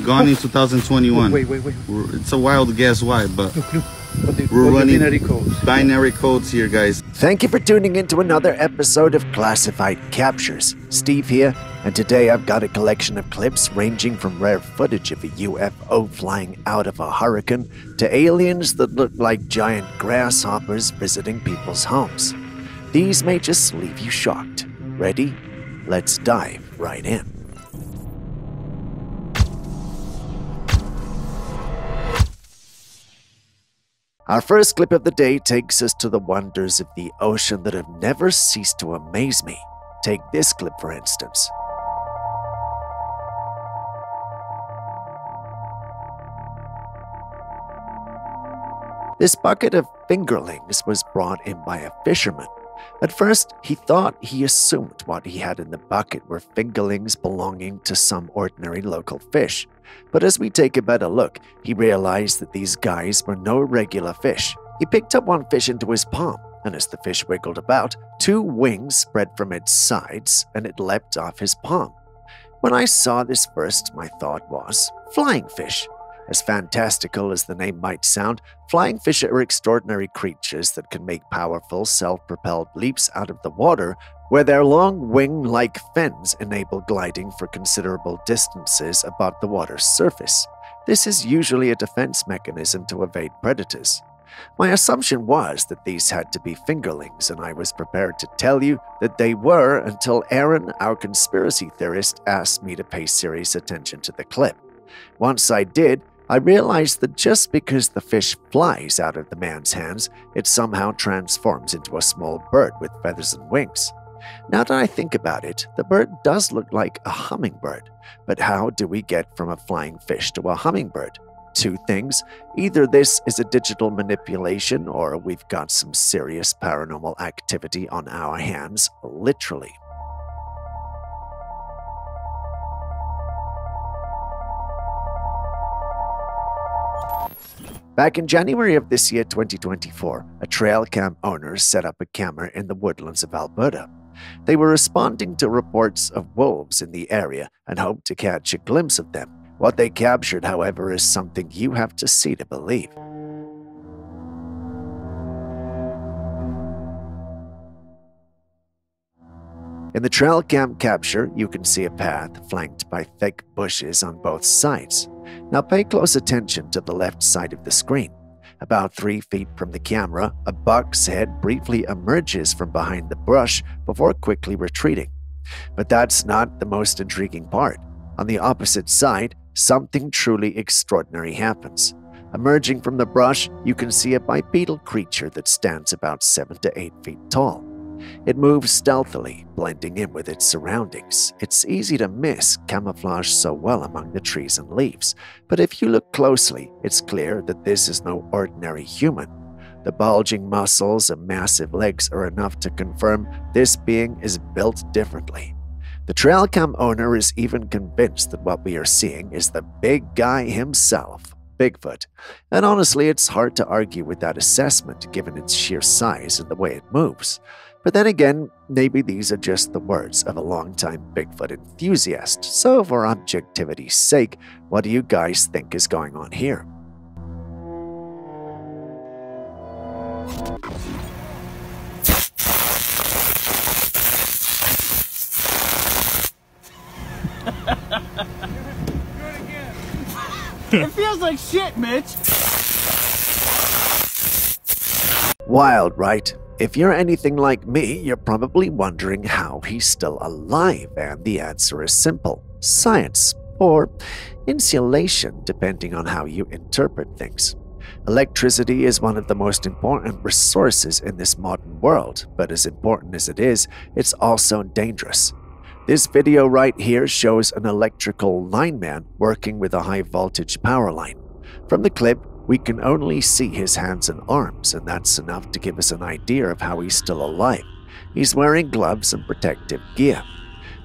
gone in 2021. Wait. It's a wild guess why, but We're running binary codes. codes here, guys. Thank you for tuning in to another episode of Classified Captures. Steve here, and today I've got a collection of clips ranging from rare footage of a UFO flying out of a hurricane to aliens that look like giant grasshoppers visiting people's homes. These may just leave you shocked. Ready? Let's dive right in. Our first clip of the day takes us to the wonders of the ocean that have never ceased to amaze me. Take this clip, for instance. This bucket of fingerlings was brought in by a fisherman. At first, he thought he assumed what he had in the bucket were fingerlings belonging to some ordinary local fish. But as we take a better look, he realized that these guys were no regular fish. He picked up one fish into his palm, and as the fish wiggled about, two wings spread from its sides, and it leapt off his palm. When I saw this first, my thought was, flying fish. As fantastical as the name might sound, flying fish are extraordinary creatures that can make powerful, self-propelled leaps out of the water, where their long wing-like fins enable gliding for considerable distances above the water's surface. This is usually a defense mechanism to evade predators. My assumption was that these had to be fingerlings, and I was prepared to tell you that they were until Aaron, our conspiracy theorist, asked me to pay serious attention to the clip. Once I did, I realized that just because the fish flies out of the man's hands, it somehow transforms into a small bird with feathers and wings. Now that I think about it, the bird does look like a hummingbird. But how do we get from a flying fish to a hummingbird? Two things. Either this is a digital manipulation or we've got some serious paranormal activity on our hands, literally. Back in January of this year, 2024, a trail cam owner set up a camera in the woodlands of Alberta. They were responding to reports of wolves in the area and hoped to catch a glimpse of them. What they captured, however, is something you have to see to believe. In the trail cam capture, you can see a path flanked by thick bushes on both sides. Now pay close attention to the left side of the screen. About 3 feet from the camera, a buck's head briefly emerges from behind the brush before quickly retreating. But that's not the most intriguing part. On the opposite side, something truly extraordinary happens. Emerging from the brush, you can see a bipedal creature that stands about 7 to 8 feet tall. It moves stealthily, blending in with its surroundings. It's easy to miss, camouflaged so well among the trees and leaves. But if you look closely, it's clear that this is no ordinary human. The bulging muscles and massive legs are enough to confirm this being is built differently. The trail cam owner is even convinced that what we are seeing is the big guy himself, Bigfoot. And honestly, it's hard to argue with that assessment given its sheer size and the way it moves. But then again, maybe these are just the words of a longtime Bigfoot enthusiast. So for objectivity's sake, what do you guys think is going on here? It feels like shit, Mitch. Wild, right? If you're anything like me, you're probably wondering how he's still alive, and the answer is simple: science, or insulation, depending on how you interpret things. Electricity is one of the most important resources in this modern world, but as important as it is, it's also dangerous. This video right here shows an electrical lineman working with a high-voltage power line. From the clip, we can only see his hands and arms, and that's enough to give us an idea of how he's still alive. He's wearing gloves and protective gear.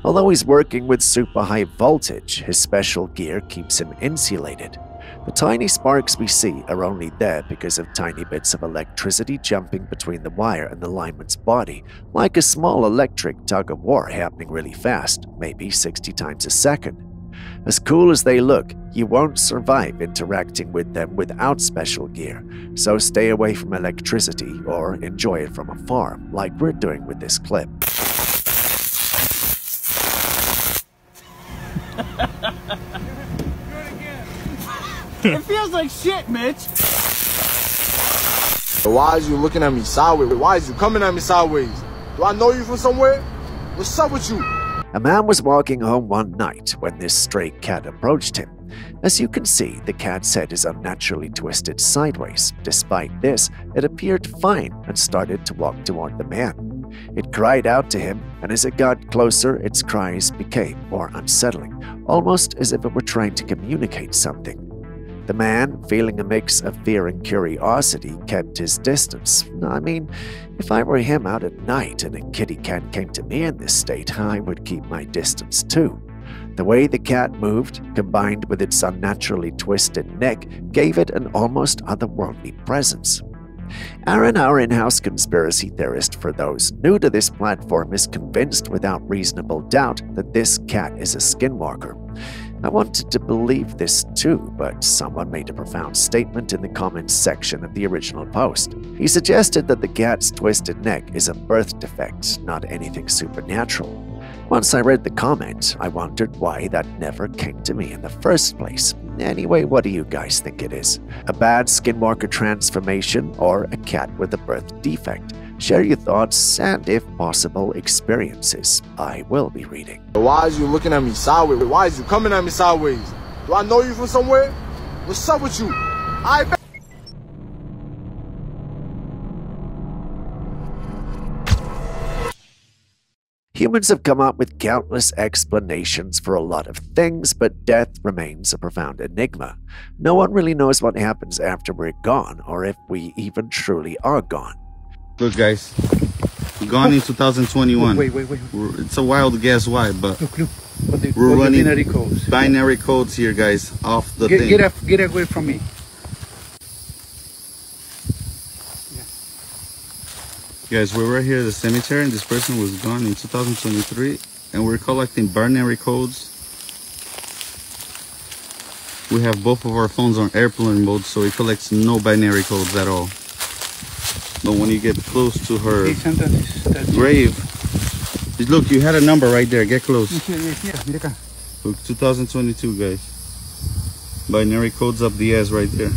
Although he's working with super high voltage, his special gear keeps him insulated. The tiny sparks we see are only there because of tiny bits of electricity jumping between the wire and the lineman's body, like a small electric tug-of-war happening really fast, maybe 60 times a second. As cool as they look, you won't survive interacting with them without special gear, so stay away from electricity or enjoy it from afar, like we're doing with this clip. It feels like shit, Mitch. Why is you looking at me sideways? Why is you coming at me sideways? Do I know you from somewhere? What's up with you? A man was walking home one night when this stray cat approached him. As you can see, the cat's head is unnaturally twisted sideways. Despite this, it appeared fine and started to walk toward the man. It cried out to him, and as it got closer, its cries became more unsettling, almost as if it were trying to communicate something. The man, feeling a mix of fear and curiosity, kept his distance. I mean, if I were him out at night and a kitty cat came to me in this state, I would keep my distance too. The way the cat moved, combined with its unnaturally twisted neck, gave it an almost otherworldly presence. Aaron, our in-house conspiracy theorist for those new to this platform, is convinced without reasonable doubt that this cat is a skinwalker. I wanted to believe this too, but someone made a profound statement in the comments section of the original post. He suggested that the cat's twisted neck is a birth defect, not anything supernatural. Once I read the comment, I wondered why that never came to me in the first place. Anyway, what do you guys think it is? A bad skinwalker transformation or a cat with a birth defect? Share your thoughts and, if possible, experiences. I will be reading. Why is you looking at me sideways? Why is you coming at me sideways? Do I know you from somewhere? What's up with you? Humans have come up with countless explanations for a lot of things, but death remains a profound enigma. No one really knows what happens after we're gone, or if we even truly are gone. Look, guys, gone in 2021. Wait. It's a wild guess why, but Look. we're running binary codes. binary codes here, guys, off the thing. Get away from me. Guys, we're right here at the cemetery, and this person was gone in 2023, and we're collecting binary codes. We have both of our phones on airplane mode, so it collects no binary codes at all. But when you get close to her grave, look, you had a number right there. Get close. Look, 2022, guys. Binary codes up the ass right there.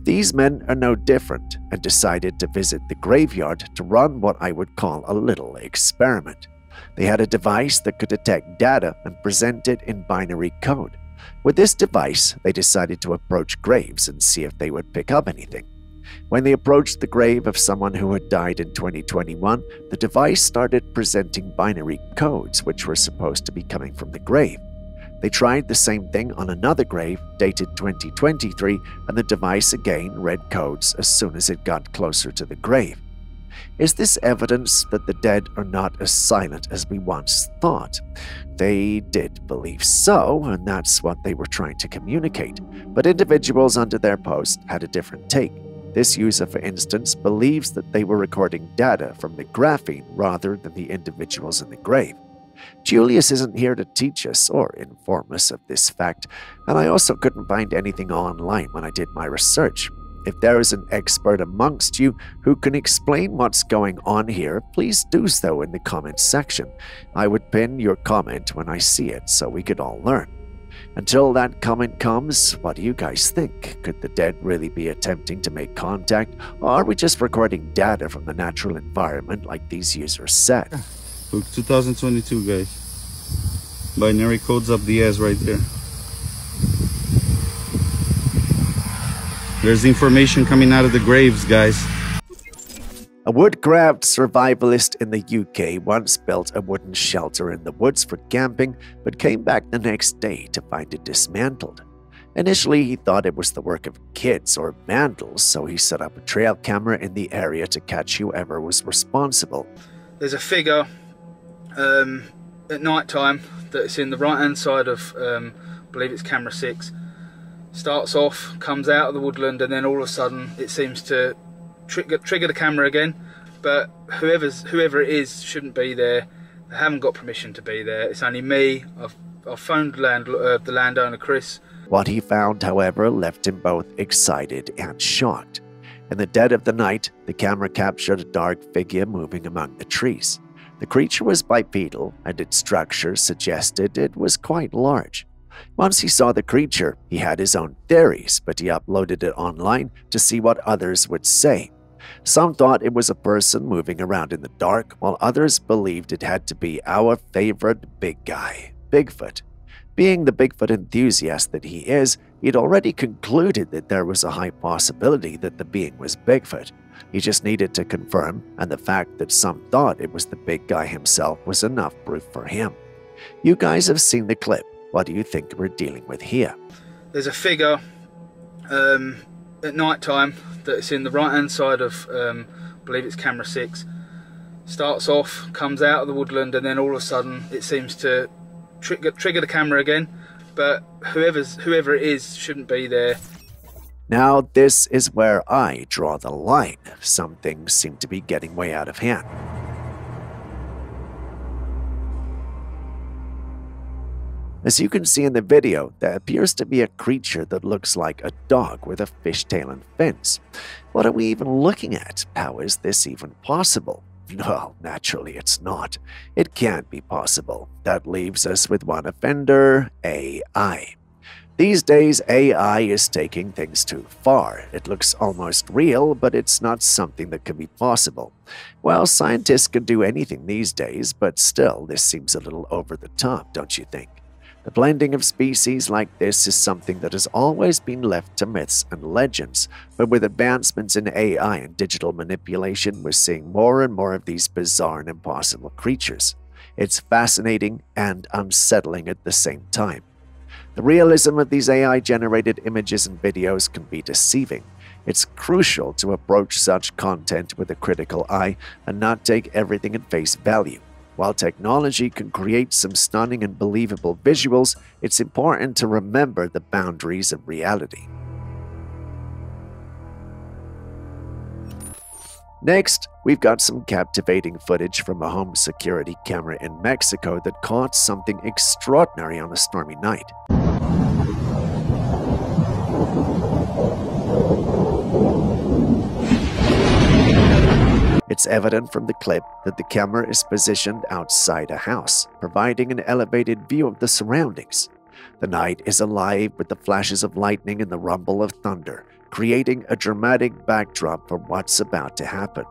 These men are no different and decided to visit the graveyard to run what I would call a little experiment. They had a device that could detect data and present it in binary code. With this device, they decided to approach graves and see if they would pick up anything. When they approached the grave of someone who had died in 2021, the device started presenting binary codes which were supposed to be coming from the grave. They tried the same thing on another grave dated 2023, and the device again read codes as soon as it got closer to the grave. Is this evidence that the dead are not as silent as we once thought? They did believe so, and that's what they were trying to communicate. But individuals under their post had a different take. This user, for instance, believes that they were recording data from the graphene rather than the individuals in the grave. Julius isn't here to teach us or inform us of this fact, and I also couldn't find anything online when I did my research. If there is an expert amongst you who can explain what's going on here, please do so in the comments section. I would pin your comment when I see it so we could all learn. Until that comment comes, what do you guys think? Could the dead really be attempting to make contact, or are we just recording data from the natural environment like these users said? Look, 2022, guys. Binary codes up the ass right there. There's information coming out of the graves, guys. A woodcraft survivalist in the UK once built a wooden shelter in the woods for camping, but came back the next day to find it dismantled. Initially, he thought it was the work of kids or vandals, so he set up a trail camera in the area to catch whoever was responsible. There's a figure at night time that's in the right hand side of I believe it's camera 6. Starts off, comes out of the woodland, and then all of a sudden it seems to trigger the camera again, but whoever it is shouldn't be there. They haven't got permission to be there. It's only me. I've phoned the landowner, Chris. What he found, however, left him both excited and shocked. In the dead of the night, the camera captured a dark figure moving among the trees. The creature was bipedal, and its structure suggested it was quite large. Once he saw the creature, he had his own theories, but he uploaded it online to see what others would say. Some thought it was a person moving around in the dark, while others believed it had to be our favorite big guy, Bigfoot. Being the Bigfoot enthusiast that he is, he'd already concluded that there was a high possibility that the being was Bigfoot. He just needed to confirm, and the fact that some thought it was the big guy himself was enough proof for him. You guys have seen the clip. What do you think we're dealing with here? There's a figure at night time that's in the right hand side of, I believe it's camera 6. Starts off, comes out of the woodland, and then all of a sudden it seems to trigger the camera again, but whoever it is shouldn't be there. Now this is where I draw the line. Some things seem to be getting way out of hand. As you can see in the video, there appears to be a creature that looks like a dog with a fishtail and fins. What are we even looking at? How is this even possible? Well, naturally it's not. It can't be possible. That leaves us with one offender, AI. These days, AI is taking things too far. It looks almost real, but it's not something that can be possible. Well, scientists can do anything these days, but still, this seems a little over the top, don't you think? The blending of species like this is something that has always been left to myths and legends, but with advancements in AI and digital manipulation, we're seeing more and more of these bizarre and impossible creatures. It's fascinating and unsettling at the same time. The realism of these AI-generated images and videos can be deceiving. It's crucial to approach such content with a critical eye and not take everything at face value. While technology can create some stunning and believable visuals, it's important to remember the boundaries of reality. Next, we've got some captivating footage from a home security camera in Mexico that caught something extraordinary on a stormy night. It's evident from the clip that the camera is positioned outside a house, providing an elevated view of the surroundings. The night is alive with the flashes of lightning and the rumble of thunder, creating a dramatic backdrop for what's about to happen.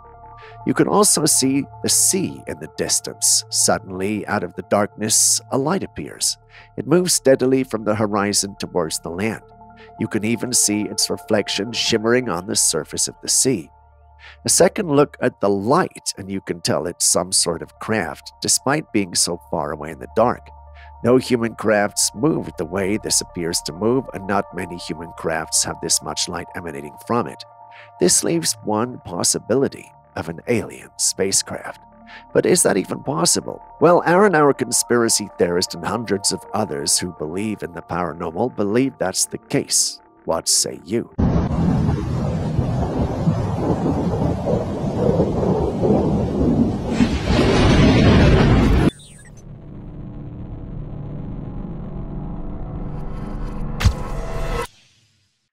You can also see the sea in the distance. Suddenly, out of the darkness, a light appears. It moves steadily from the horizon towards the land. You can even see its reflection shimmering on the surface of the sea. A second look at the light, and you can tell it's some sort of craft, despite being so far away in the dark. No human crafts move the way this appears to move, and not many human crafts have this much light emanating from it. This leaves one possibility of an alien spacecraft. But is that even possible? Well, Aaron, our conspiracy theorist, and hundreds of others who believe in the paranormal believe that's the case. What say you?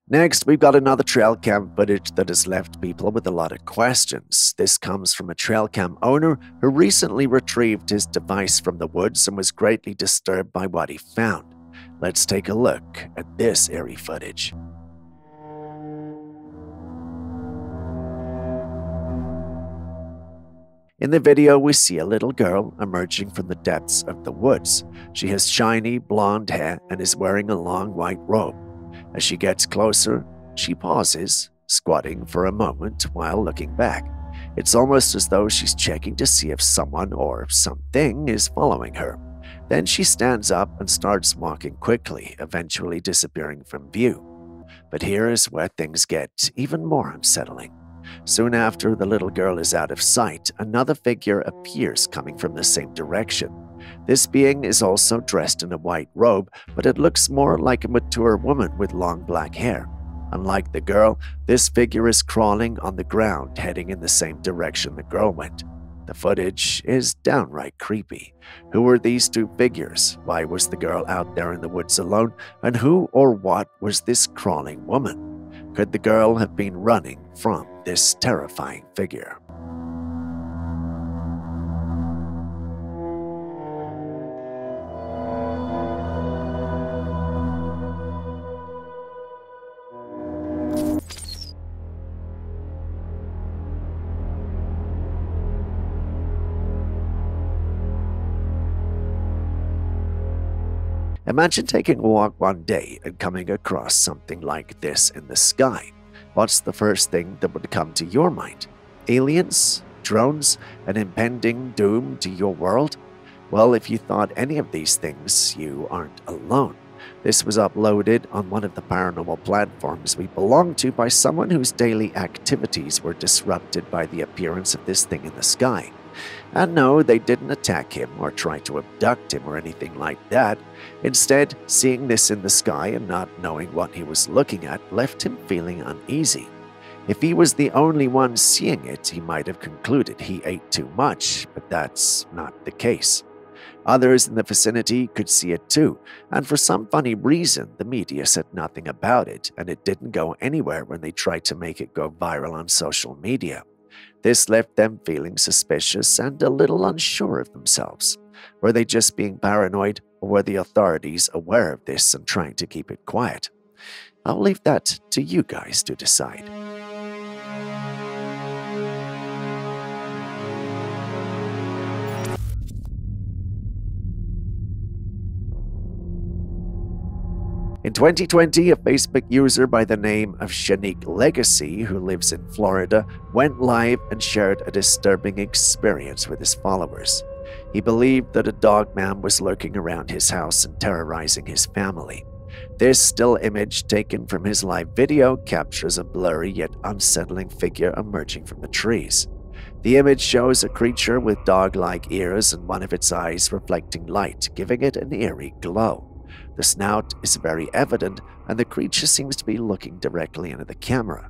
Next, we've got another trail cam footage that has left people with a lot of questions. This comes from a trail cam owner who recently retrieved his device from the woods and was greatly disturbed by what he found. Let's take a look at this eerie footage. In the video, we see a little girl emerging from the depths of the woods. She has shiny blonde hair and is wearing a long white robe. As she gets closer, she pauses, squatting for a moment while looking back. It's almost as though she's checking to see if someone or something is following her. Then she stands up and starts walking quickly, eventually disappearing from view. But here is where things get even more unsettling. Soon after the little girl is out of sight, another figure appears coming from the same direction. This being is also dressed in a white robe, but it looks more like a mature woman with long black hair. Unlike the girl, this figure is crawling on the ground, heading in the same direction the girl went. The footage is downright creepy. Who were these two figures? Why was the girl out there in the woods alone? And who or what was this crawling woman? Could the girl have been running from this terrifying figure? Imagine taking a walk one day and coming across something like this in the sky. What's the first thing that would come to your mind? Aliens? Drones? An impending doom to your world? Well, if you thought any of these things, you aren't alone. This was uploaded on one of the paranormal platforms we belong to by someone whose daily activities were disrupted by the appearance of this thing in the sky. And no, they didn't attack him or try to abduct him or anything like that. Instead, seeing this in the sky and not knowing what he was looking at left him feeling uneasy. If he was the only one seeing it, he might have concluded he ate too much, but that's not the case. Others in the vicinity could see it too, and for some funny reason, the media said nothing about it, and it didn't go anywhere when they tried to make it go viral on social media. This left them feeling suspicious and a little unsure of themselves. Were they just being paranoid, or were the authorities aware of this and trying to keep it quiet? I'll leave that to you guys to decide. In 2020, a Facebook user by the name of Shanique Legacy, who lives in Florida, went live and shared a disturbing experience with his followers. He believed that a dog man was lurking around his house and terrorizing his family. This still image taken from his live video captures a blurry yet unsettling figure emerging from the trees. The image shows a creature with dog-like ears and one of its eyes reflecting light, giving it an eerie glow. The snout is very evident, and the creature seems to be looking directly into the camera.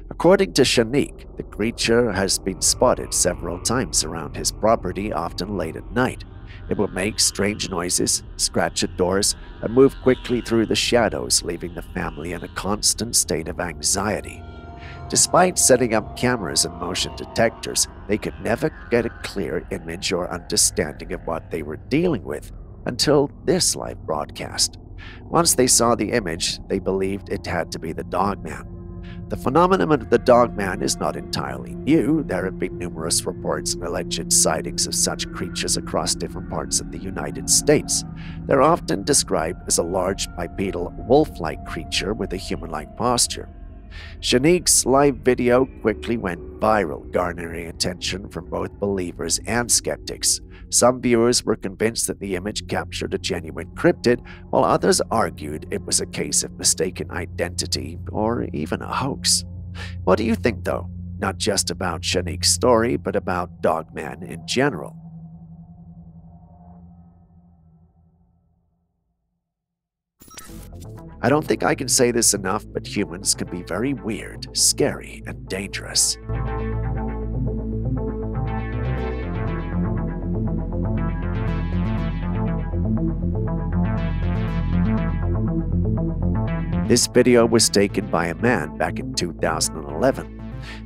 According to Shanique, the creature has been spotted several times around his property, often late at night. It will make strange noises, scratch at doors, and move quickly through the shadows, leaving the family in a constant state of anxiety. Despite setting up cameras and motion detectors, they could never get a clear image or understanding of what they were dealing with until this live broadcast. Once they saw the image, they believed it had to be the Dogman. The phenomenon of the Dogman is not entirely new. There have been numerous reports and alleged sightings of such creatures across different parts of the United States. They're often described as a large bipedal wolf-like creature with a human-like posture. Shanique's live video quickly went viral, garnering attention from both believers and skeptics. Some viewers were convinced that the image captured a genuine cryptid, while others argued it was a case of mistaken identity or even a hoax. What do you think, though? Not just about Shanique's story, but about Dogman in general. I don't think I can say this enough, but humans can be very weird, scary, and dangerous. This video was taken by a man back in 2011.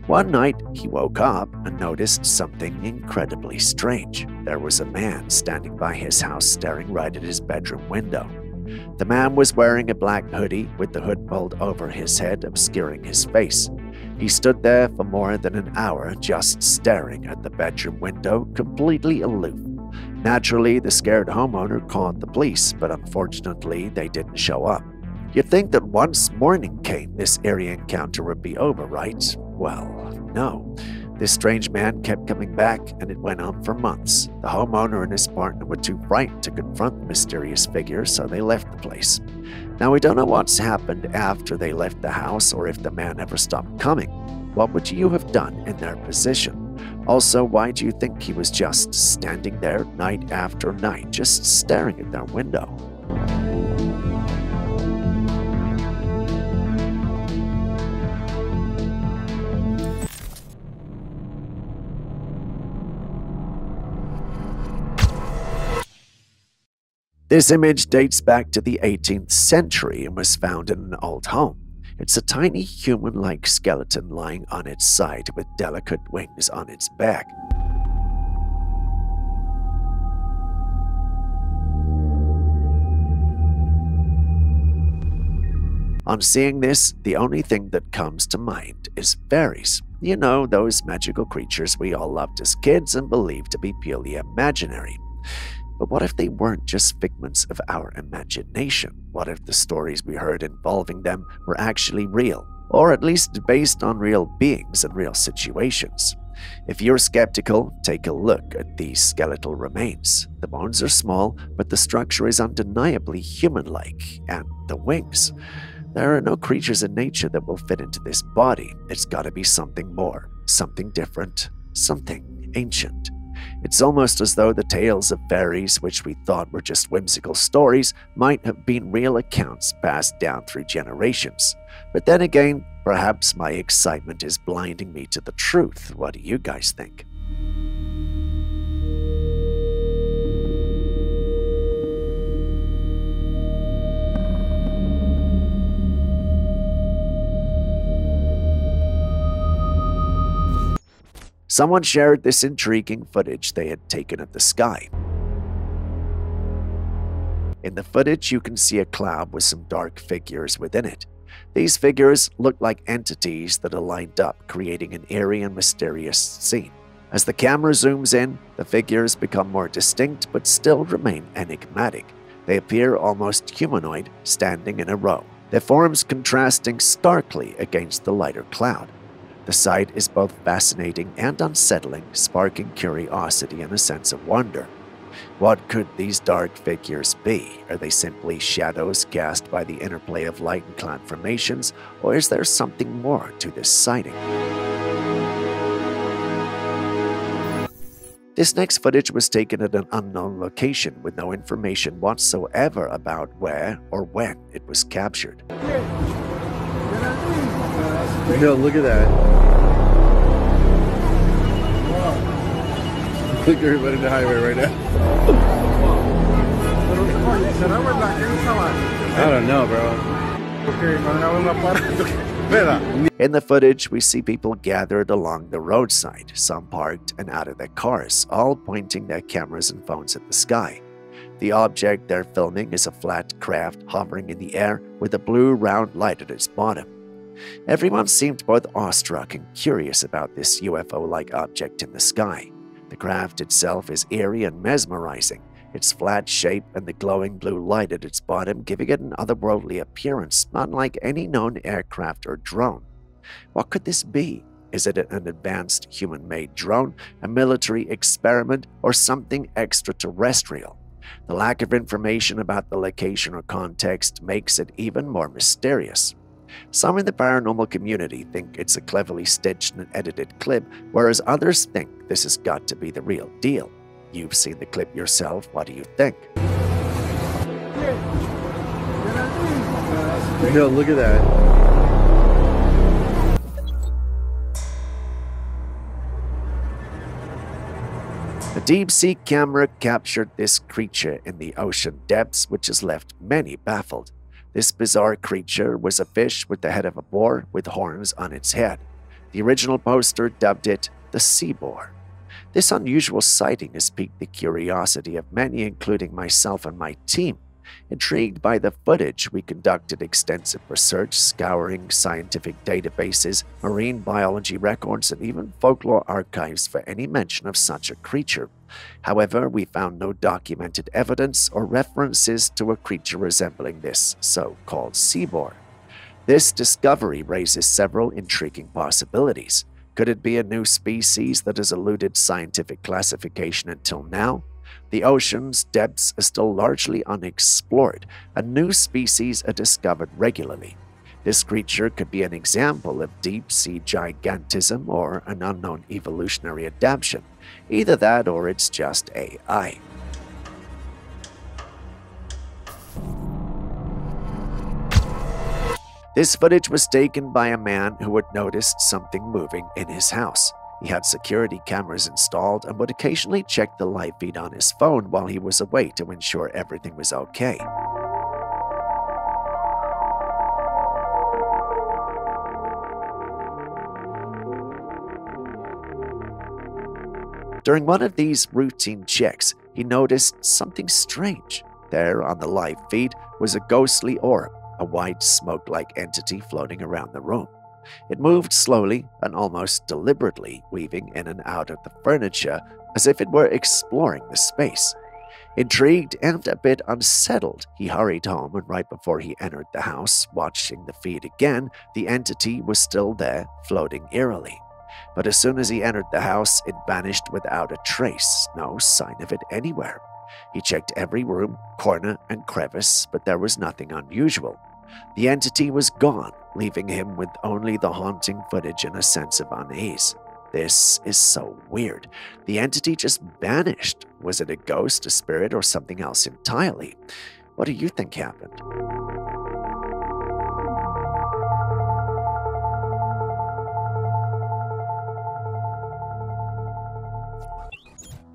One night, he woke up and noticed something incredibly strange. There was a man standing by his house staring right at his bedroom window. The man was wearing a black hoodie with the hood pulled over his head, obscuring his face. He stood there for more than an hour, just staring at the bedroom window, completely aloof. Naturally, the scared homeowner called the police, but unfortunately, they didn't show up. You'd think that once morning came, this eerie encounter would be over, right? Well, no. This strange man kept coming back, and it went on for months. The homeowner and his partner were too frightened to confront the mysterious figure, so they left the place. Now, we don't know what's happened after they left the house or if the man ever stopped coming. What would you have done in their position? Also, why do you think he was just standing there night after night, just staring at their window? This image dates back to the 18th century and was found in an old home. It's a tiny human-like skeleton lying on its side with delicate wings on its back. On seeing this, the only thing that comes to mind is fairies. You know, those magical creatures we all loved as kids and believed to be purely imaginary. But what if they weren't just figments of our imagination? What if the stories we heard involving them were actually real, or at least based on real beings and real situations? If you're skeptical, take a look at these skeletal remains. The bones are small, but the structure is undeniably human-like, and the wings. There are no creatures in nature that will fit into this body. It's gotta be something more, something different, something ancient. It's almost as though the tales of fairies, which we thought were just whimsical stories, might have been real accounts passed down through generations. But then again, perhaps my excitement is blinding me to the truth. What do you guys think? Someone shared this intriguing footage they had taken of the sky. In the footage, you can see a cloud with some dark figures within it. These figures look like entities that are lined up, creating an eerie and mysterious scene. As the camera zooms in, the figures become more distinct but still remain enigmatic. They appear almost humanoid, standing in a row, their forms contrasting starkly against the lighter cloud. The sight is both fascinating and unsettling, sparking curiosity and a sense of wonder. What could these dark figures be? Are they simply shadows cast by the interplay of light and cloud formations, or is there something more to this sighting? This next footage was taken at an unknown location with no information whatsoever about where or when it was captured. Yo, look at that. Look at everybody in the highway right now. I don't know, bro. In the footage, we see people gathered along the roadside, some parked and out of their cars, all pointing their cameras and phones at the sky. The object they're filming is a flat craft hovering in the air with a blue round light at its bottom. Everyone seemed both awestruck and curious about this UFO-like object in the sky. The craft itself is eerie and mesmerizing, its flat shape and the glowing blue light at its bottom giving it an otherworldly appearance, unlike any known aircraft or drone. What could this be? Is it an advanced human-made drone, a military experiment, or something extraterrestrial? The lack of information about the location or context makes it even more mysterious. Some in the paranormal community think it's a cleverly stitched and edited clip, whereas others think this has got to be the real deal. You've seen the clip yourself, what do you think? Yo, look at that. A deep-sea camera captured this creature in the ocean depths, which has left many baffled. This bizarre creature was a fish with the head of a boar with horns on its head. The original poster dubbed it the sea boar. This unusual sighting has piqued the curiosity of many, including myself and my team. Intrigued by the footage, we conducted extensive research, scouring scientific databases, marine biology records, and even folklore archives for any mention of such a creature. However, we found no documented evidence or references to a creature resembling this so-called sea boar. This discovery raises several intriguing possibilities. Could it be a new species that has eluded scientific classification until now? The ocean's depths are still largely unexplored, and new species are discovered regularly. This creature could be an example of deep-sea gigantism or an unknown evolutionary adaptation. Either that or it's just AI. This footage was taken by a man who had noticed something moving in his house. He had security cameras installed and would occasionally check the live feed on his phone while he was away to ensure everything was okay. During one of these routine checks, he noticed something strange. There on the live feed was a ghostly orb, a white smoke-like entity floating around the room. It moved slowly and almost deliberately, weaving in and out of the furniture as if it were exploring the space. Intrigued and a bit unsettled, he hurried home, and right before he entered the house, watching the feed again, the entity was still there, floating eerily. But as soon as he entered the house, it vanished without a trace, no sign of it anywhere. He checked every room, corner, and crevice, but there was nothing unusual. The entity was gone, leaving him with only the haunting footage and a sense of unease. This is so weird. The entity just vanished. Was it a ghost, a spirit, or something else entirely? What do you think happened?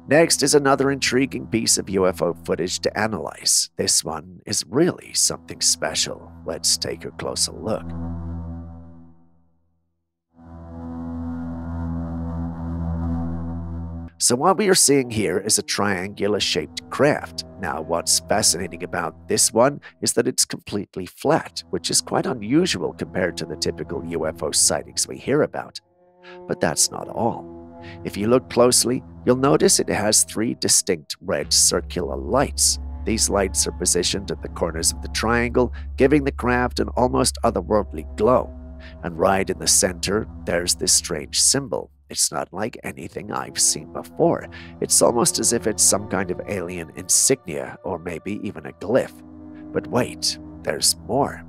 Next is another intriguing piece of UFO footage to analyze. This one is really something special. Let's take a closer look. So what we are seeing here is a triangular-shaped craft. Now, what's fascinating about this one is that it's completely flat, which is quite unusual compared to the typical UFO sightings we hear about. But that's not all. If you look closely, you'll notice it has 3 distinct red circular lights. These lights are positioned at the corners of the triangle, giving the craft an almost otherworldly glow. And right in the center, there's this strange symbol. It's not like anything I've seen before. It's almost as if it's some kind of alien insignia, or maybe even a glyph. But wait, there's more.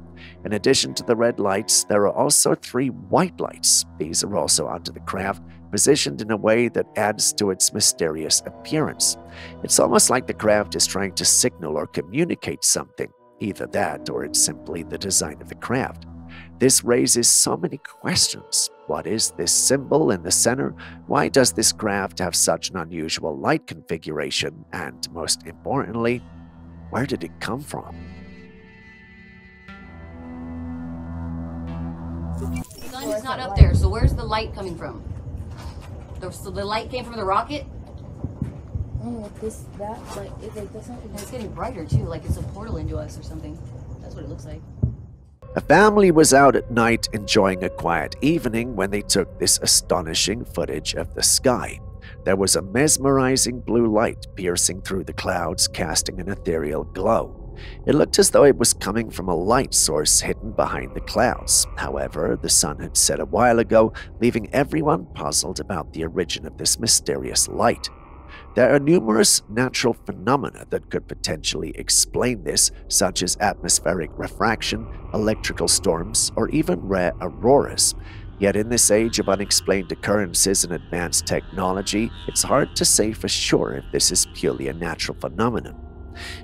In addition to the red lights, there are also 3 white lights. These are also onto the craft, positioned in a way that adds to its mysterious appearance. It's almost like the craft is trying to signal or communicate something. Either that, or it's simply the design of the craft. This raises so many questions. What is this symbol in the center? Why does this craft have such an unusual light configuration? And most importantly, where did it come from? The sun's not up there, so where's the light coming from? So the light came from the rocket? It's getting brighter too, like it's a portal into us or something. That's what it looks like. A family was out at night enjoying a quiet evening when they took this astonishing footage of the sky. There was a mesmerizing blue light piercing through the clouds, casting an ethereal glow. It looked as though it was coming from a light source hidden behind the clouds. However, the sun had set a while ago, leaving everyone puzzled about the origin of this mysterious light. There are numerous natural phenomena that could potentially explain this, such as atmospheric refraction, electrical storms, or even rare auroras. Yet in this age of unexplained occurrences and advanced technology, it's hard to say for sure if this is purely a natural phenomenon.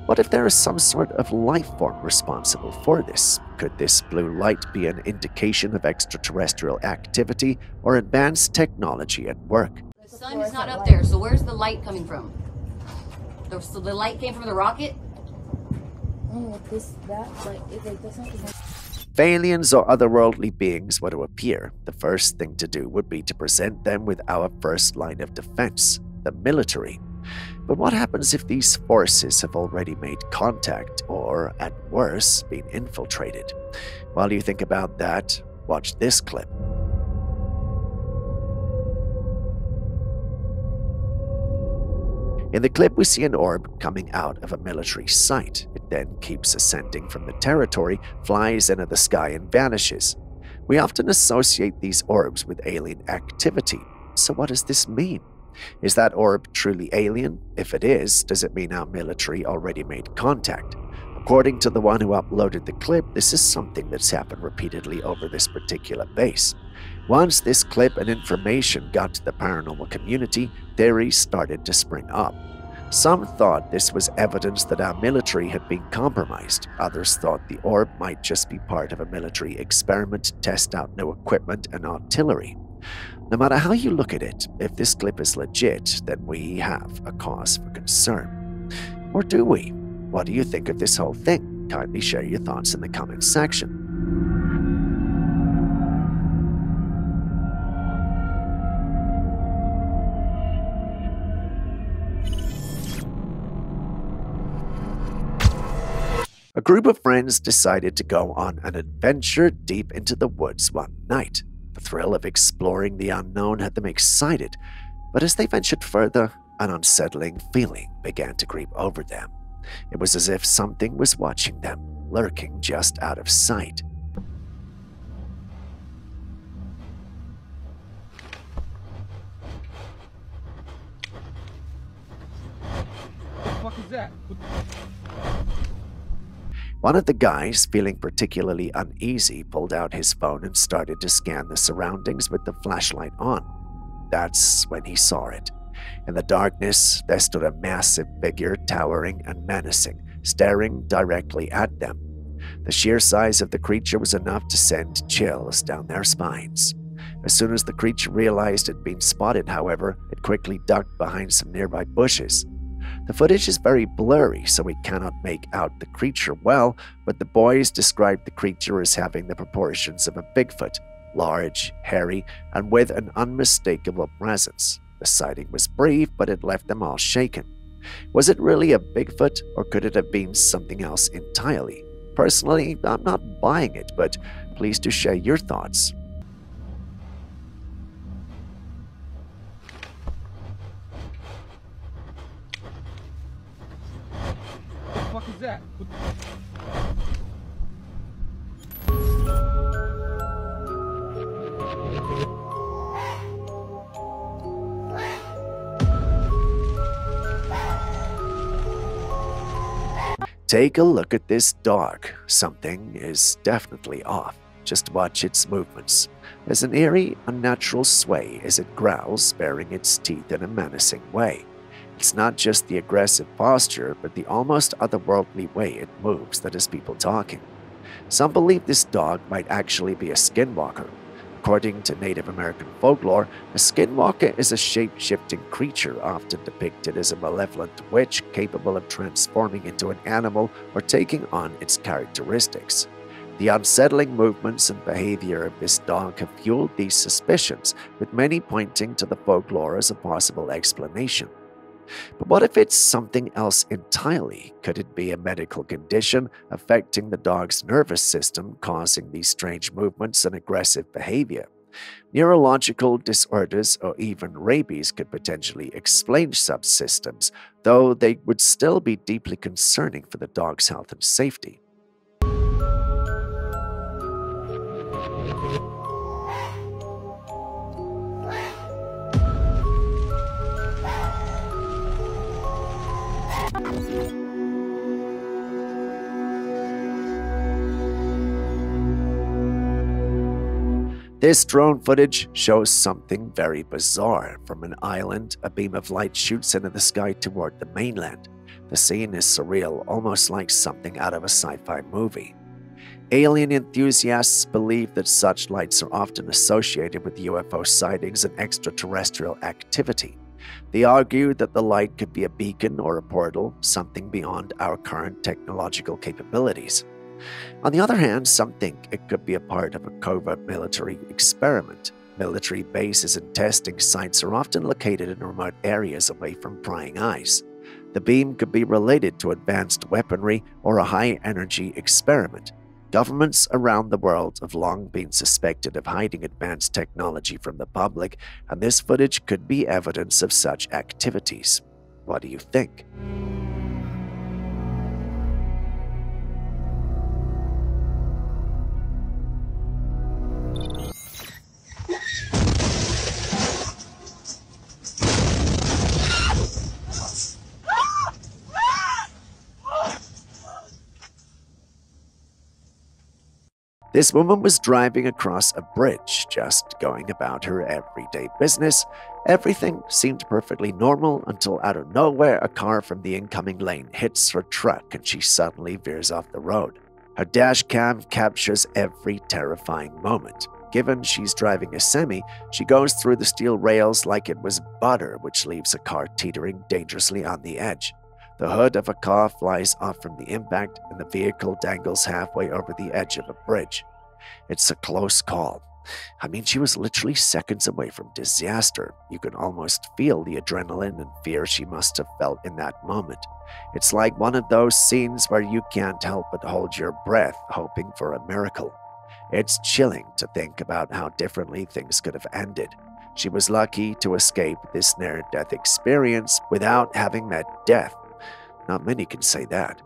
What if there is some sort of life form responsible for this? Could this blue light be an indication of extraterrestrial activity or advanced technology at work? The sun is not up there, so where's the light coming from? So the light came from the rocket? If aliens or otherworldly beings were to appear, the first thing to do would be to present them with our first line of defense, the military. But what happens if these forces have already made contact or, at worst, been infiltrated? While you think about that, watch this clip. In the clip, we see an orb coming out of a military site. It then keeps ascending from the territory, flies into the sky, and vanishes. We often associate these orbs with alien activity. So what does this mean? Is that orb truly alien? If it is, does it mean our military already made contact? According to the one who uploaded the clip, this is something that's happened repeatedly over this particular base. Once this clip and information got to the paranormal community, theories started to spring up. Some thought this was evidence that our military had been compromised. Others thought the orb might just be part of a military experiment to test out new equipment and artillery. No matter how you look at it, if this clip is legit, then we have a cause for concern. Or do we? What do you think of this whole thing? Kindly share your thoughts in the comments section. A group of friends decided to go on an adventure deep into the woods one night. The thrill of exploring the unknown had them excited, but as they ventured further, an unsettling feeling began to creep over them. It was as if something was watching them, lurking just out of sight. What the fuck is that? One of the guys, feeling particularly uneasy, pulled out his phone and started to scan the surroundings with the flashlight on. That's when he saw it. In the darkness, there stood a massive figure, towering and menacing, staring directly at them. The sheer size of the creature was enough to send chills down their spines. As soon as the creature realized it had been spotted, however, it quickly ducked behind some nearby bushes. The footage is very blurry, so we cannot make out the creature well, but the boys described the creature as having the proportions of a Bigfoot, large, hairy, and with an unmistakable presence. The sighting was brief, but it left them all shaken. Was it really a Bigfoot, or could it have been something else entirely? Personally, I'm not buying it, but please do share your thoughts. What the fuck is that? Take a look at this dog. Something is definitely off. Just watch its movements. There's an eerie, unnatural sway as it growls, baring its teeth in a menacing way. It's not just the aggressive posture, but the almost otherworldly way it moves that has people talking. Some believe this dog might actually be a skinwalker. According to Native American folklore, a skinwalker is a shape-shifting creature often depicted as a malevolent witch capable of transforming into an animal or taking on its characteristics. The unsettling movements and behavior of this dog have fueled these suspicions, with many pointing to the folklore as a possible explanation. But what if it's something else entirely? Could it be a medical condition affecting the dog's nervous system, causing these strange movements and aggressive behavior? Neurological disorders or even rabies could potentially explain such systems, though they would still be deeply concerning for the dog's health and safety. This drone footage shows something very bizarre. From an island, a beam of light shoots into the sky toward the mainland. The scene is surreal, almost like something out of a sci-fi movie. Alien enthusiasts believe that such lights are often associated with UFO sightings and extraterrestrial activity. They argue that the light could be a beacon or a portal, something beyond our current technological capabilities. On the other hand, some think it could be a part of a covert military experiment. Military bases and testing sites are often located in remote areas away from prying eyes. The beam could be related to advanced weaponry or a high-energy experiment. Governments around the world have long been suspected of hiding advanced technology from the public, and this footage could be evidence of such activities. What do you think? This woman was driving across a bridge, just going about her everyday business. Everything seemed perfectly normal until out of nowhere a car from the incoming lane hits her truck and she suddenly veers off the road. Her dash cam captures every terrifying moment. given she's driving a semi, she goes through the steel rails like it was butter, which leaves a car teetering dangerously on the edge. The hood of a car flies off from the impact, and the vehicle dangles halfway over the edge of a bridge. It's a close call. I mean, she was literally seconds away from disaster. You can almost feel the adrenaline and fear she must have felt in that moment. It's like one of those scenes where you can't help but hold your breath, hoping for a miracle. It's chilling to think about how differently things could have ended. She was lucky to escape this near-death experience without having met death. Not many can say that.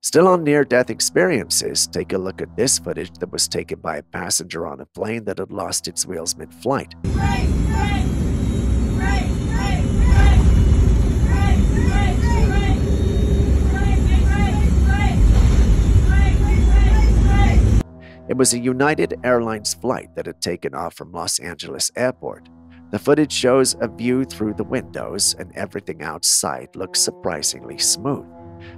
Still on near-death experiences, take a look at this footage that was taken by a passenger on a plane that had lost its wheels mid-flight. It was a United Airlines flight that had taken off from Los Angeles Airport. The footage shows a view through the windows, and everything outside looks surprisingly smooth.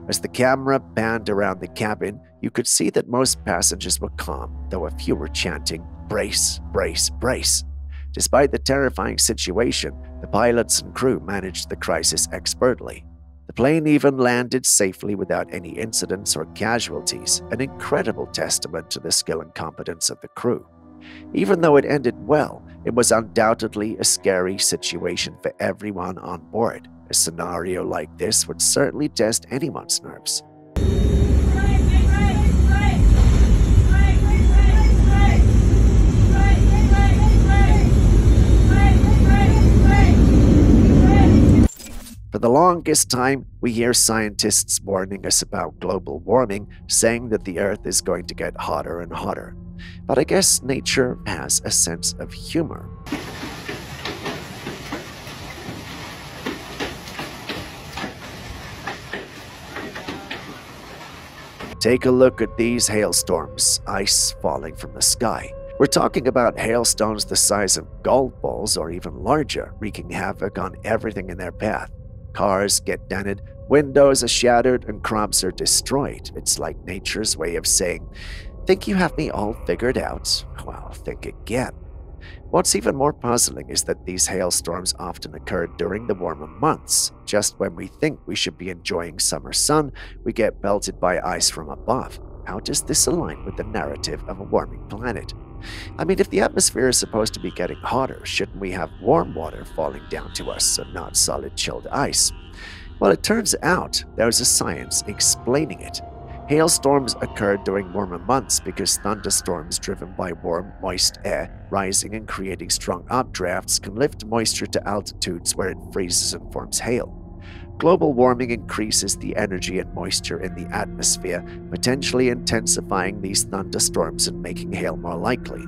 As the camera panned around the cabin, you could see that most passengers were calm, though a few were chanting, "Brace, brace, brace." Despite the terrifying situation, the pilots and crew managed the crisis expertly. The plane even landed safely without any incidents or casualties, an incredible testament to the skill and competence of the crew. Even though it ended well, it was undoubtedly a scary situation for everyone on board. A scenario like this would certainly test anyone's nerves. For the longest time, we hear scientists warning us about global warming, saying that the Earth is going to get hotter and hotter. But I guess nature has a sense of humor. Take a look at these hailstorms, ice falling from the sky. We're talking about hailstones the size of golf balls or even larger, wreaking havoc on everything in their path. Cars get dented, windows are shattered, and crops are destroyed. It's like nature's way of saying, "Think you have me all figured out? Well, think again." What's even more puzzling is that these hailstorms often occur during the warmer months. Just when we think we should be enjoying summer sun, we get pelted by ice from above. How does this align with the narrative of a warming planet? I mean, if the atmosphere is supposed to be getting hotter, shouldn't we have warm water falling down to us and not solid chilled ice? Well, it turns out there's a science explaining it. Hailstorms occur during warmer months because thunderstorms driven by warm, moist air rising and creating strong updrafts can lift moisture to altitudes where it freezes and forms hail. Global warming increases the energy and moisture in the atmosphere, potentially intensifying these thunderstorms and making hail more likely.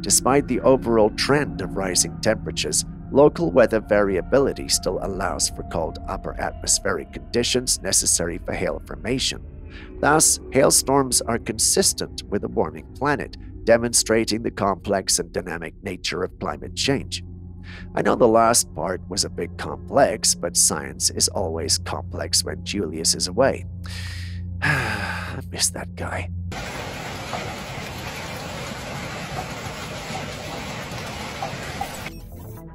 Despite the overall trend of rising temperatures, local weather variability still allows for cold upper atmospheric conditions necessary for hail formation. Thus, hailstorms are consistent with a warming planet, demonstrating the complex and dynamic nature of climate change. I know the last part was a bit complex, but science is always complex when Julius is away. I miss that guy.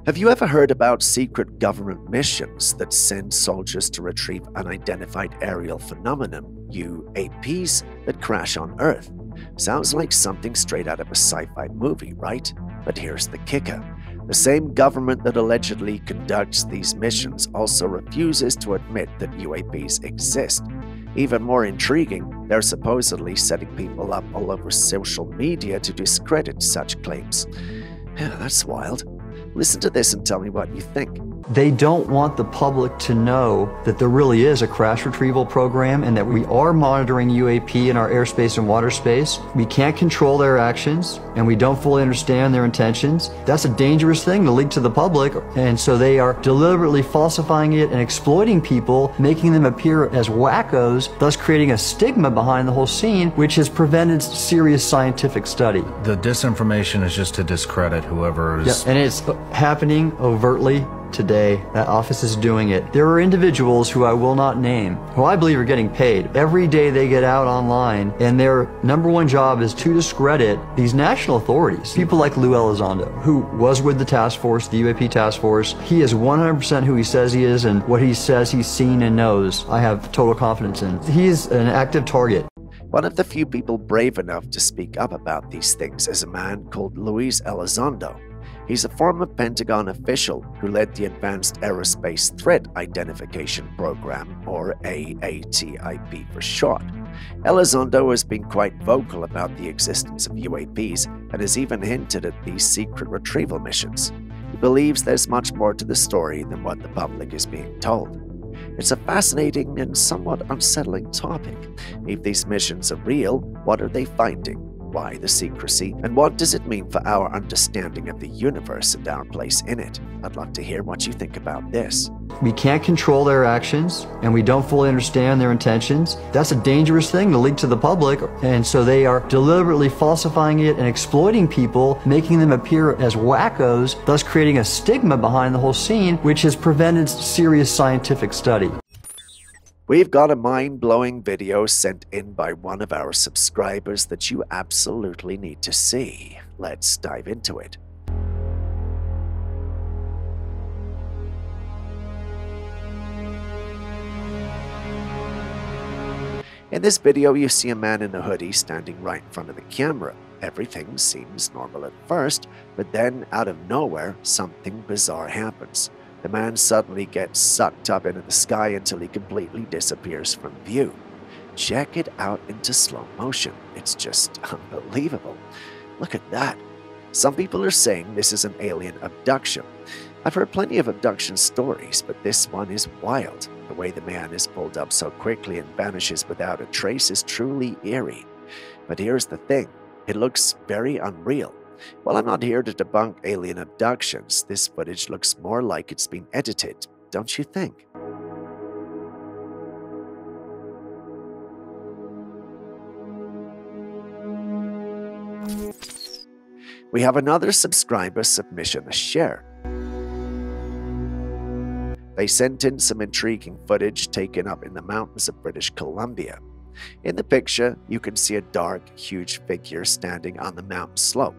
Have you ever heard about secret government missions that send soldiers to retrieve unidentified aerial phenomenon, UAPs, that crash on Earth? Sounds like something straight out of a sci-fi movie, right? But here's the kicker. The same government that allegedly conducts these missions also refuses to admit that UAPs exist. Even more intriguing, they're supposedly setting people up all over social media to discredit such claims. Yeah, that's wild. Listen to this and tell me what you think. They don't want the public to know that there really is a crash retrieval program and that we are monitoring UAP in our airspace and water space. We can't control their actions and we don't fully understand their intentions. That's a dangerous thing to leak to the public, and so they are deliberately falsifying it and exploiting people, making them appear as wackos, thus creating a stigma behind the whole scene, which has prevented serious scientific study. The disinformation is just to discredit whoever is... Yeah, and it's happening overtly today. That office is doing it. There are individuals who I will not name, who I believe are getting paid. Every day they get out online, and their number one job is to discredit these national authorities. People like Lou Elizondo, who was with the task force, the UAP task force. He is 100% who he says he is, and what he says he's seen and knows, I have total confidence in. He's an active target. One of the few people brave enough to speak up about these things is a man called Luis Elizondo. He's a former Pentagon official who led the Advanced Aerospace Threat Identification Program, or AATIP for short. Elizondo has been quite vocal about the existence of UAPs and has even hinted at these secret retrieval missions. He believes there's much more to the story than what the public is being told. It's a fascinating and somewhat unsettling topic. If these missions are real, what are they finding? Why the secrecy? And what does it mean for our understanding of the universe and our place in it? I'd love to hear what you think about this. We can't control their actions and we don't fully understand their intentions. That's a dangerous thing to leak to the public, and so they are deliberately falsifying it and exploiting people, making them appear as wackos, thus creating a stigma behind the whole scene, which has prevented serious scientific study. We've got a mind-blowing video sent in by one of our subscribers that you absolutely need to see. Let's dive into it. In this video, you see a man in a hoodie standing right in front of the camera. Everything seems normal at first, but then out of nowhere, something bizarre happens. The man suddenly gets sucked up into the sky until he completely disappears from view. Check it out into slow motion. It's just unbelievable. Look at that. Some people are saying this is an alien abduction. I've heard plenty of abduction stories, but this one is wild. The way the man is pulled up so quickly and vanishes without a trace is truly eerie. But here's the thing. It looks very unreal. While I'm not here to debunk alien abductions, this footage looks more like it's been edited, don't you think? We have another subscriber submission to share. They sent in some intriguing footage taken up in the mountains of British Columbia. In the picture, you can see a dark, huge figure standing on the mountain slope.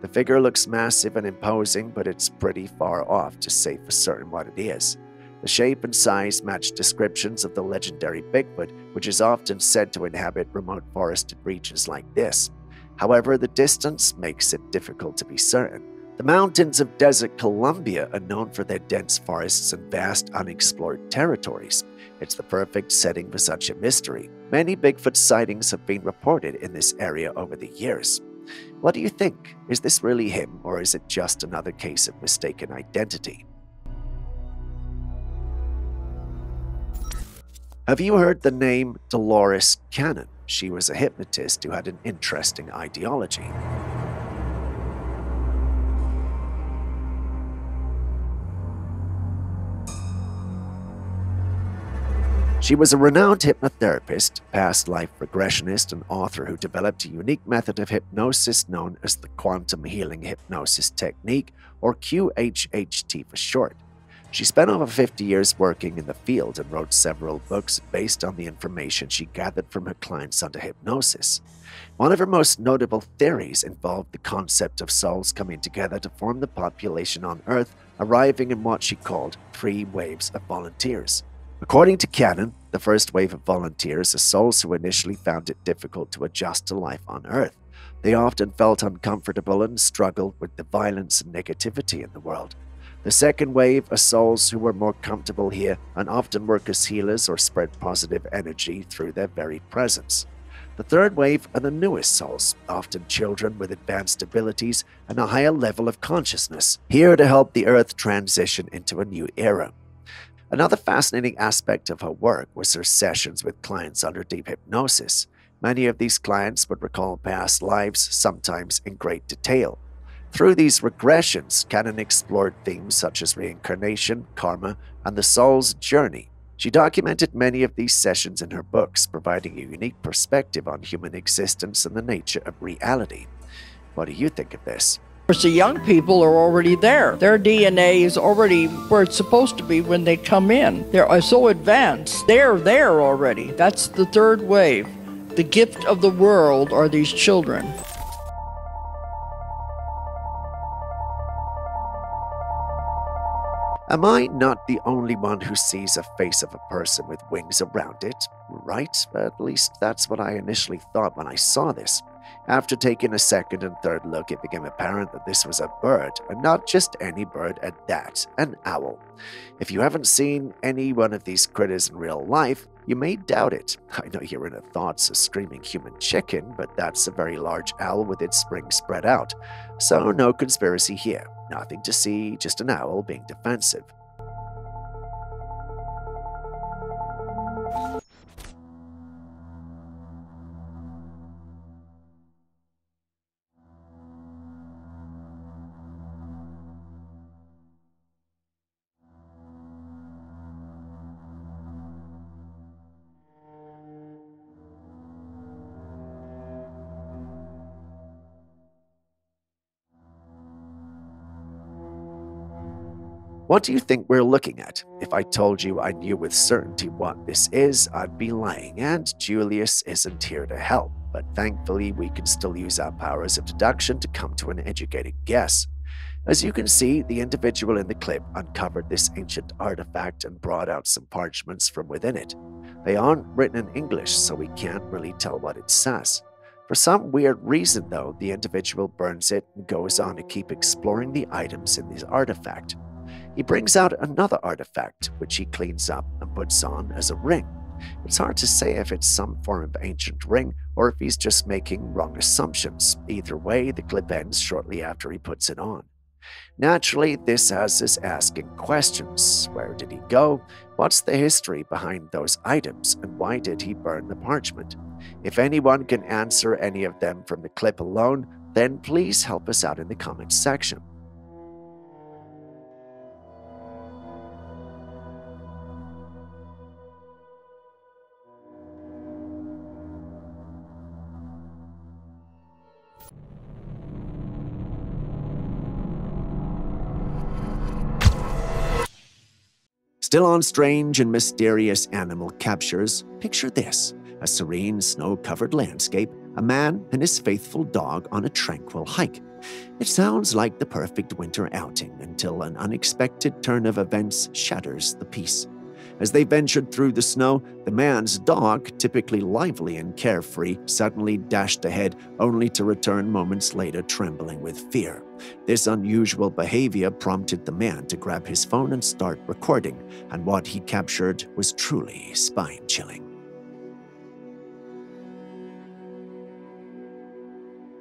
The figure looks massive and imposing, but it's pretty far off to say for certain what it is. The shape and size match descriptions of the legendary Bigfoot, which is often said to inhabit remote forested regions like this. However, the distance makes it difficult to be certain. The mountains of Desert Columbia are known for their dense forests and vast unexplored territories. It's the perfect setting for such a mystery. Many Bigfoot sightings have been reported in this area over the years. What do you think? Is this really him, or is it just another case of mistaken identity? Have you heard the name Dolores Cannon? She was a hypnotist who had an interesting ideology. She was a renowned hypnotherapist, past life regressionist, and author who developed a unique method of hypnosis known as the Quantum Healing Hypnosis Technique, or QHHT for short. She spent over 50 years working in the field and wrote several books based on the information she gathered from her clients under hypnosis. One of her most notable theories involved the concept of souls coming together to form the population on Earth, arriving in what she called 3 waves of volunteers. According to Cannon, the first wave of volunteers are souls who initially found it difficult to adjust to life on Earth. They often felt uncomfortable and struggled with the violence and negativity in the world. The second wave are souls who were more comfortable here and often work as healers or spread positive energy through their very presence. The third wave are the newest souls, often children with advanced abilities and a higher level of consciousness, here to help the Earth transition into a new era. Another fascinating aspect of her work was her sessions with clients under deep hypnosis. Many of these clients would recall past lives, sometimes in great detail. Through these regressions, Cannon explored themes such as reincarnation, karma, and the soul's journey. She documented many of these sessions in her books, providing a unique perspective on human existence and the nature of reality. What do you think of this? The young people are already there. Their DNA is already where it's supposed to be when they come in. They're so advanced. They're there already. That's the third wave. The gift of the world are these children. Am I not the only one who sees a face of a person with wings around it? Right? At least that's what I initially thought when I saw this. After taking a second and third look, it became apparent that this was a bird, and not just any bird at that, an owl. If you haven't seen any one of these critters in real life, you may doubt it. I know your inner thoughts a screaming human chicken, but that's a very large owl with its wings spread out. So no conspiracy here. Nothing to see, just an owl being defensive. What do you think we're looking at? If I told you I knew with certainty what this is, I'd be lying, and Julius isn't here to help. But thankfully, we can still use our powers of deduction to come to an educated guess. As you can see, the individual in the clip uncovered this ancient artifact and brought out some parchments from within it. They aren't written in English, so we can't really tell what it says. For some weird reason, though, the individual burns it and goes on to keep exploring the items in this artifact. He brings out another artifact, which he cleans up and puts on as a ring. It's hard to say if it's some form of ancient ring or if he's just making wrong assumptions. Either way, the clip ends shortly after he puts it on. Naturally, this has us asking questions. Where did he go? What's the history behind those items? And why did he burn the parchment? If anyone can answer any of them from the clip alone, then please help us out in the comments section. Still on strange and mysterious animal captures, picture this: a serene, snow-covered landscape, a man and his faithful dog on a tranquil hike. It sounds like the perfect winter outing until an unexpected turn of events shatters the peace. As they ventured through the snow, the man's dog, typically lively and carefree, suddenly dashed ahead, only to return moments later trembling with fear. This unusual behavior prompted the man to grab his phone and start recording, and what he captured was truly spine-chilling.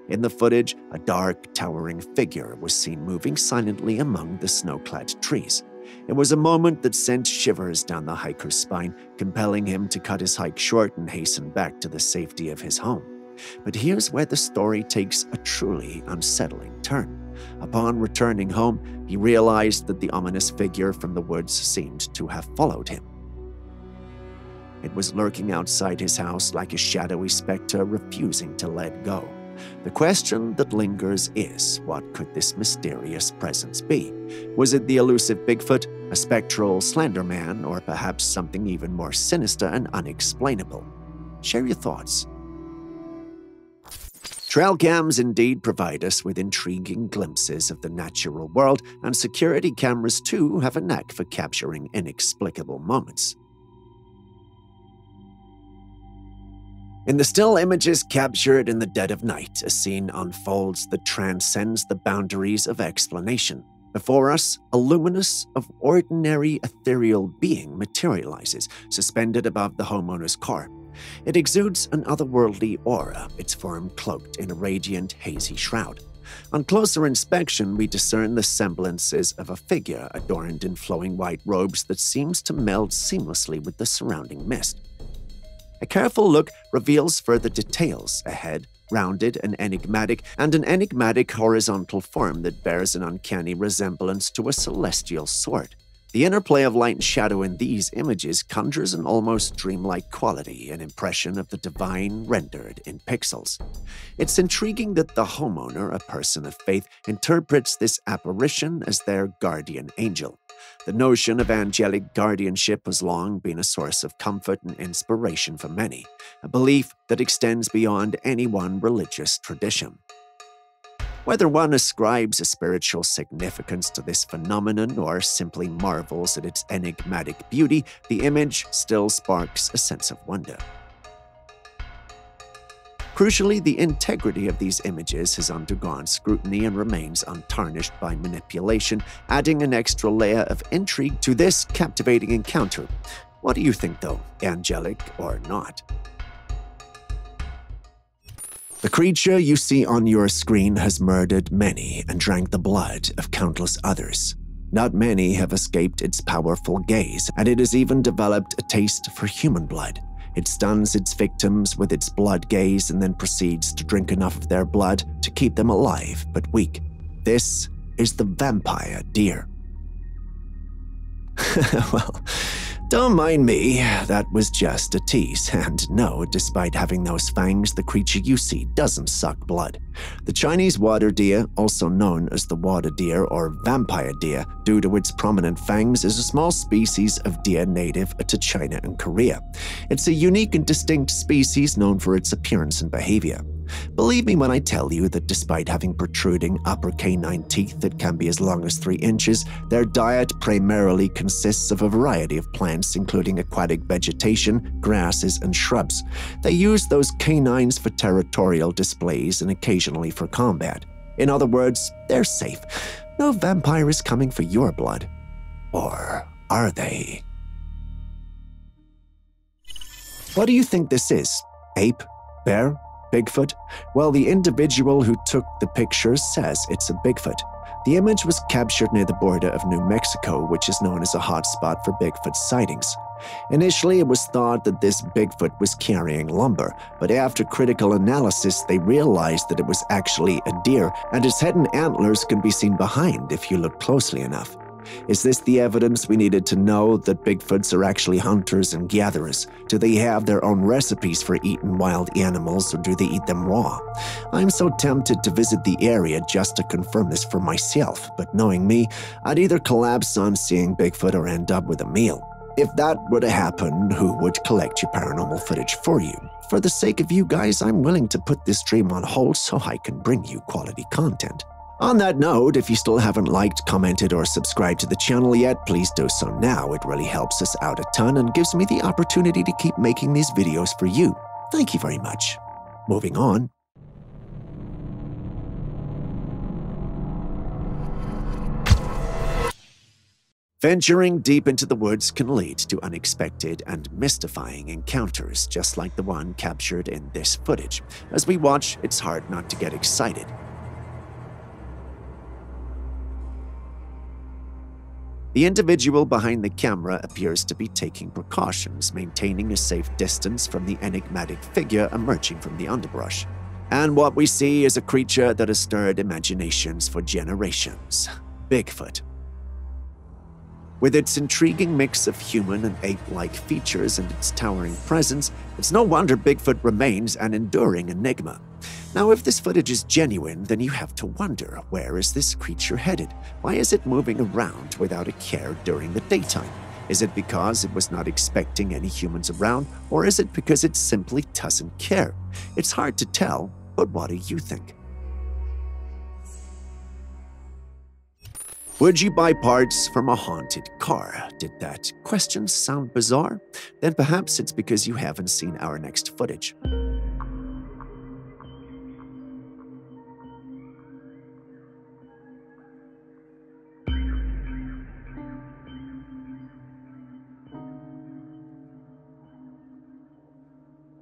In the footage, a dark, towering figure was seen moving silently among the snow-clad trees. It was a moment that sent shivers down the hiker's spine, compelling him to cut his hike short and hasten back to the safety of his home. But here's where the story takes a truly unsettling turn. Upon returning home, he realized that the ominous figure from the woods seemed to have followed him. It was lurking outside his house like a shadowy specter refusing to let go. The question that lingers is, what could this mysterious presence be? Was it the elusive Bigfoot, a spectral Slender Man, or perhaps something even more sinister and unexplainable? Share your thoughts. Trail cams indeed provide us with intriguing glimpses of the natural world, and security cameras too have a knack for capturing inexplicable moments. In the still images captured in the dead of night, a scene unfolds that transcends the boundaries of explanation. Before us, a luminous, of ordinary ethereal being materializes, suspended above the homeowner's car. It exudes an otherworldly aura, its form cloaked in a radiant, hazy shroud. On closer inspection, we discern the semblances of a figure adorned in flowing white robes that seems to meld seamlessly with the surrounding mist. A careful look reveals further details: a head, rounded and enigmatic, and an enigmatic horizontal form that bears an uncanny resemblance to a celestial sword. The interplay of light and shadow in these images conjures an almost dreamlike quality, an impression of the divine rendered in pixels. It's intriguing that the homeowner, a person of faith, interprets this apparition as their guardian angel. The notion of angelic guardianship has long been a source of comfort and inspiration for many, a belief that extends beyond any one religious tradition. Whether one ascribes a spiritual significance to this phenomenon or simply marvels at its enigmatic beauty, the image still sparks a sense of wonder. Crucially, the integrity of these images has undergone scrutiny and remains untarnished by manipulation, adding an extra layer of intrigue to this captivating encounter. What do you think, though, angelic or not? The creature you see on your screen has murdered many and drank the blood of countless others. Not many have escaped its powerful gaze, and it has even developed a taste for human blood. It stuns its victims with its blood gaze and then proceeds to drink enough of their blood to keep them alive but weak. This is the vampire deer. Well, don't mind me, that was just a tease. And no, despite having those fangs, the creature you see doesn't suck blood. The Chinese water deer, also known as the water deer or vampire deer, due to its prominent fangs, is a small species of deer native to China and Korea. It's a unique and distinct species known for its appearance and behavior. Believe me when I tell you that despite having protruding upper canine teeth that can be as long as 3 inches, their diet primarily consists of a variety of plants, including aquatic vegetation, grasses, and shrubs. They use those canines for territorial displays and occasionally for combat. In other words, they're safe. No vampire is coming for your blood. Or are they? What do you think this is? Ape? Bear? Bigfoot? Well, the individual who took the picture says it's a Bigfoot. The image was captured near the border of New Mexico, which is known as a hotspot for Bigfoot sightings. Initially, it was thought that this Bigfoot was carrying lumber, but after critical analysis, they realized that it was actually a deer, and its head and antlers can be seen behind if you look closely enough. Is this the evidence we needed to know that Bigfoots are actually hunters and gatherers? Do they have their own recipes for eating wild animals, or do they eat them raw? I'm so tempted to visit the area just to confirm this for myself, but knowing me, I'd either collapse on seeing Bigfoot or end up with a meal. If that were to happen, who would collect your paranormal footage for you? For the sake of you guys, I'm willing to put this dream on hold so I can bring you quality content. On that note, if you still haven't liked, commented, or subscribed to the channel yet, please do so now. It really helps us out a ton and gives me the opportunity to keep making these videos for you. Thank you very much. Moving on. Venturing deep into the woods can lead to unexpected and mystifying encounters, just like the one captured in this footage. As we watch, it's hard not to get excited. The individual behind the camera appears to be taking precautions, maintaining a safe distance from the enigmatic figure emerging from the underbrush. And what we see is a creature that has stirred imaginations for generations: Bigfoot. With its intriguing mix of human and ape-like features and its towering presence, it's no wonder Bigfoot remains an enduring enigma. Now, if this footage is genuine, then you have to wonder, where is this creature headed? Why is it moving around without a care during the daytime? Is it because it was not expecting any humans around, or is it because it simply doesn't care? It's hard to tell, but what do you think? Would you buy parts from a haunted car? Did that question sound bizarre? Then perhaps it's because you haven't seen our next footage.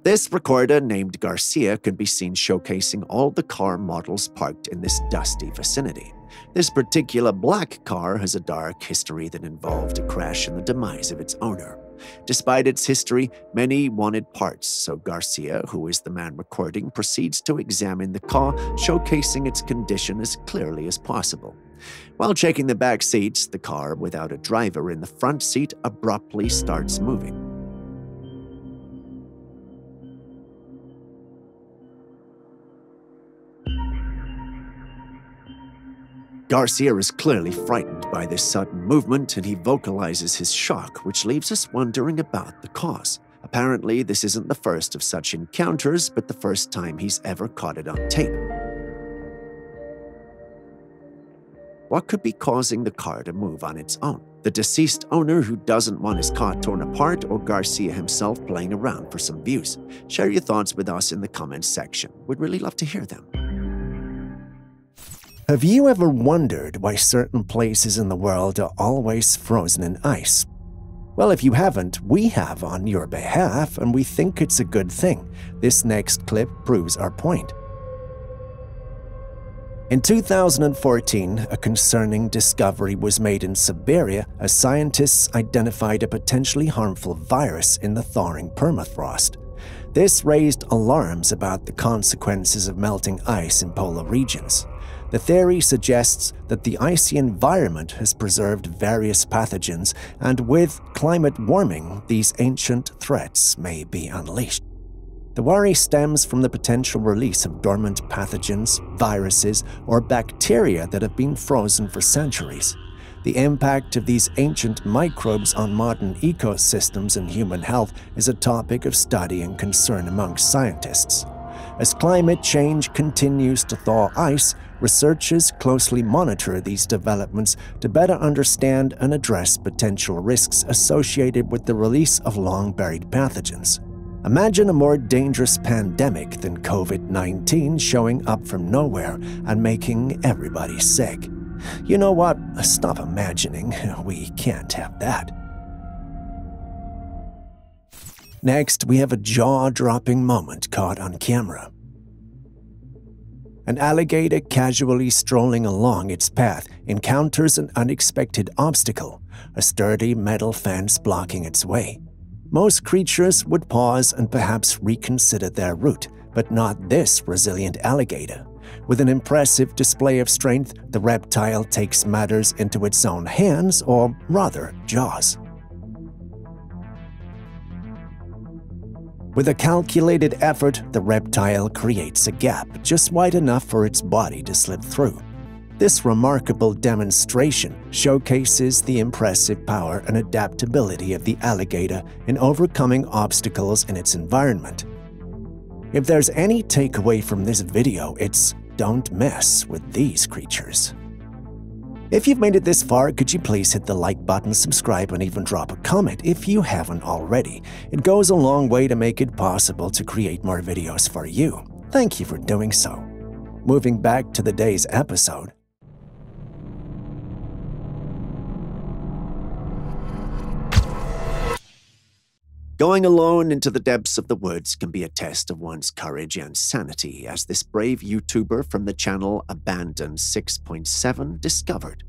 This recorder, named Garcia, can be seen showcasing all the car models parked in this dusty vicinity. This particular black car has a dark history that involved a crash and the demise of its owner. Despite its history, many wanted parts, so Garcia, who is the man recording, proceeds to examine the car, showcasing its condition as clearly as possible. While checking the back seats, the car, without a driver in the front seat, abruptly starts moving. Garcia is clearly frightened by this sudden movement, and he vocalizes his shock, which leaves us wondering about the cause. Apparently, this isn't the first of such encounters, but the first time he's ever caught it on tape. What could be causing the car to move on its own? The deceased owner who doesn't want his car torn apart, or Garcia himself playing around for some views? Share your thoughts with us in the comments section. We'd really love to hear them. Have you ever wondered why certain places in the world are always frozen in ice? Well, if you haven't, we have on your behalf, and we think it's a good thing. This next clip proves our point. In 2014, a concerning discovery was made in Siberia as scientists identified a potentially harmful virus in the thawing permafrost. This raised alarms about the consequences of melting ice in polar regions. The theory suggests that the icy environment has preserved various pathogens, and with climate warming, these ancient threats may be unleashed. The worry stems from the potential release of dormant pathogens, viruses, or bacteria that have been frozen for centuries. The impact of these ancient microbes on modern ecosystems and human health is a topic of study and concern amongst scientists. As climate change continues to thaw ice, researchers closely monitor these developments to better understand and address potential risks associated with the release of long-buried pathogens. Imagine a more dangerous pandemic than COVID-19 showing up from nowhere and making everybody sick. You know what? Stop imagining. We can't have that. Next, we have a jaw-dropping moment caught on camera. An alligator casually strolling along its path encounters an unexpected obstacle, a sturdy metal fence blocking its way. Most creatures would pause and perhaps reconsider their route, but not this resilient alligator. With an impressive display of strength, the reptile takes matters into its own hands, or rather, jaws. With a calculated effort, the reptile creates a gap just wide enough for its body to slip through. This remarkable demonstration showcases the impressive power and adaptability of the alligator in overcoming obstacles in its environment. If there's any takeaway from this video, it's don't mess with these creatures. If you've made it this far, could you please hit the like button, subscribe, and even drop a comment if you haven't already. It goes a long way to make it possible to create more videos for you. Thank you for doing so. Moving back to the day's episode. Going alone into the depths of the woods can be a test of one's courage and sanity, as this brave YouTuber from the channel Abandoned 6.7 discovered.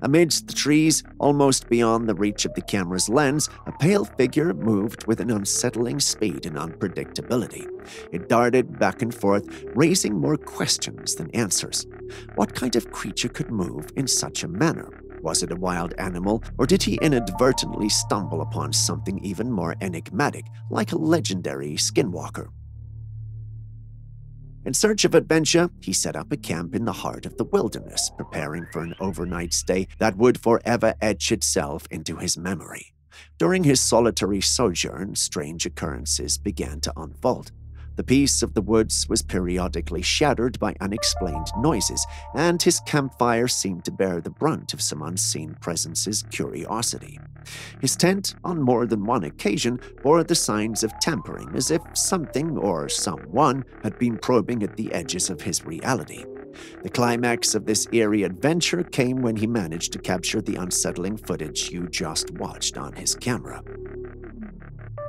Amidst the trees, almost beyond the reach of the camera's lens, a pale figure moved with an unsettling speed and unpredictability. It darted back and forth, raising more questions than answers. What kind of creature could move in such a manner? Was it a wild animal, or did he inadvertently stumble upon something even more enigmatic, like a legendary skinwalker? In search of adventure, he set up a camp in the heart of the wilderness, preparing for an overnight stay that would forever etch itself into his memory. During his solitary sojourn, strange occurrences began to unfold. The peace of the woods was periodically shattered by unexplained noises, and his campfire seemed to bear the brunt of some unseen presence's curiosity. His tent, on more than one occasion, bore the signs of tampering, as if something or someone had been probing at the edges of his reality. The climax of this eerie adventure came when he managed to capture the unsettling footage you just watched on his camera.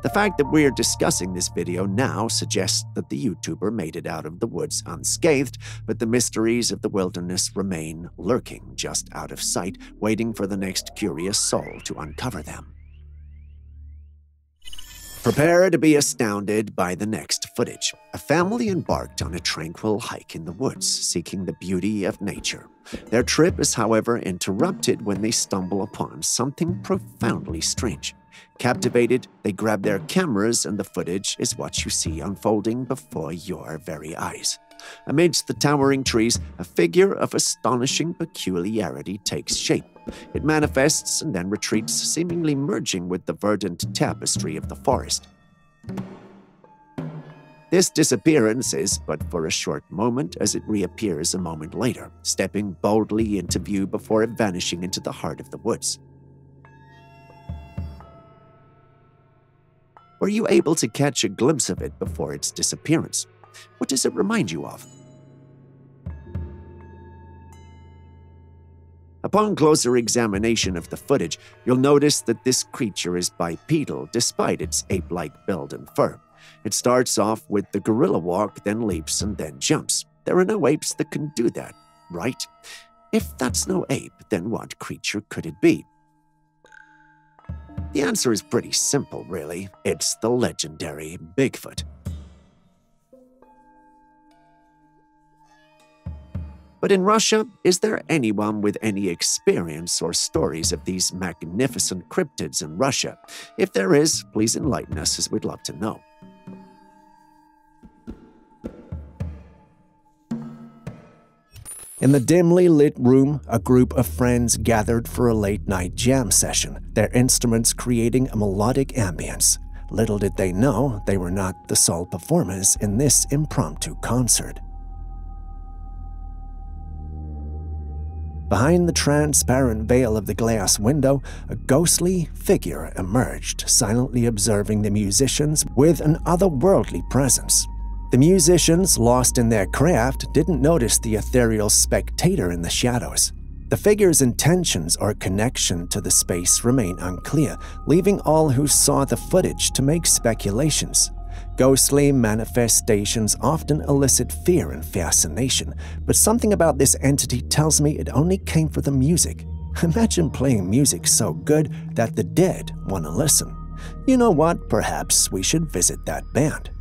The fact that we're discussing this video now suggests that the YouTuber made it out of the woods unscathed, but the mysteries of the wilderness remain lurking just out of sight, waiting for the next curious soul to uncover them. Prepare to be astounded by the next footage. A family embarked on a tranquil hike in the woods, seeking the beauty of nature. Their trip is, however, interrupted when they stumble upon something profoundly strange. Captivated, they grab their cameras, and the footage is what you see unfolding before your very eyes. Amidst the towering trees, a figure of astonishing peculiarity takes shape. It manifests and then retreats, seemingly merging with the verdant tapestry of the forest. This disappearance is but for a short moment, as it reappears a moment later, stepping boldly into view before vanishing into the heart of the woods. Were you able to catch a glimpse of it before its disappearance? What does it remind you of? Upon closer examination of the footage, you'll notice that this creature is bipedal despite its ape-like build and fur. It starts off with the gorilla walk, then leaps and then jumps. There are no apes that can do that, right? If that's no ape, then what creature could it be? The answer is pretty simple, really. It's the legendary Bigfoot. But in Russia, is there anyone with any experience or stories of these magnificent cryptids in Russia? If there is, please enlighten us, as we'd love to know. In the dimly lit room, a group of friends gathered for a late-night jam session, their instruments creating a melodic ambience. Little did they know they were not the sole performers in this impromptu concert. Behind the transparent veil of the glass window, a ghostly figure emerged, silently observing the musicians with an otherworldly presence. The musicians, lost in their craft, didn't notice the ethereal spectator in the shadows. The figure's intentions or connection to the space remain unclear, leaving all who saw the footage to make speculations. Ghostly manifestations often elicit fear and fascination, but something about this entity tells me it only came for the music. Imagine playing music so good that the dead want to listen. You know what? Perhaps we should visit that band.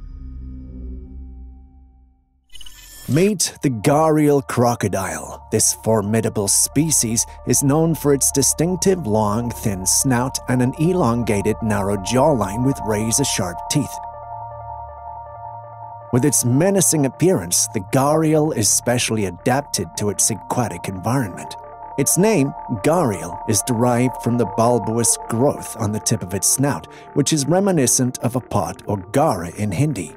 Meet the gharial crocodile. This formidable species is known for its distinctive long, thin snout and an elongated, narrow jawline with razor-sharp teeth. With its menacing appearance, the gharial is specially adapted to its aquatic environment. Its name, gharial, is derived from the bulbous growth on the tip of its snout, which is reminiscent of a pot or gara in Hindi.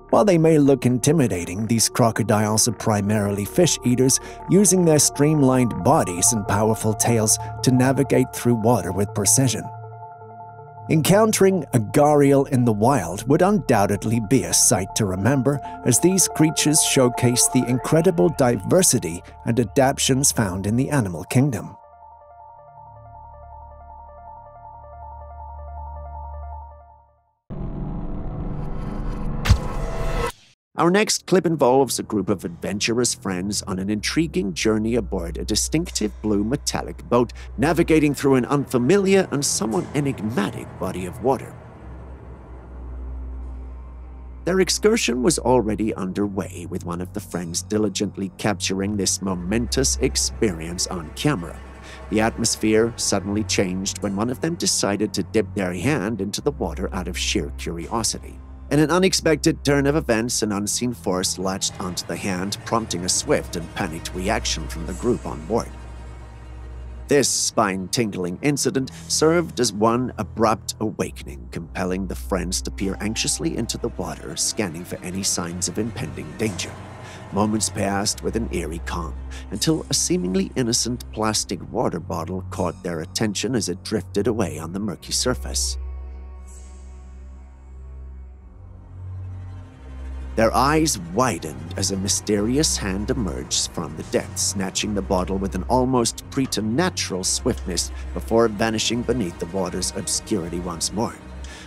While they may look intimidating, these crocodiles are primarily fish eaters, using their streamlined bodies and powerful tails to navigate through water with precision. Encountering a gharial in the wild would undoubtedly be a sight to remember, as these creatures showcase the incredible diversity and adaptations found in the animal kingdom. Our next clip involves a group of adventurous friends on an intriguing journey aboard a distinctive blue metallic boat, navigating through an unfamiliar and somewhat enigmatic body of water. Their excursion was already underway, with one of the friends diligently capturing this momentous experience on camera. The atmosphere suddenly changed when one of them decided to dip their hand into the water out of sheer curiosity. In an unexpected turn of events, an unseen force latched onto the hand, prompting a swift and panicked reaction from the group on board. This spine-tingling incident served as one abrupt awakening, compelling the friends to peer anxiously into the water, scanning for any signs of impending danger. Moments passed with an eerie calm, until a seemingly innocent plastic water bottle caught their attention as it drifted away on the murky surface. Their eyes widened as a mysterious hand emerged from the depths, snatching the bottle with an almost preternatural swiftness before vanishing beneath the water's obscurity once more.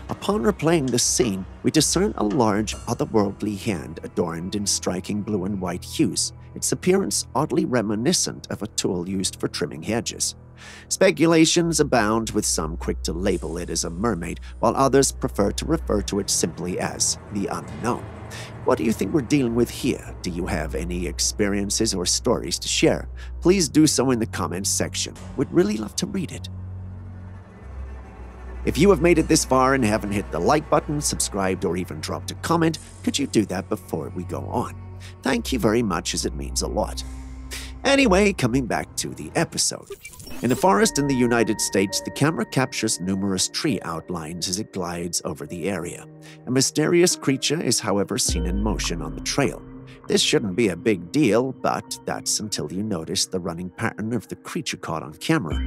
Upon replaying the scene, we discern a large, otherworldly hand adorned in striking blue and white hues, its appearance oddly reminiscent of a tool used for trimming hedges. Speculations abound, with some quick to label it as a mermaid, while others prefer to refer to it simply as the unknown. What do you think we're dealing with here? Do you have any experiences or stories to share? Please do so in the comments section. We'd really love to read it. If you have made it this far and haven't hit the like button, subscribed, or even dropped a comment, could you do that before we go on? Thank you very much, as it means a lot. Anyway, coming back to the episode. In a forest in the United States, the camera captures numerous tree outlines as it glides over the area. A mysterious creature is, however, seen in motion on the trail. This shouldn't be a big deal, but that's until you notice the running pattern of the creature caught on camera.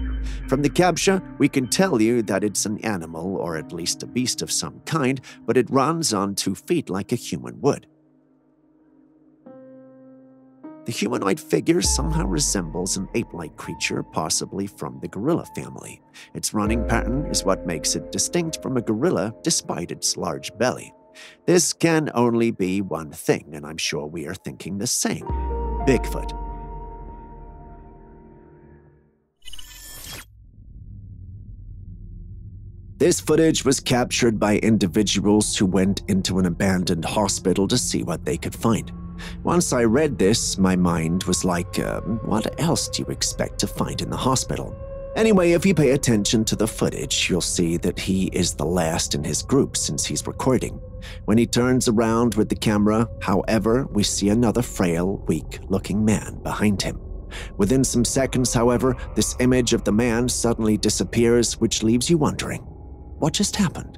From the capture, we can tell you that it's an animal, or at least a beast of some kind, but it runs on 2 feet like a human would. The humanoid figure somehow resembles an ape-like creature, possibly from the gorilla family. Its running pattern is what makes it distinct from a gorilla despite its large belly. This can only be one thing, and I'm sure we are thinking the same: Bigfoot. This footage was captured by individuals who went into an abandoned hospital to see what they could find. Once I read this, my mind was like, what else do you expect to find in the hospital? Anyway, if you pay attention to the footage, you'll see that he is the last in his group since he's recording. When he turns around with the camera, however, we see another frail, weak-looking man behind him. Within some seconds, however, this image of the man suddenly disappears, which leaves you wondering, what just happened?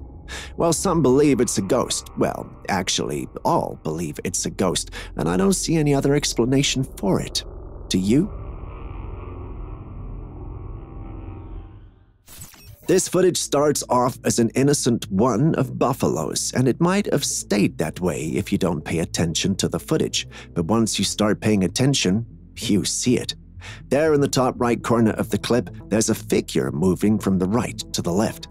Well, some believe it's a ghost. Well, actually, all believe it's a ghost, and I don't see any other explanation for it. Do you? This footage starts off as an innocent one of buffaloes, and it might have stayed that way if you don't pay attention to the footage. But once you start paying attention, you see it. There in the top right corner of the clip, there's a figure moving from the right to the left.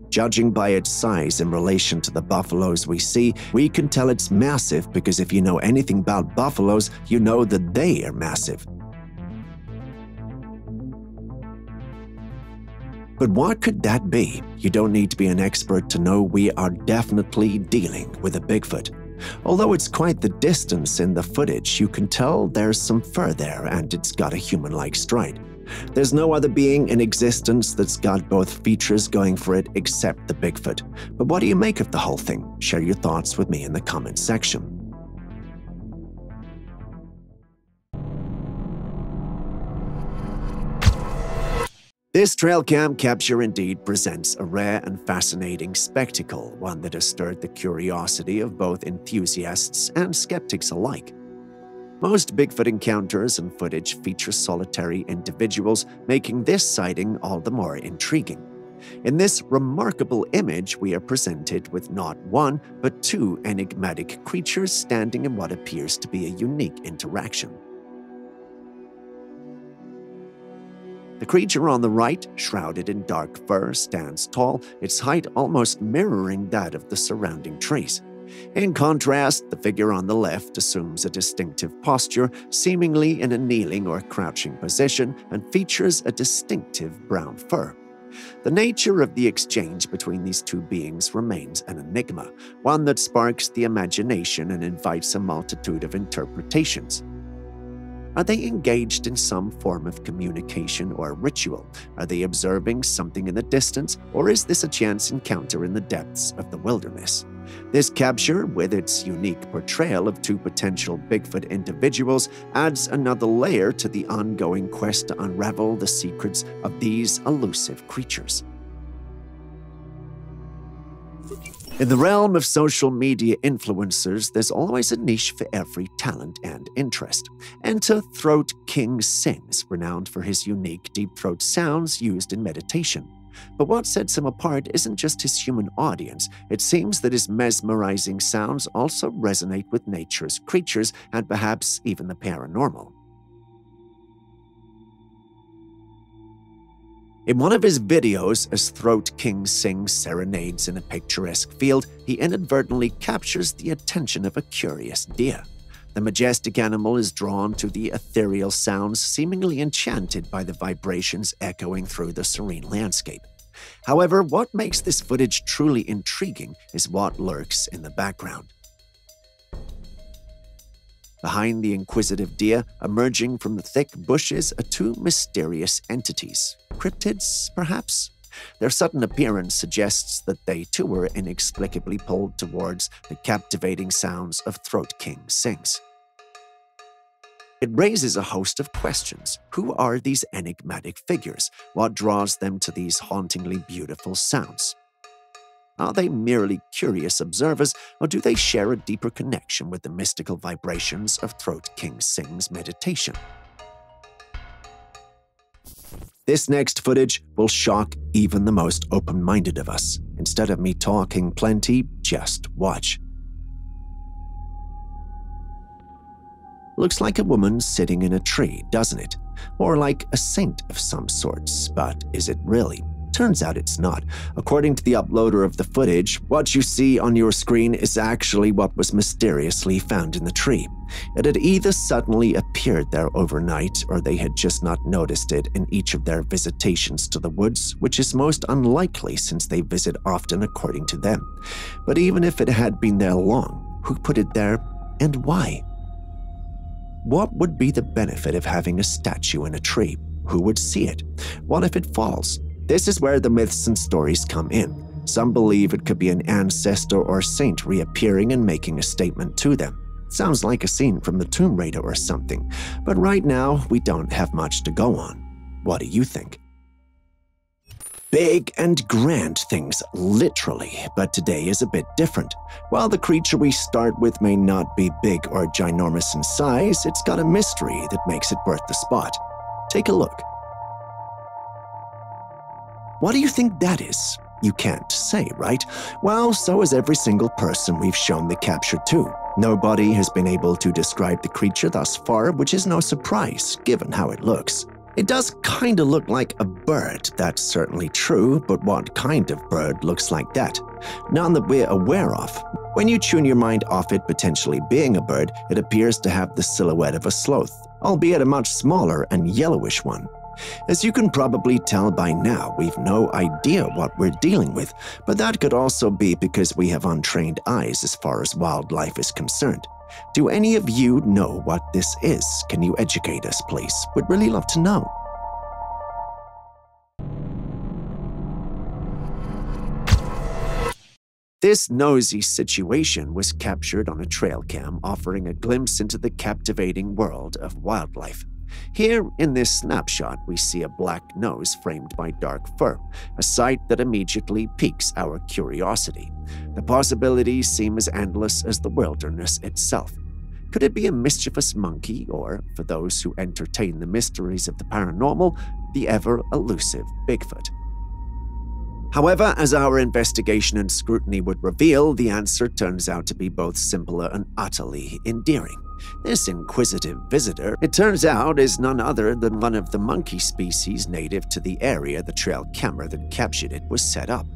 Judging by its size in relation to the buffaloes we see, we can tell it's massive, because if you know anything about buffaloes, you know that they are massive. But what could that be? You don't need to be an expert to know we are definitely dealing with a Bigfoot. Although it's quite the distance in the footage, you can tell there's some fur there, and it's got a human-like stride. There's no other being in existence that's got both features going for it except the Bigfoot. But what do you make of the whole thing? Share your thoughts with me in the comments section. This trail cam capture indeed presents a rare and fascinating spectacle, one that has stirred the curiosity of both enthusiasts and skeptics alike. Most Bigfoot encounters and footage feature solitary individuals, making this sighting all the more intriguing. In this remarkable image, we are presented with not one, but 2 enigmatic creatures standing in what appears to be a unique interaction. The creature on the right, shrouded in dark fur, stands tall, its height almost mirroring that of the surrounding trees. In contrast, the figure on the left assumes a distinctive posture, seemingly in a kneeling or crouching position, and features a distinctive brown fur. The nature of the exchange between these 2 beings remains an enigma, one that sparks the imagination and invites a multitude of interpretations. Are they engaged in some form of communication or ritual? Are they observing something in the distance, or is this a chance encounter in the depths of the wilderness? This capture, with its unique portrayal of 2 potential Bigfoot individuals, adds another layer to the ongoing quest to unravel the secrets of these elusive creatures. In the realm of social media influencers, there's always a niche for every talent and interest. Enter Throat King Sings, renowned for his unique deep throat sounds used in meditation. But what sets him apart isn't just his human audience. It seems that his mesmerizing sounds also resonate with nature's creatures and perhaps even the paranormal. In one of his videos, as Throat King sings serenades in a picturesque field, he inadvertently captures the attention of a curious deer. The majestic animal is drawn to the ethereal sounds, seemingly enchanted by the vibrations echoing through the serene landscape. However, what makes this footage truly intriguing is what lurks in the background. Behind the inquisitive deer, emerging from the thick bushes, are two mysterious entities. Cryptids, perhaps? Their sudden appearance suggests that they too were inexplicably pulled towards the captivating sounds of Throat King sings. It raises a host of questions. Who are these enigmatic figures? What draws them to these hauntingly beautiful sounds? Are they merely curious observers, or do they share a deeper connection with the mystical vibrations of Throat King Sing's meditation? This next footage will shock even the most open-minded of us. Instead of me talking plenty, just watch. Looks like a woman sitting in a tree, doesn't it? Or like a saint of some sorts, but is it really? Turns out it's not. According to the uploader of the footage, what you see on your screen is actually what was mysteriously found in the tree. It had either suddenly appeared there overnight, or they had just not noticed it in each of their visitations to the woods, which is most unlikely since they visit often according to them. But even if it had been there long, who put it there and why? What would be the benefit of having a statue in a tree? Who would see it? What if it falls? This is where the myths and stories come in. Some believe it could be an ancestor or saint reappearing and making a statement to them. Sounds like a scene from the Tomb Raider or something, but right now we don't have much to go on. What do you think? Big and grand things, literally, but today is a bit different. While the creature we start with may not be big or ginormous in size, it's got a mystery that makes it worth the spot. Take a look. What do you think that is? You can't say, right? Well, so is every single person we've shown the capture to. Nobody has been able to describe the creature thus far, which is no surprise, given how it looks. It does kinda look like a bird, that's certainly true, but what kind of bird looks like that? None that we're aware of. When you tune your mind off it potentially being a bird, it appears to have the silhouette of a sloth, albeit a much smaller and yellowish one. As you can probably tell by now, we've no idea what we're dealing with, but that could also be because we have untrained eyes as far as wildlife is concerned. Do any of you know what this is? Can you educate us, please? We'd really love to know. This nosy situation was captured on a trail cam, offering a glimpse into the captivating world of wildlife. Here, in this snapshot, we see a black nose framed by dark fur, a sight that immediately piques our curiosity. The possibilities seem as endless as the wilderness itself. Could it be a mischievous monkey, or, for those who entertain the mysteries of the paranormal, the ever-elusive Bigfoot? However, as our investigation and scrutiny would reveal, the answer turns out to be both simpler and utterly endearing. This inquisitive visitor, it turns out, is none other than one of the monkey species native to the area the trail camera that captured it was set up.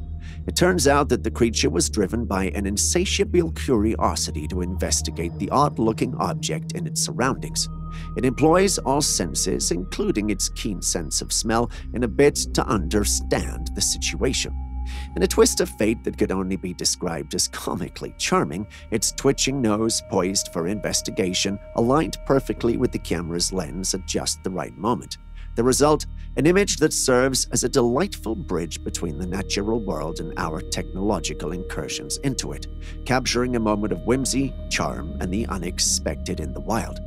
It turns out that the creature was driven by an insatiable curiosity to investigate the odd-looking object in its surroundings. It employs all senses, including its keen sense of smell, in a bid to understand the situation. In a twist of fate that could only be described as comically charming, its twitching nose, poised for investigation, aligned perfectly with the camera's lens at just the right moment. The result, an image that serves as a delightful bridge between the natural world and our technological incursions into it, capturing a moment of whimsy, charm, and the unexpected in the wild.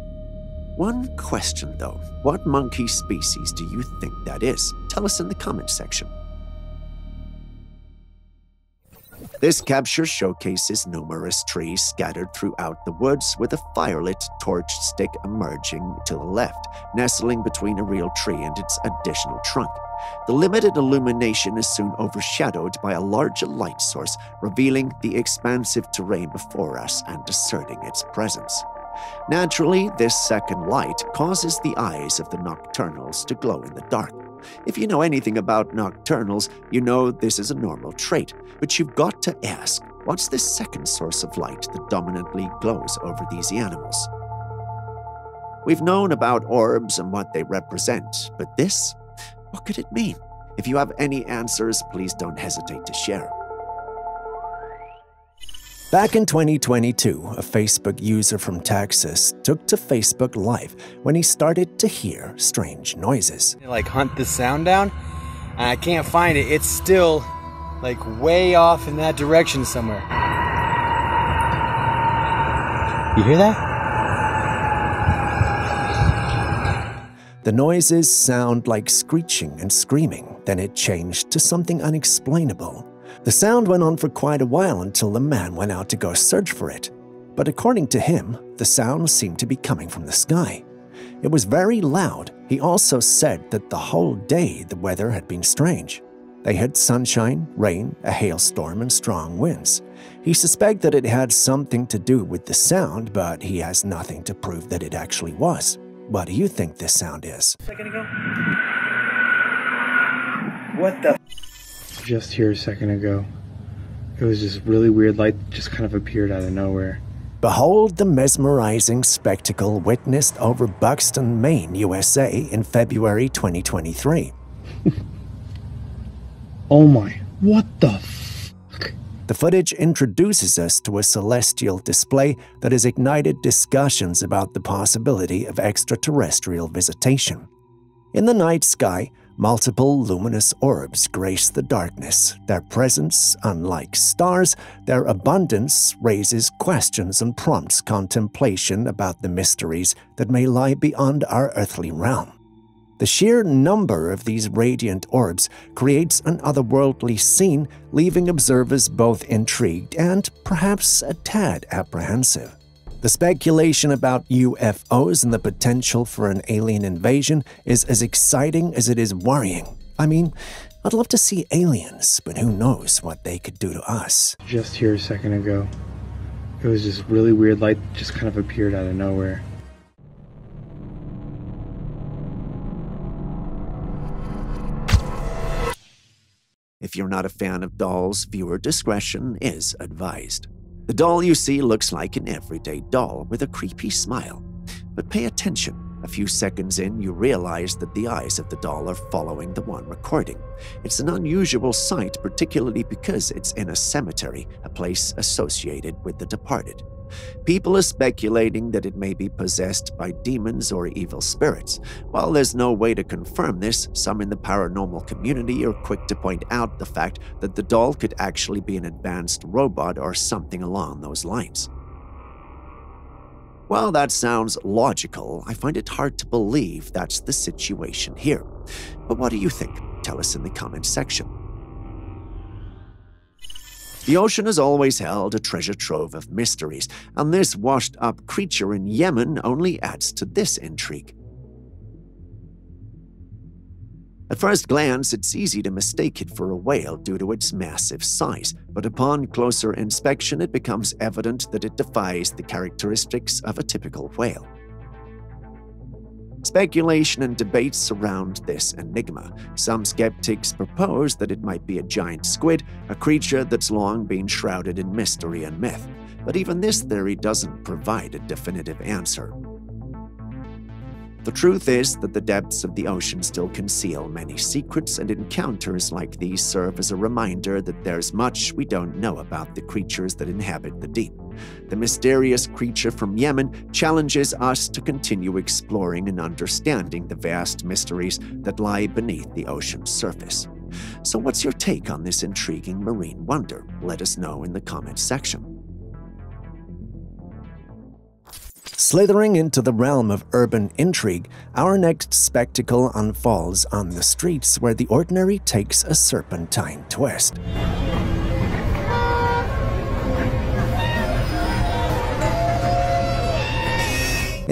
One question, though. What monkey species do you think that is? Tell us in the comments section. This capture showcases numerous trees scattered throughout the woods, with a firelit torch stick emerging to the left, nestling between a real tree and its additional trunk. The limited illumination is soon overshadowed by a larger light source, revealing the expansive terrain before us and asserting its presence. Naturally, this second light causes the eyes of the nocturnals to glow in the dark. If you know anything about nocturnals, you know this is a normal trait, but you've got to ask, what's this second source of light that dominantly glows over these animals? We've known about orbs and what they represent, but this? What could it mean? If you have any answers, please don't hesitate to share. Back in 2022, a Facebook user from Texas took to Facebook Live when he started to hear strange noises. Like hunt the sound down, and I can't find it. It's still like way off in that direction somewhere. You hear that? The noises sound like screeching and screaming, then it changed to something unexplainable. The sound went on for quite a while until the man went out to go search for it. But according to him, the sound seemed to be coming from the sky. It was very loud. He also said that the whole day the weather had been strange. They had sunshine, rain, a hailstorm, and strong winds. He suspects that it had something to do with the sound, but he has nothing to prove that it actually was. What do you think this sound is? A second ago? What the? Just here a second ago. It was just really weird light just kind of appeared out of nowhere. Behold the mesmerizing spectacle witnessed over Buxton, Maine, USA in February 2023. Oh my, what the fuck? The footage introduces us to a celestial display that has ignited discussions about the possibility of extraterrestrial visitation. In the night sky, multiple luminous orbs grace the darkness. Their presence, unlike stars, their abundance raises questions and prompts contemplation about the mysteries that may lie beyond our earthly realm. The sheer number of these radiant orbs creates an otherworldly scene, leaving observers both intrigued and perhaps a tad apprehensive. The speculation about UFOs and the potential for an alien invasion is as exciting as it is worrying. I mean, I'd love to see aliens, but who knows what they could do to us. Just here a second ago. It was just really weird light just kind of appeared out of nowhere. If you're not a fan of dolls, viewer discretion is advised. The doll you see looks like an everyday doll with a creepy smile. But pay attention. A few seconds in, you realize that the eyes of the doll are following the one recording. It's an unusual sight, particularly because it's in a cemetery, a place associated with the departed. People are speculating that it may be possessed by demons or evil spirits. While there's no way to confirm this, some in the paranormal community are quick to point out the fact that the doll could actually be an advanced robot or something along those lines. While that sounds logical, I find it hard to believe that's the situation here. But what do you think? Tell us in the comments section. The ocean has always held a treasure trove of mysteries, and this washed-up creature in Yemen only adds to this intrigue. At first glance, it's easy to mistake it for a whale due to its massive size, but upon closer inspection, it becomes evident that it defies the characteristics of a typical whale. Speculation and debates surround this enigma. Some skeptics propose that it might be a giant squid, a creature that's long been shrouded in mystery and myth. But even this theory doesn't provide a definitive answer. The truth is that the depths of the ocean still conceal many secrets, and encounters like these serve as a reminder that there's much we don't know about the creatures that inhabit the deep. The mysterious creature from Yemen challenges us to continue exploring and understanding the vast mysteries that lie beneath the ocean's surface. So what's your take on this intriguing marine wonder? Let us know in the comments section. Slithering into the realm of urban intrigue, our next spectacle unfolds on the streets where the ordinary takes a serpentine twist.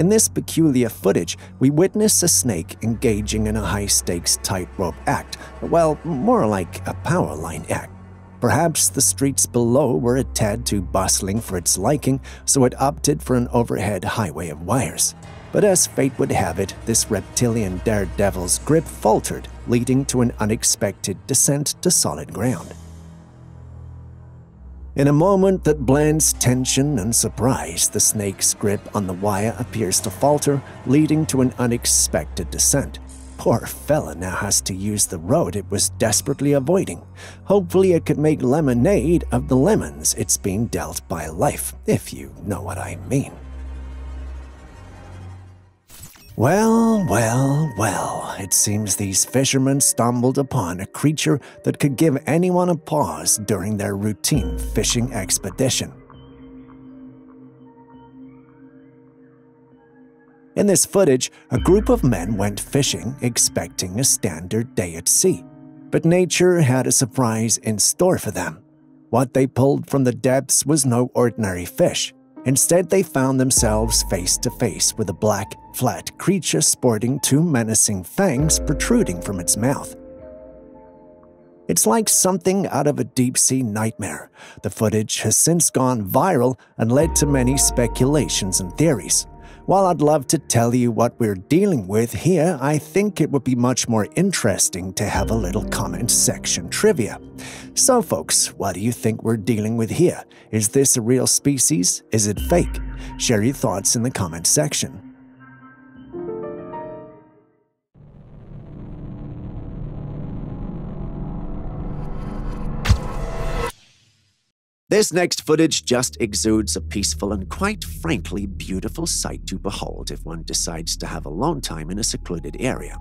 In this peculiar footage, we witness a snake engaging in a high-stakes tightrope act, well, more like a power line act. Perhaps the streets below were a tad too bustling for its liking, so it opted for an overhead highway of wires. But as fate would have it, this reptilian daredevil's grip faltered, leading to an unexpected descent to solid ground. In a moment that blends tension and surprise, the snake's grip on the wire appears to falter, leading to an unexpected descent. Poor fella now has to use the road it was desperately avoiding. Hopefully it could make lemonade of the lemons it's being dealt by life, if you know what I mean. Well, it seems these fishermen stumbled upon a creature that could give anyone a pause during their routine fishing expedition. In this footage, a group of men went fishing expecting a standard day at sea. But nature had a surprise in store for them. What they pulled from the depths was no ordinary fish. Instead, they found themselves face to face with a black, flat creature sporting two menacing fangs protruding from its mouth. It's like something out of a deep-sea nightmare. The footage has since gone viral and led to many speculations and theories. While I'd love to tell you what we're dealing with here, I think it would be much more interesting to have a little comment section trivia. So folks, what do you think we're dealing with here? Is this a real species? Is it fake? Share your thoughts in the comment section. This next footage just exudes a peaceful and quite frankly beautiful sight to behold if one decides to have alone time in a secluded area.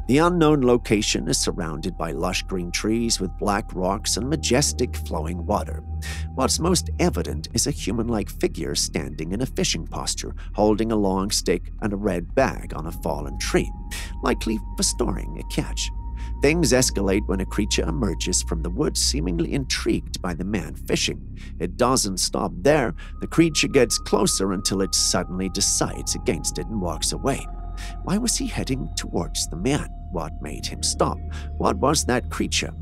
The unknown location is surrounded by lush green trees with black rocks and majestic flowing water. What's most evident is a human-like figure standing in a fishing posture, holding a long stick and a red bag on a fallen tree, likely for storing a catch. Things escalate when a creature emerges from the woods, seemingly intrigued by the man fishing. It doesn't stop there. The creature gets closer until it suddenly decides against it and walks away. Why was he heading towards the man? What made him stop? What was that creature?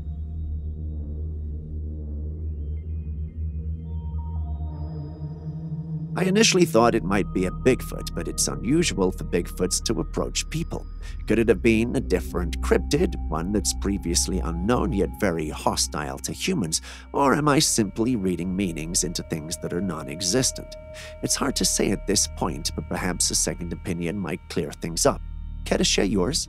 I initially thought it might be a Bigfoot, but it's unusual for Bigfoots to approach people. Could it have been a different cryptid, one that's previously unknown yet very hostile to humans, or am I simply reading meanings into things that are non-existent? It's hard to say at this point, but perhaps a second opinion might clear things up. Care to share yours?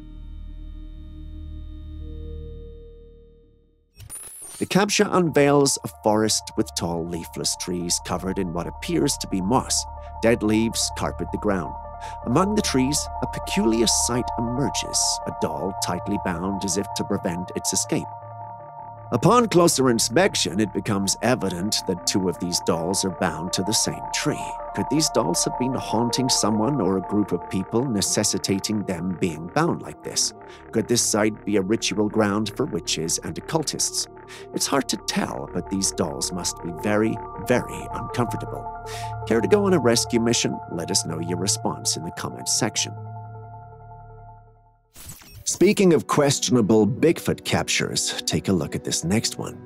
The capture unveils a forest with tall leafless trees covered in what appears to be moss. Dead leaves carpet the ground. Among the trees, a peculiar sight emerges, a doll tightly bound as if to prevent its escape. Upon closer inspection, it becomes evident that two of these dolls are bound to the same tree. Could these dolls have been haunting someone or a group of people, necessitating them being bound like this? Could this site be a ritual ground for witches and occultists? It's hard to tell, but these dolls must be very, very uncomfortable. Care to go on a rescue mission? Let us know your response in the comments section. Speaking of questionable Bigfoot captures, take a look at this next one.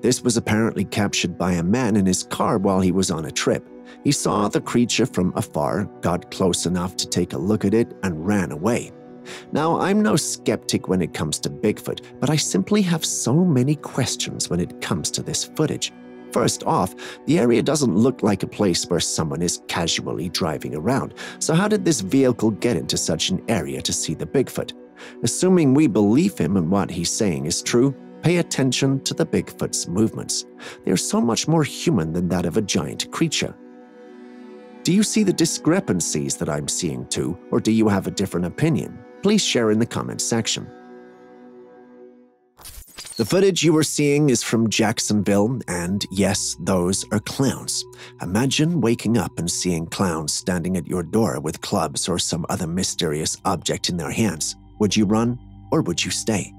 This was apparently captured by a man in his car while he was on a trip. He saw the creature from afar, got close enough to take a look at it, and ran away. Now, I'm no skeptic when it comes to Bigfoot, but I simply have so many questions when it comes to this footage. First off, the area doesn't look like a place where someone is casually driving around, so how did this vehicle get into such an area to see the Bigfoot? Assuming we believe him and what he's saying is true, pay attention to the Bigfoot's movements. They are so much more human than that of a giant creature. Do you see the discrepancies that I'm seeing too, or do you have a different opinion? Please share in the comments section. The footage you are seeing is from Jacksonville, and yes, those are clowns. Imagine waking up and seeing clowns standing at your door with clubs or some other mysterious object in their hands. Would you run or would you stay?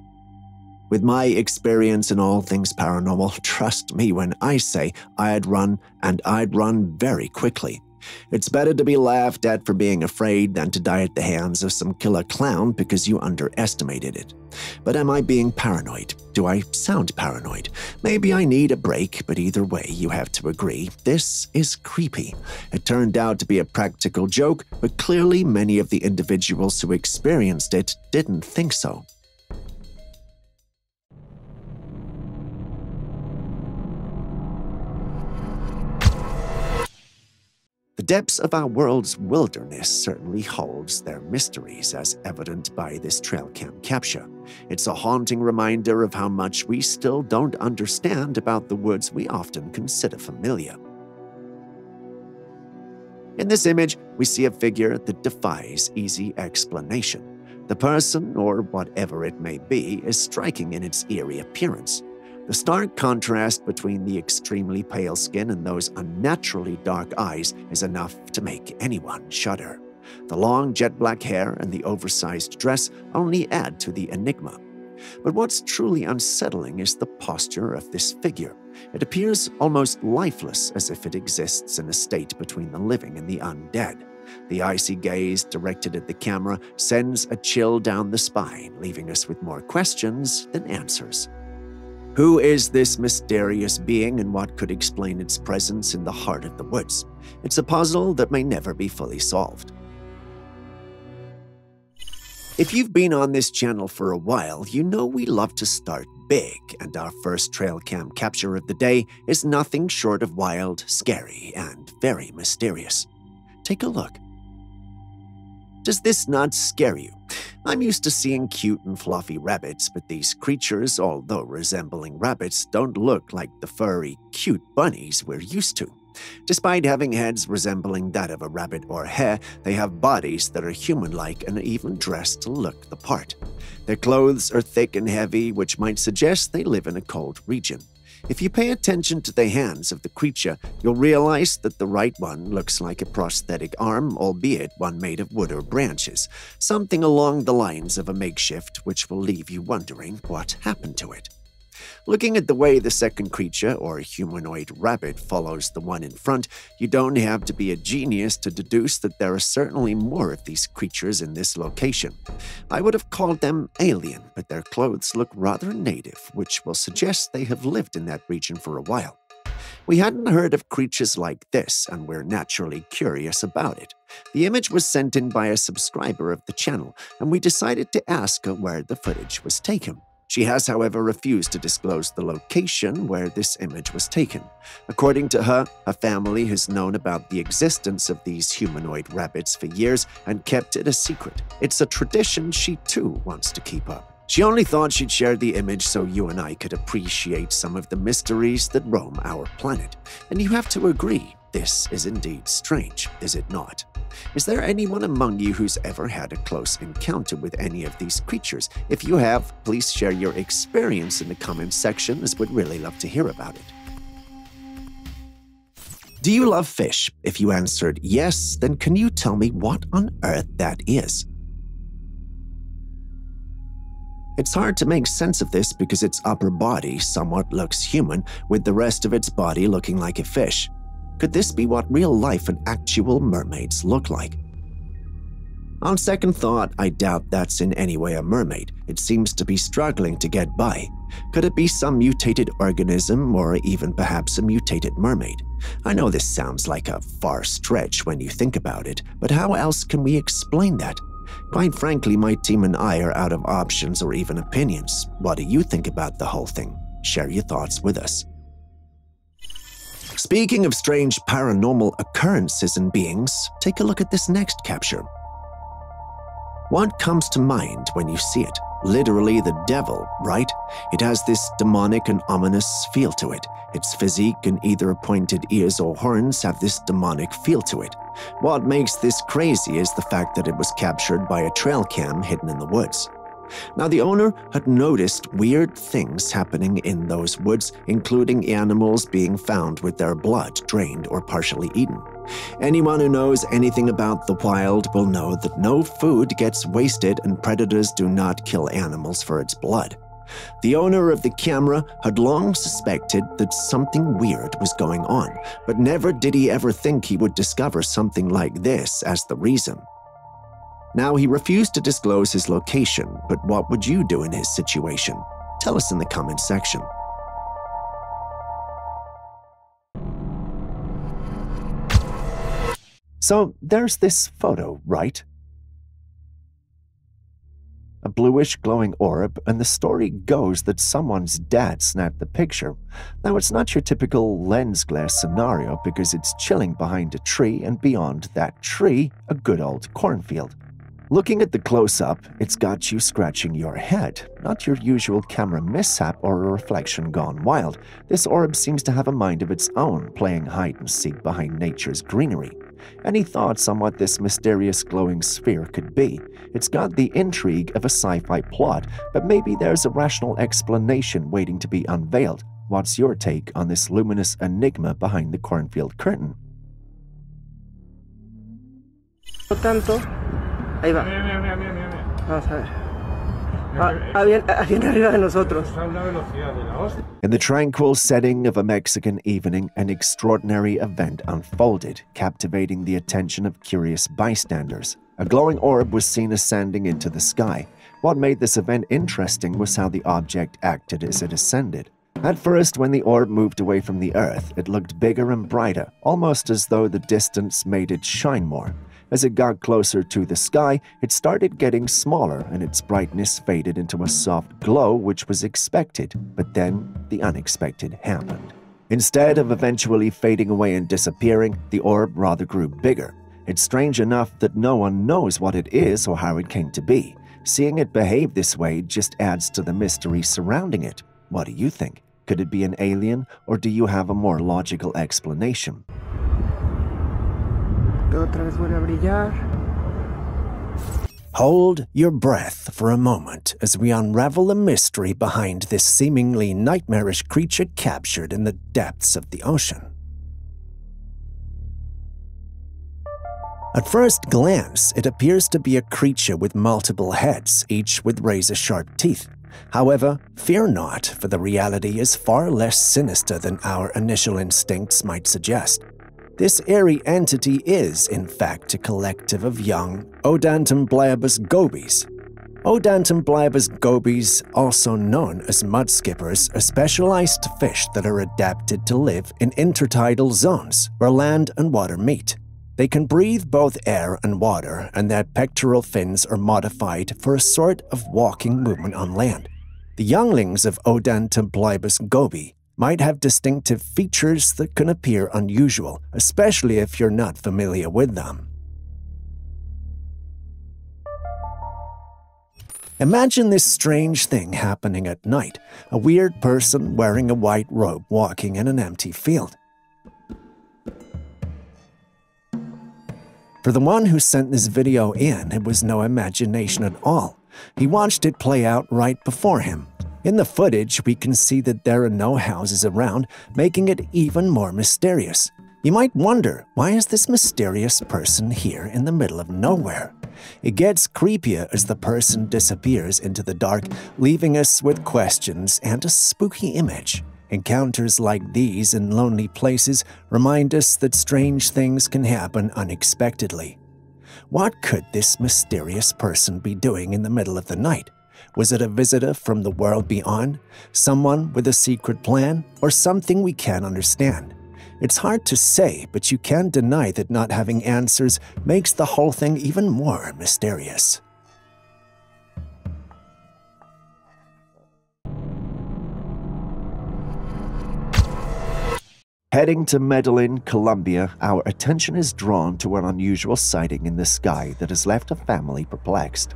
With my experience in all things paranormal, trust me when I say I'd run, and I'd run very quickly. It's better to be laughed at for being afraid than to die at the hands of some killer clown because you underestimated it. But am I being paranoid? Do I sound paranoid? Maybe I need a break, but either way, you have to agree, this is creepy. It turned out to be a practical joke, but clearly many of the individuals who experienced it didn't think so. The depths of our world's wilderness certainly holds their mysteries, as evident by this trail cam capture. It's a haunting reminder of how much we still don't understand about the woods we often consider familiar. In this image, we see a figure that defies easy explanation. The person, or whatever it may be, is striking in its eerie appearance. The stark contrast between the extremely pale skin and those unnaturally dark eyes is enough to make anyone shudder. The long jet-black hair and the oversized dress only add to the enigma. But what's truly unsettling is the posture of this figure. It appears almost lifeless, as if it exists in a state between the living and the undead. The icy gaze directed at the camera sends a chill down the spine, leaving us with more questions than answers. Who is this mysterious being, and what could explain its presence in the heart of the woods? It's a puzzle that may never be fully solved. If you've been on this channel for a while, you know we love to start big, and our first trail cam capture of the day is nothing short of wild, scary, and very mysterious. Take a look. Does this not scare you? I'm used to seeing cute and fluffy rabbits, but these creatures, although resembling rabbits, don't look like the furry, cute bunnies we're used to. Despite having heads resembling that of a rabbit or hare, they have bodies that are human-like and even dressed to look the part. Their clothes are thick and heavy, which might suggest they live in a cold region. If you pay attention to the hands of the creature, you'll realize that the right one looks like a prosthetic arm, albeit one made of wood or branches, something along the lines of a makeshift, which will leave you wondering what happened to it. Looking at the way the second creature, or humanoid rabbit, follows the one in front, you don't have to be a genius to deduce that there are certainly more of these creatures in this location. I would have called them alien, but their clothes look rather native, which will suggest they have lived in that region for a while. We hadn't heard of creatures like this, and we're naturally curious about it. The image was sent in by a subscriber of the channel, and we decided to ask her where the footage was taken. She has, however, refused to disclose the location where this image was taken. According to her, her family has known about the existence of these humanoid rabbits for years and kept it a secret. It's a tradition she too wants to keep up. She only thought she'd share the image so you and I could appreciate some of the mysteries that roam our planet. And you have to agree, this is indeed strange, is it not? Is there anyone among you who's ever had a close encounter with any of these creatures? If you have, please share your experience in the comments section, as we'd really love to hear about it. Do you love fish? If you answered yes, then can you tell me what on earth that is? It's hard to make sense of this because its upper body somewhat looks human, with the rest of its body looking like a fish. Could this be what real life and actual mermaids look like? On second thought, I doubt that's in any way a mermaid. It seems to be struggling to get by. Could it be some mutated organism, or even perhaps a mutated mermaid? I know this sounds like a far stretch when you think about it, but how else can we explain that? Quite frankly, my team and I are out of options or even opinions. What do you think about the whole thing? Share your thoughts with us. Speaking of strange paranormal occurrences and beings, take a look at this next capture. What comes to mind when you see it? Literally the devil, right? It has this demonic and ominous feel to it. Its physique and either pointed ears or horns have this demonic feel to it. What makes this crazy is the fact that it was captured by a trail cam hidden in the woods. Now, the owner had noticed weird things happening in those woods, including animals being found with their blood drained or partially eaten. Anyone who knows anything about the wild will know that no food gets wasted and predators do not kill animals for its blood. The owner of the camera had long suspected that something weird was going on, but never did he ever think he would discover something like this as the reason. Now, he refused to disclose his location, but what would you do in his situation? Tell us in the comment section. So there's this photo, right? A bluish glowing orb, and the story goes that someone's dad snapped the picture. Now, it's not your typical lens glass scenario because it's chilling behind a tree, and beyond that tree, a good old cornfield. Looking at the close-up, it's got you scratching your head. Not your usual camera mishap or a reflection gone wild. This orb seems to have a mind of its own, playing hide-and-seek behind nature's greenery. Any thoughts on what this mysterious glowing sphere could be? It's got the intrigue of a sci-fi plot, but maybe there's a rational explanation waiting to be unveiled. What's your take on this luminous enigma behind the cornfield curtain? Ahí va. Vamos a ver. Viene arriba de nosotros. In the tranquil setting of a Mexican evening, an extraordinary event unfolded, captivating the attention of curious bystanders. A glowing orb was seen ascending into the sky. What made this event interesting was how the object acted as it ascended. At first, when the orb moved away from the earth, it looked bigger and brighter, almost as though the distance made it shine more. As it got closer to the sky, it started getting smaller and its brightness faded into a soft glow, which was expected, but then the unexpected happened. Instead of eventually fading away and disappearing, the orb rather grew bigger. It's strange enough that no one knows what it is or how it came to be. Seeing it behave this way just adds to the mystery surrounding it. What do you think? Could it be an alien, or do you have a more logical explanation? Hold your breath for a moment as we unravel the mystery behind this seemingly nightmarish creature captured in the depths of the ocean. At first glance, it appears to be a creature with multiple heads, each with razor-sharp teeth. However, fear not, for the reality is far less sinister than our initial instincts might suggest. This airy entity is, in fact, a collective of young Odontoblyabus gobies. Odontoblyabus gobies, also known as mudskippers, are specialized fish that are adapted to live in intertidal zones where land and water meet. They can breathe both air and water, and their pectoral fins are modified for a sort of walking movement on land. The younglings of Odontoblyabus goby might have distinctive features that can appear unusual, especially if you're not familiar with them. Imagine this strange thing happening at night, a weird person wearing a white robe walking in an empty field. For the one who sent this video in, it was no imagination at all. He watched it play out right before him. In the footage, we can see that there are no houses around, making it even more mysterious. You might wonder, why is this mysterious person here in the middle of nowhere? It gets creepier as the person disappears into the dark, leaving us with questions and a spooky image. Encounters like these in lonely places remind us that strange things can happen unexpectedly. What could this mysterious person be doing in the middle of the night? Was it a visitor from the world beyond? Someone with a secret plan? Or something we can't understand? It's hard to say, but you can't deny that not having answers makes the whole thing even more mysterious. Heading to Medellin, Colombia, our attention is drawn to an unusual sighting in the sky that has left a family perplexed.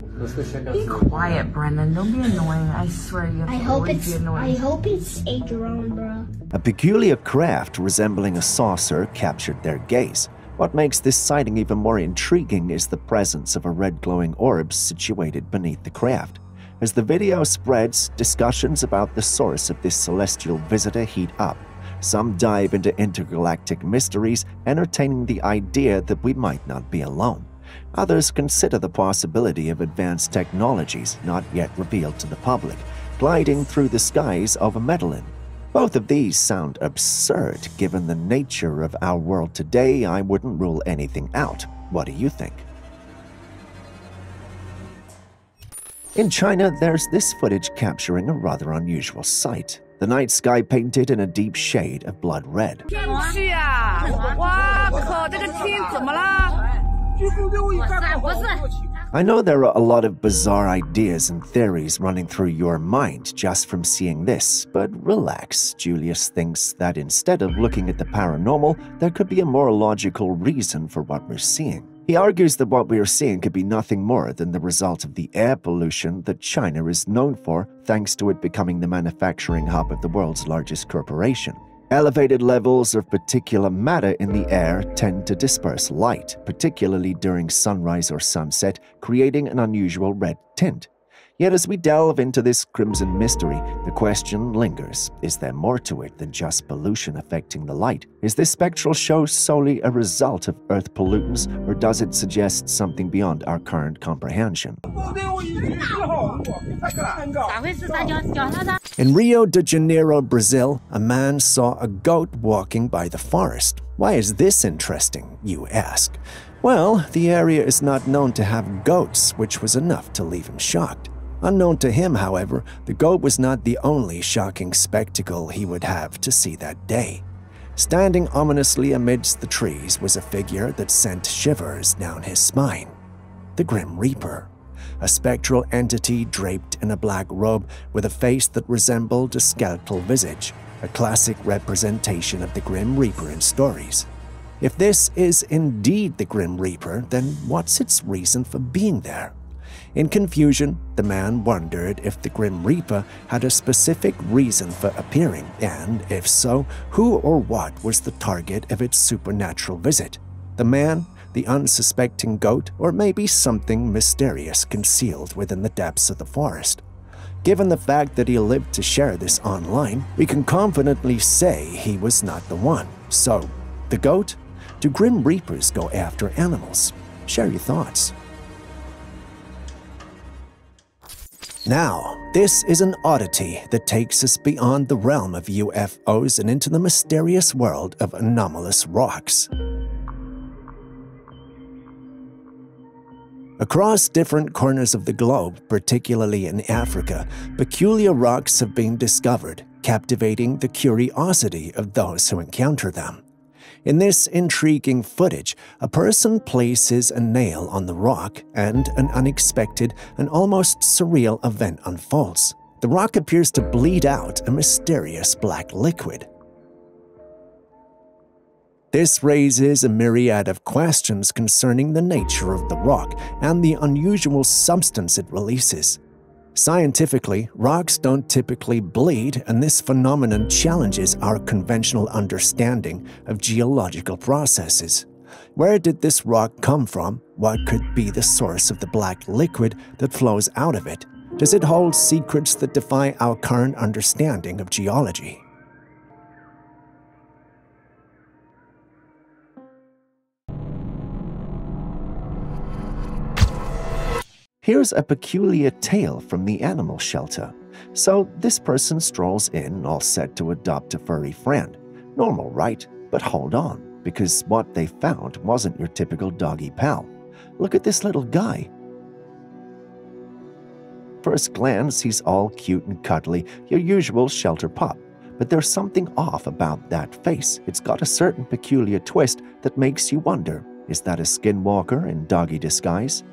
Be quiet, Brendan. Don't be annoying. I swear you have to always be annoying. I hope it's a drone, bro. A peculiar craft resembling a saucer captured their gaze. What makes this sighting even more intriguing is the presence of a red glowing orb situated beneath the craft. As the video spreads, discussions about the source of this celestial visitor heat up. Some dive into intergalactic mysteries, entertaining the idea that we might not be alone. Others consider the possibility of advanced technologies not yet revealed to the public. gliding through the skies over Medellin. Both of these sound absurd. Given the nature of our world today, I wouldn't rule anything out. What do you think? In China, there's this footage capturing a rather unusual sight. The night sky painted in a deep shade of blood red. I know there are a lot of bizarre ideas and theories running through your mind just from seeing this, but relax. Julius thinks that instead of looking at the paranormal, there could be a more logical reason for what we're seeing. He argues that what we are seeing could be nothing more than the result of the air pollution that China is known for, thanks to it becoming the manufacturing hub of the world's largest corporation. Elevated levels of particulate matter in the air tend to disperse light, particularly during sunrise or sunset, creating an unusual red tint. Yet as we delve into this crimson mystery, the question lingers. Is there more to it than just pollution affecting the light? Is this spectral show solely a result of Earth pollutants, or does it suggest something beyond our current comprehension? In Rio de Janeiro, Brazil, a man saw a goat walking by the forest. Why is this interesting, you ask? Well, the area is not known to have goats, which was enough to leave him shocked. Unknown to him, however, the goat was not the only shocking spectacle he would have to see that day. Standing ominously amidst the trees was a figure that sent shivers down his spine. The Grim Reaper, a spectral entity draped in a black robe with a face that resembled a skeletal visage, a classic representation of the Grim Reaper in stories. If this is indeed the Grim Reaper, then what's its reason for being there? In confusion, the man wondered if the Grim Reaper had a specific reason for appearing, and if so, who or what was the target of its supernatural visit? The man, the unsuspecting goat, or maybe something mysterious concealed within the depths of the forest? Given the fact that he lived to share this online, we can confidently say he was not the one. So, the goat? Do Grim Reapers go after animals? Share your thoughts. Now, this is an oddity that takes us beyond the realm of UFOs and into the mysterious world of anomalous rocks. Across different corners of the globe, particularly in Africa, peculiar rocks have been discovered, captivating the curiosity of those who encounter them. In this intriguing footage, a person places a nail on the rock and an unexpected and almost surreal event unfolds. The rock appears to bleed out a mysterious black liquid. This raises a myriad of questions concerning the nature of the rock and the unusual substance it releases. Scientifically, rocks don't typically bleed, and this phenomenon challenges our conventional understanding of geological processes. Where did this rock come from? What could be the source of the black liquid that flows out of it? Does it hold secrets that defy our current understanding of geology? Here's a peculiar tale from the animal shelter. So this person strolls in, all set to adopt a furry friend. Normal, right? But hold on, because what they found wasn't your typical doggy pal. Look at this little guy. First glance, he's all cute and cuddly, your usual shelter pup. But there's something off about that face. It's got a certain peculiar twist that makes you wonder, is that a skinwalker in doggy disguise?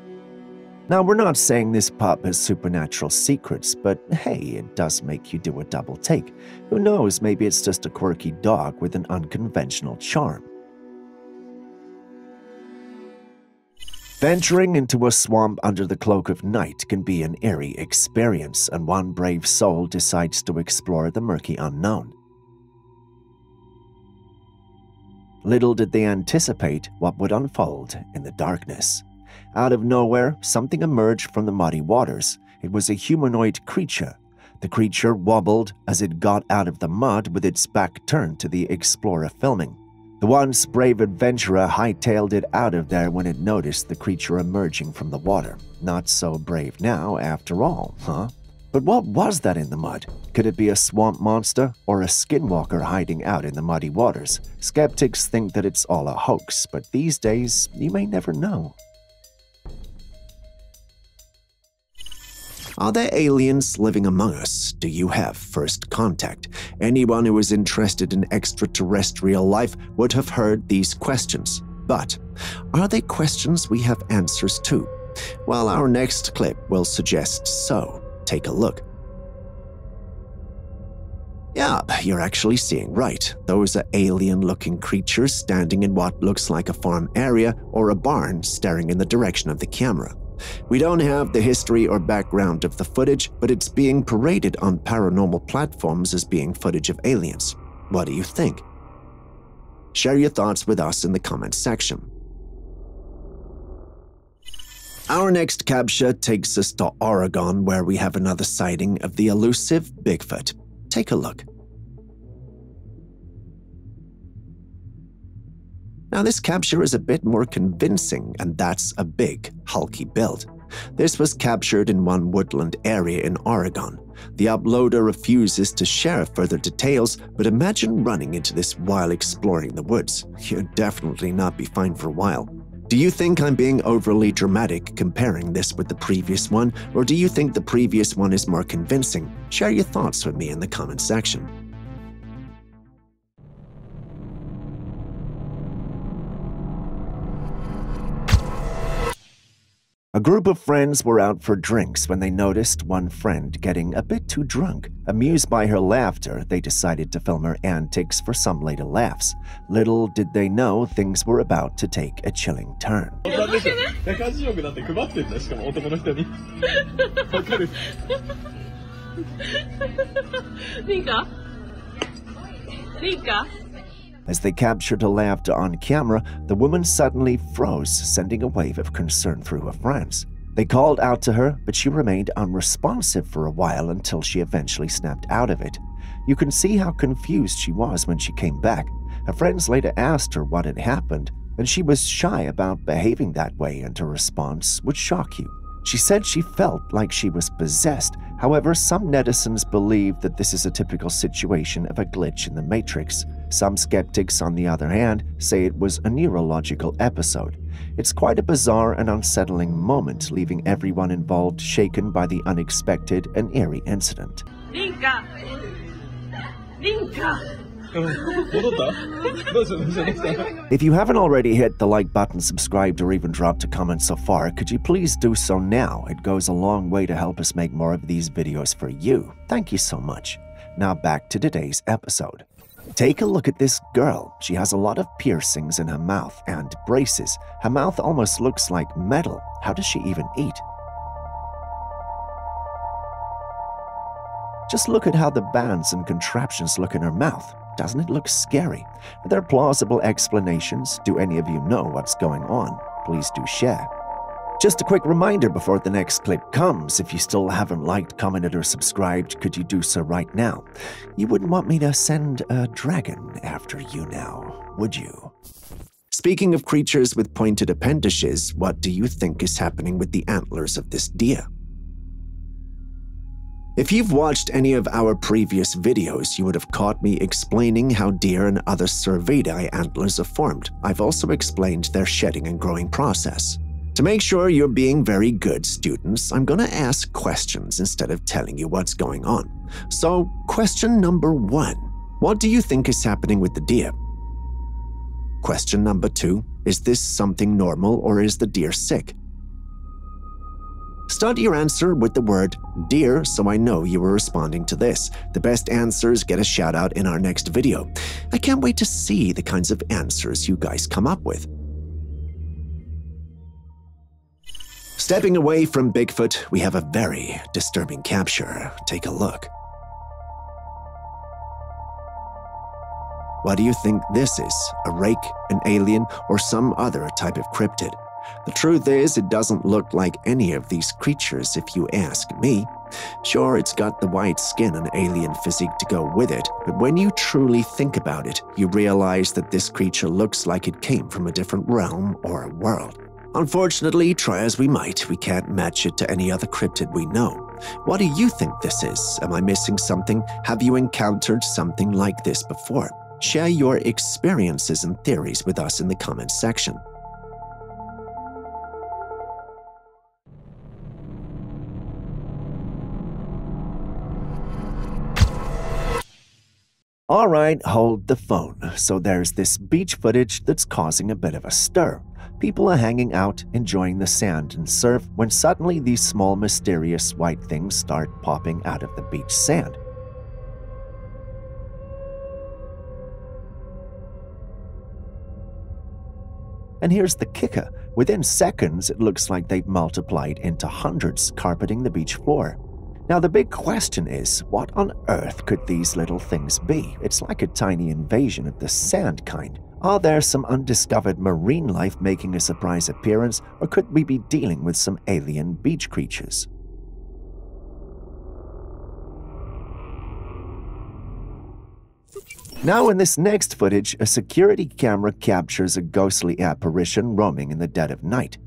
Now, we're not saying this pup has supernatural secrets, but hey, it does make you do a double take. Who knows, maybe it's just a quirky dog with an unconventional charm. Venturing into a swamp under the cloak of night can be an eerie experience, and one brave soul decides to explore the murky unknown. Little did they anticipate what would unfold in the darkness. Out of nowhere, something emerged from the muddy waters. It was a humanoid creature. The creature wobbled as it got out of the mud with its back turned to the explorer filming. The once brave adventurer hightailed it out of there when it noticed the creature emerging from the water. Not so brave now, after all, huh? But what was that in the mud? Could it be a swamp monster or a skinwalker hiding out in the muddy waters? Skeptics think that it's all a hoax, but these days, you may never know. Are there aliens living among us? Do you have first contact? Anyone who is interested in extraterrestrial life would have heard these questions. But are they questions we have answers to? Well, our next clip will suggest so. Take a look. Yeah, you're actually seeing right. Those are alien-looking creatures standing in what looks like a farm area or a barn staring in the direction of the camera. We don't have the history or background of the footage, but it's being paraded on paranormal platforms as being footage of aliens. What do you think? Share your thoughts with us in the comments section. Our next capture takes us to Oregon, where we have another sighting of the elusive Bigfoot. Take a look. Now, this capture is a bit more convincing, and that's a big, hulky build. This was captured in one woodland area in Oregon. The uploader refuses to share further details, but imagine running into this while exploring the woods. You'd definitely not be fine for a while. Do you think I'm being overly dramatic comparing this with the previous one, or do you think the previous one is more convincing? Share your thoughts with me in the comments section. A group of friends were out for drinks when they noticed one friend getting a bit too drunk. Amused by her laughter, they decided to film her antics for some later laughs. Little did they know things were about to take a chilling turn. As they captured her laughter on camera, the woman suddenly froze, sending a wave of concern through her friends. They called out to her, but she remained unresponsive for a while until she eventually snapped out of it. You can see how confused she was when she came back. Her friends later asked her what had happened, and she was shy about behaving that way, and her response would shock you. She said she felt like she was possessed. However, some netizens believe that this is a typical situation of a glitch in the Matrix. Some skeptics, on the other hand, say it was a neurological episode. It's quite a bizarre and unsettling moment, leaving everyone involved shaken by the unexpected and eerie incident. Linka! Linka! If you haven't already hit the like button, subscribed, or even dropped a comment so far, could you please do so now? It goes a long way to help us make more of these videos for you. Thank you so much. Now back to today's episode. Take a look at this girl. She has a lot of piercings in her mouth and braces. Her mouth almost looks like metal. How does she even eat? Just look at how the bands and contraptions look in her mouth. Doesn't it look scary? Are there plausible explanations? Do any of you know what's going on? Please do share. Just a quick reminder before the next clip comes, if you still haven't liked, commented, or subscribed, could you do so right now? You wouldn't want me to send a dragon after you now, would you? Speaking of creatures with pointed appendages, what do you think is happening with the antlers of this deer? If you've watched any of our previous videos, you would have caught me explaining how deer and other cervidae antlers are formed. I've also explained their shedding and growing process. To make sure you're being very good students, I'm gonna ask questions instead of telling you what's going on. So, question number 1. What do you think is happening with the deer? Question number 2. Is this something normal, or is the deer sick? Start your answer with the word deer so I know you were responding to this. The best answers get a shout out in our next video. I can't wait to see the kinds of answers you guys come up with. Stepping away from Bigfoot, we have a very disturbing capture. Take a look. What do you think this is? A rake, an alien, or some other type of cryptid? The truth is, it doesn't look like any of these creatures if you ask me. Sure, it's got the white skin and alien physique to go with it, but when you truly think about it, you realize that this creature looks like it came from a different realm or a world. Unfortunately, try as we might, we can't match it to any other cryptid we know. What do you think this is? Am I missing something? Have you encountered something like this before? Share your experiences and theories with us in the comments section. Alright, hold the phone. So there's this beach footage that's causing a bit of a stir. People are hanging out, enjoying the sand and surf, when suddenly these small mysterious white things start popping out of the beach sand. And here's the kicker. Within seconds, it looks like they've multiplied into hundreds, carpeting the beach floor. Now, the big question is, what on earth could these little things be? It's like a tiny invasion of the sand kind. Are there some undiscovered marine life making a surprise appearance, or could we be dealing with some alien beach creatures? Now, in this next footage, a security camera captures a ghostly apparition roaming in the dead of night.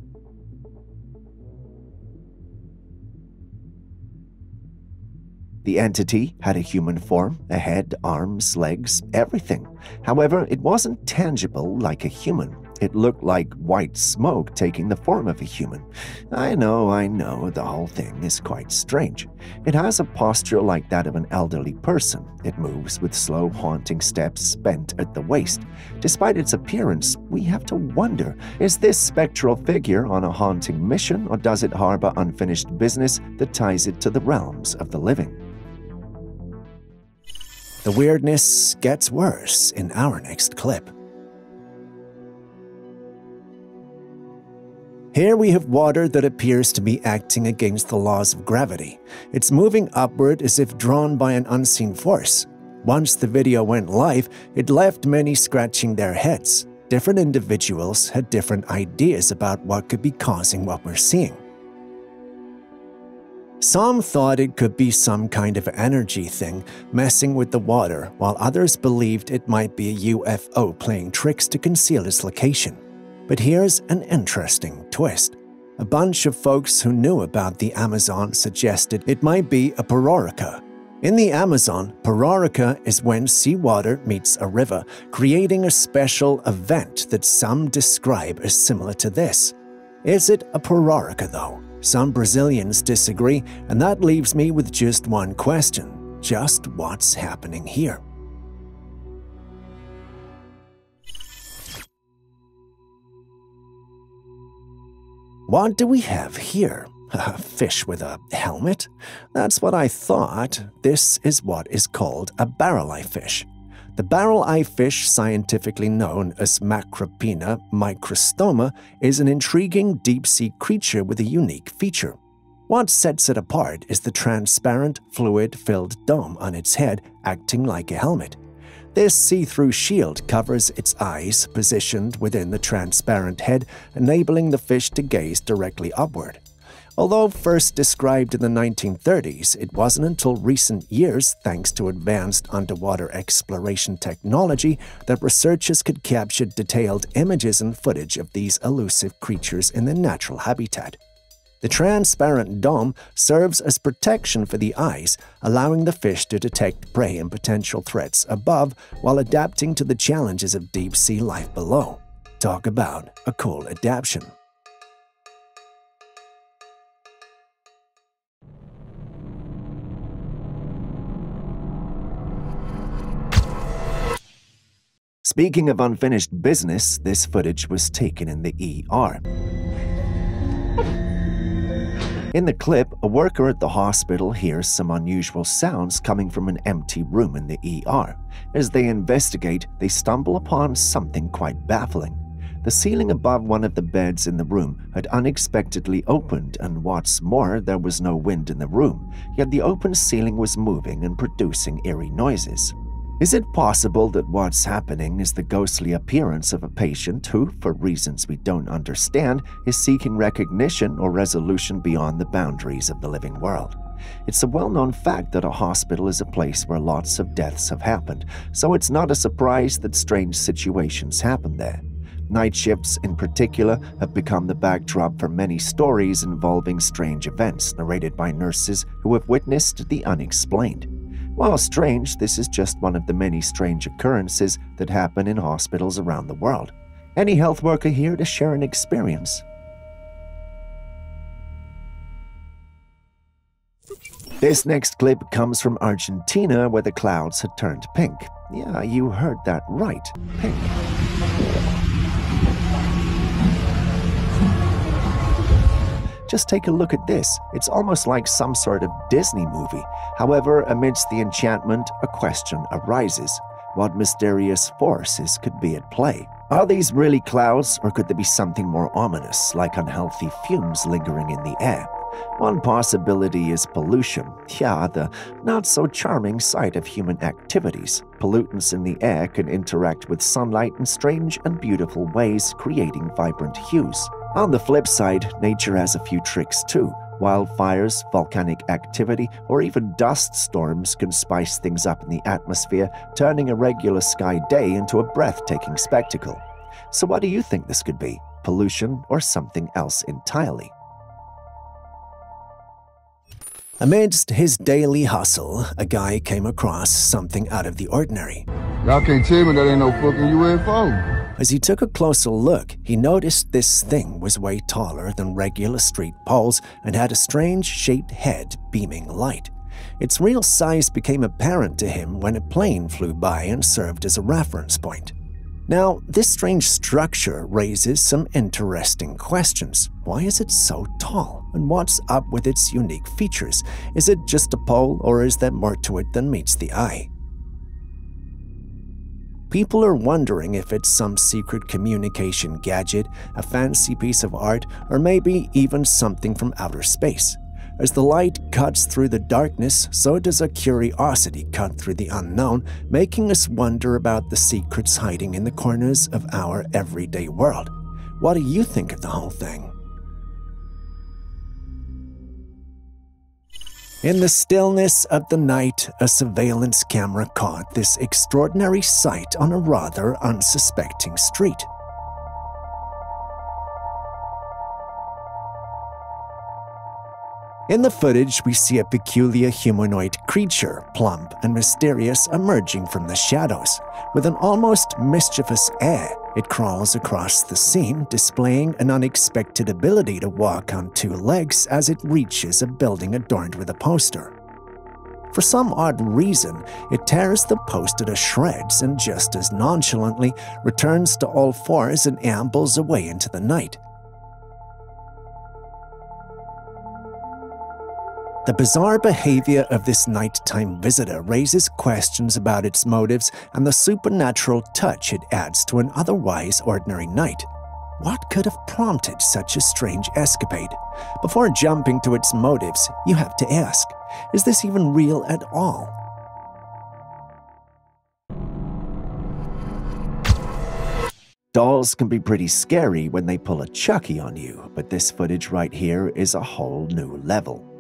The entity had a human form, a head, arms, legs, everything. However, it wasn't tangible like a human. It looked like white smoke taking the form of a human. I know, the whole thing is quite strange. It has a posture like that of an elderly person. It moves with slow, haunting steps bent at the waist. Despite its appearance, we have to wonder, is this spectral figure on a haunting mission, or does it harbor unfinished business that ties it to the realms of the living? The weirdness gets worse in our next clip. Here we have water that appears to be acting against the laws of gravity. It's moving upward as if drawn by an unseen force. Once the video went live, it left many scratching their heads. Different individuals had different ideas about what could be causing what we're seeing. Some thought it could be some kind of energy thing messing with the water, while others believed it might be a UFO playing tricks to conceal its location. But here's an interesting twist. A bunch of folks who knew about the Amazon suggested it might be a parorica. In the Amazon, parorica is when seawater meets a river, creating a special event that some describe as similar to this. Is it a parorica, though? Some Brazilians disagree, and that leaves me with just one question. Just what's happening here? What do we have here? A fish with a helmet? That's what I thought. This is what is called a barrel-eye fish. The barrel-eye fish, scientifically known as Macropina microstoma, is an intriguing deep-sea creature with a unique feature. What sets it apart is the transparent, fluid-filled dome on its head acting like a helmet. This see-through shield covers its eyes, positioned within the transparent head, enabling the fish to gaze directly upward. Although first described in the 1930s, it wasn't until recent years, thanks to advanced underwater exploration technology, that researchers could capture detailed images and footage of these elusive creatures in their natural habitat. The transparent dome serves as protection for the eyes, allowing the fish to detect prey and potential threats above while adapting to the challenges of deep-sea life below. Talk about a cool adaptation. Speaking of unfinished business, this footage was taken in the ER. In the clip, a worker at the hospital hears some unusual sounds coming from an empty room in the ER. As they investigate, they stumble upon something quite baffling. The ceiling above one of the beds in the room had unexpectedly opened, and what's more, there was no wind in the room, yet the open ceiling was moving and producing eerie noises. Is it possible that what's happening is the ghostly appearance of a patient who, for reasons we don't understand, is seeking recognition or resolution beyond the boundaries of the living world? It's a well-known fact that a hospital is a place where lots of deaths have happened, so it's not a surprise that strange situations happen there. Night shifts, in particular, have become the backdrop for many stories involving strange events narrated by nurses who have witnessed the unexplained. While strange, this is just one of the many strange occurrences that happen in hospitals around the world. Any health worker here to share an experience? This next clip comes from Argentina, where the clouds had turned pink. Yeah, you heard that right. Pink. Just take a look at this. It's almost like some sort of Disney movie. However, amidst the enchantment, a question arises. What mysterious forces could be at play? Are these really clouds, or could there be something more ominous, like unhealthy fumes lingering in the air? One possibility is pollution. Yeah, the not-so-charming side of human activities. Pollutants in the air can interact with sunlight in strange and beautiful ways, creating vibrant hues. On the flip side, nature has a few tricks too. Wildfires, volcanic activity, or even dust storms can spice things up in the atmosphere, turning a regular sky day into a breathtaking spectacle. So what do you think this could be? Pollution or something else entirely? Amidst his daily hustle, a guy came across something out of the ordinary. Y'all can't tell me that ain't no fucking UFO. As he took a closer look, he noticed this thing was way taller than regular street poles and had a strange shaped head beaming light. Its real size became apparent to him when a plane flew by and served as a reference point. Now, this strange structure raises some interesting questions. Why is it so tall? And what's up with its unique features? Is it just a pole, or is there more to it than meets the eye? People are wondering if it's some secret communication gadget, a fancy piece of art, or maybe even something from outer space. As the light cuts through the darkness, so does our curiosity cut through the unknown, making us wonder about the secrets hiding in the corners of our everyday world. What do you think of the whole thing? In the stillness of the night, a surveillance camera caught this extraordinary sight on a rather unsuspecting street. In the footage, we see a peculiar humanoid creature, plump and mysterious, emerging from the shadows. With an almost mischievous air, it crawls across the scene, displaying an unexpected ability to walk on two legs as it reaches a building adorned with a poster. For some odd reason, it tears the poster to shreds and just as nonchalantly returns to all fours and ambles away into the night. The bizarre behavior of this nighttime visitor raises questions about its motives and the supernatural touch it adds to an otherwise ordinary night. What could have prompted such a strange escapade? Before jumping to its motives, you have to ask, is this even real at all? Dolls can be pretty scary when they pull a Chucky on you, but this footage right here is a whole new level.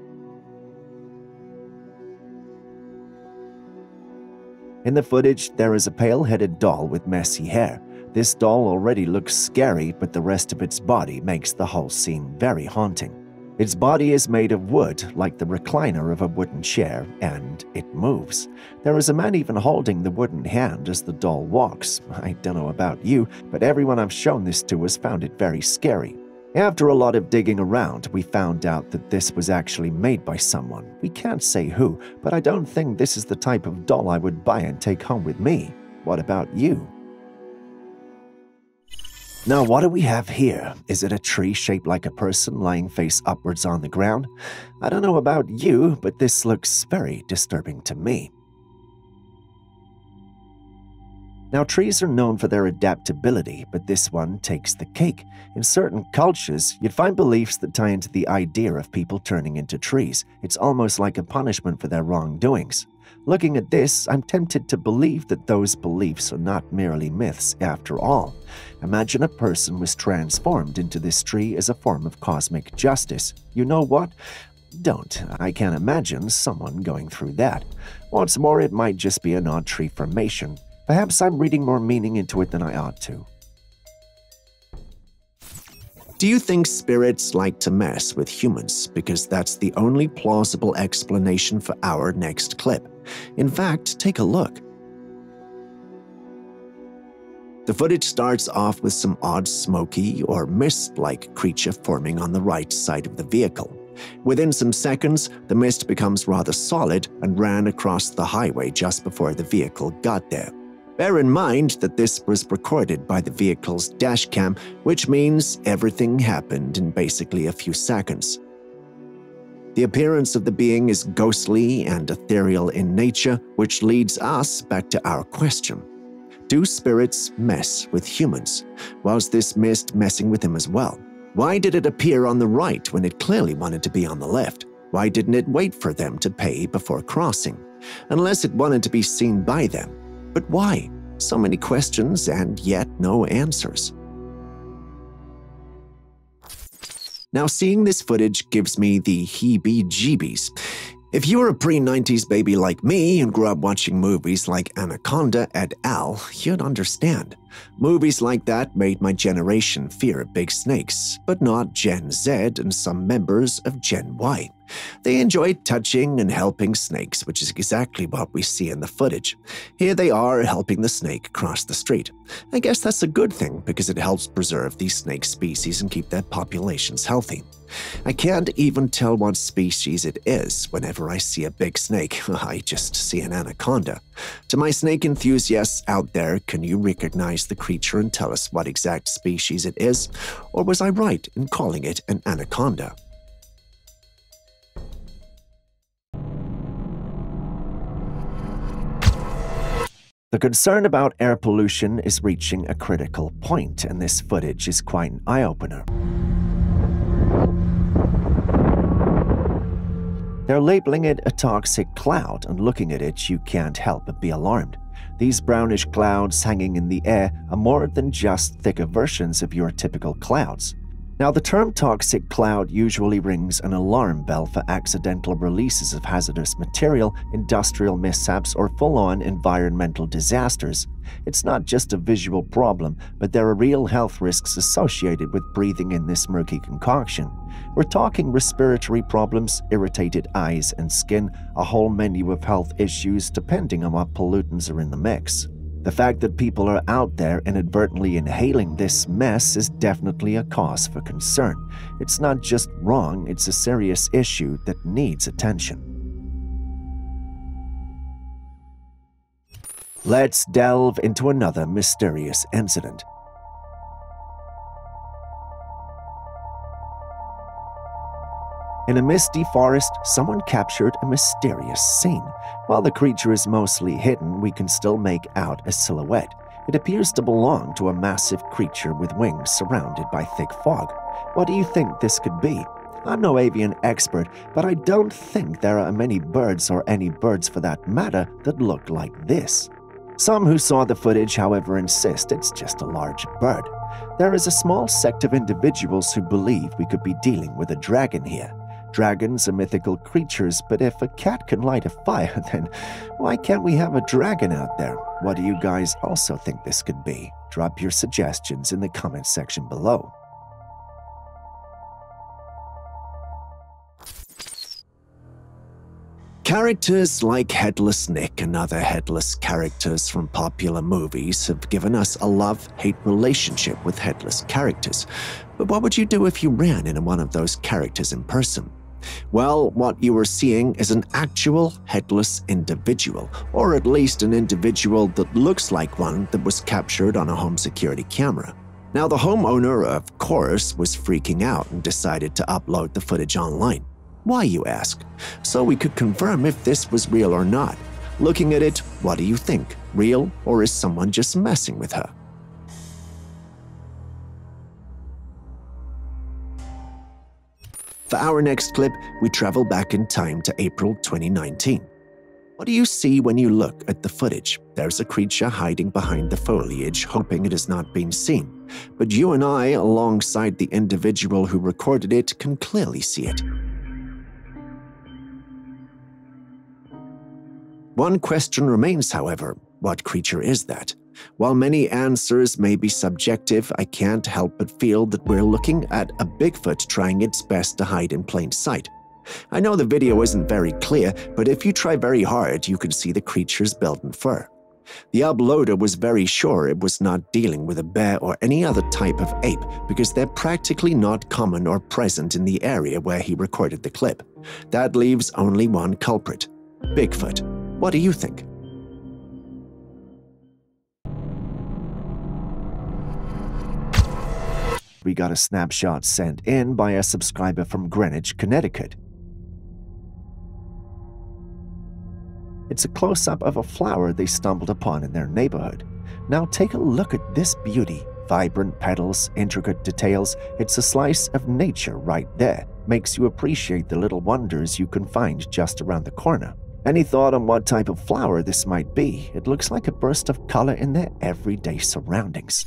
In the footage, there is a pale-headed doll with messy hair. This doll already looks scary, but the rest of its body makes the whole scene very haunting. Its body is made of wood, like the recliner of a wooden chair, and it moves. There is a man even holding the wooden hand as the doll walks. I don't know about you, but everyone I've shown this to has found it very scary. After a lot of digging around, we found out that this was actually made by someone. We can't say who, but I don't think this is the type of doll I would buy and take home with me. What about you? Now, what do we have here? Is it a tree shaped like a person lying face upwards on the ground? I don't know about you, but this looks very disturbing to me. Now, trees are known for their adaptability, but this one takes the cake. In certain cultures, you'd find beliefs that tie into the idea of people turning into trees. It's almost like a punishment for their wrongdoings. Looking at this, I'm tempted to believe that those beliefs are not merely myths after all. Imagine a person was transformed into this tree as a form of cosmic justice. You know what? Don't. I can't imagine someone going through that. What's more, it might just be an odd tree formation. Perhaps I'm reading more meaning into it than I ought to. Do you think spirits like to mess with humans? Because that's the only plausible explanation for our next clip. In fact, take a look. The footage starts off with some odd smoky or mist-like creature forming on the right side of the vehicle. Within some seconds, the mist becomes rather solid and ran across the highway just before the vehicle got there. Bear in mind that this was recorded by the vehicle's dashcam, which means everything happened in basically a few seconds. The appearance of the being is ghostly and ethereal in nature, which leads us back to our question. Do spirits mess with humans? Was this mist messing with him as well? Why did it appear on the right when it clearly wanted to be on the left? Why didn't it wait for them to pay before crossing? Unless it wanted to be seen by them. But why? So many questions and yet no answers. Now, seeing this footage gives me the heebie-jeebies. If you were a pre-90s baby like me and grew up watching movies like Anaconda et al., you'd understand. Movies like that made my generation fear big snakes, but not Gen Z and some members of Gen Y. They enjoyed touching and helping snakes, which is exactly what we see in the footage. Here they are helping the snake cross the street. I guess that's a good thing because it helps preserve these snake species and keep their populations healthy. I can't even tell what species it is whenever I see a big snake. I just see an anaconda. To my snake enthusiasts out there, can you recognize the creature and tell us what exact species it is? Or was I right in calling it an anaconda? The concern about air pollution is reaching a critical point, and this footage is quite an eye-opener. They're labeling it a toxic cloud, and looking at it, you can't help but be alarmed. These brownish clouds hanging in the air are more than just thicker versions of your typical clouds. Now, the term toxic cloud usually rings an alarm bell for accidental releases of hazardous material, industrial mishaps, or full-on environmental disasters. It's not just a visual problem, but there are real health risks associated with breathing in this murky concoction. We're talking respiratory problems, irritated eyes and skin, a whole menu of health issues depending on what pollutants are in the mix. The fact that people are out there inadvertently inhaling this mess is definitely a cause for concern. It's not just wrong, it's a serious issue that needs attention. Let's delve into another mysterious incident. In a misty forest, someone captured a mysterious scene. While the creature is mostly hidden, we can still make out a silhouette. It appears to belong to a massive creature with wings surrounded by thick fog. What do you think this could be? I'm no avian expert, but I don't think there are many birds, or any birds for that matter, that look like this. Some who saw the footage, however, insist it's just a large bird. There is a small sect of individuals who believe we could be dealing with a dragon here. Dragons are mythical creatures, but if a cat can light a fire, then why can't we have a dragon out there? What do you guys also think this could be? Drop your suggestions in the comment section below. Characters like Headless Nick and other headless characters from popular movies have given us a love-hate relationship with headless characters. But what would you do if you ran into one of those characters in person? Well, what you are seeing is an actual headless individual, or at least an individual that looks like one that was captured on a home security camera. Now, the homeowner, of course, was freaking out and decided to upload the footage online. Why, you ask? So we could confirm if this was real or not. Looking at it, what do you think? Real, or is someone just messing with her? For our next clip, we travel back in time to April 2019. What do you see when you look at the footage? There's a creature hiding behind the foliage, hoping it is not being seen. But you and I, alongside the individual who recorded it, can clearly see it. One question remains, however. What creature is that? While many answers may be subjective, I can't help but feel that we're looking at a Bigfoot trying its best to hide in plain sight. I know the video isn't very clear, but if you try very hard, you can see the creature's built-in fur. The uploader was very sure it was not dealing with a bear or any other type of ape because they're practically not common or present in the area where he recorded the clip. That leaves only one culprit: Bigfoot. What do you think? We got a snapshot sent in by a subscriber from Greenwich, Connecticut. It's a close-up of a flower they stumbled upon in their neighborhood. Now take a look at this beauty. Vibrant petals, intricate details. It's a slice of nature right there. Makes you appreciate the little wonders you can find just around the corner. Any thought on what type of flower this might be? It looks like a burst of color in their everyday surroundings.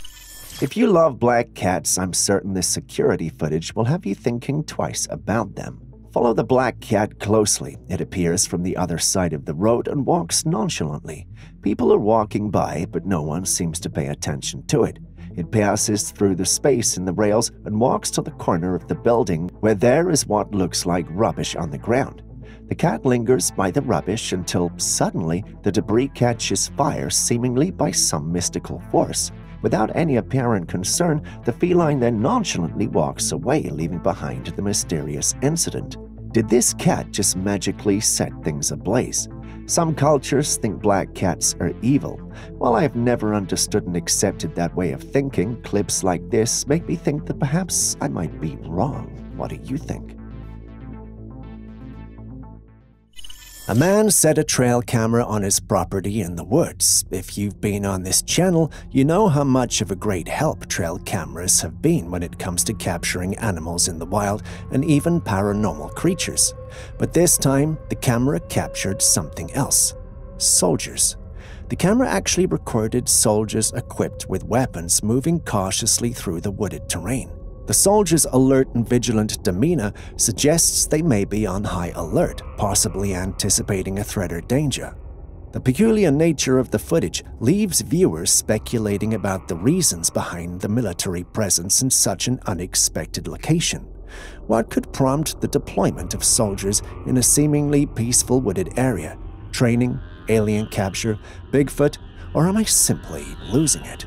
If you love black cats, I'm certain this security footage will have you thinking twice about them. Follow the black cat closely. It appears from the other side of the road and walks nonchalantly. People are walking by, but no one seems to pay attention to it. It passes through the space in the rails and walks to the corner of the building where there is what looks like rubbish on the ground. The cat lingers by the rubbish until suddenly the debris catches fire, seemingly by some mystical force. Without any apparent concern, the feline then nonchalantly walks away, leaving behind the mysterious incident. Did this cat just magically set things ablaze? Some cultures think black cats are evil. While I have never understood and accepted that way of thinking, clips like this make me think that perhaps I might be wrong. What do you think? A man set a trail camera on his property in the woods. If you've been on this channel, you know how much of a great help trail cameras have been when it comes to capturing animals in the wild and even paranormal creatures. But this time, the camera captured something else: soldiers. The camera actually recorded soldiers equipped with weapons moving cautiously through the wooded terrain. The soldiers' alert and vigilant demeanor suggests they may be on high alert, possibly anticipating a threat or danger. The peculiar nature of the footage leaves viewers speculating about the reasons behind the military presence in such an unexpected location. What could prompt the deployment of soldiers in a seemingly peaceful wooded area? Training, alien capture, Bigfoot, or am I simply losing it?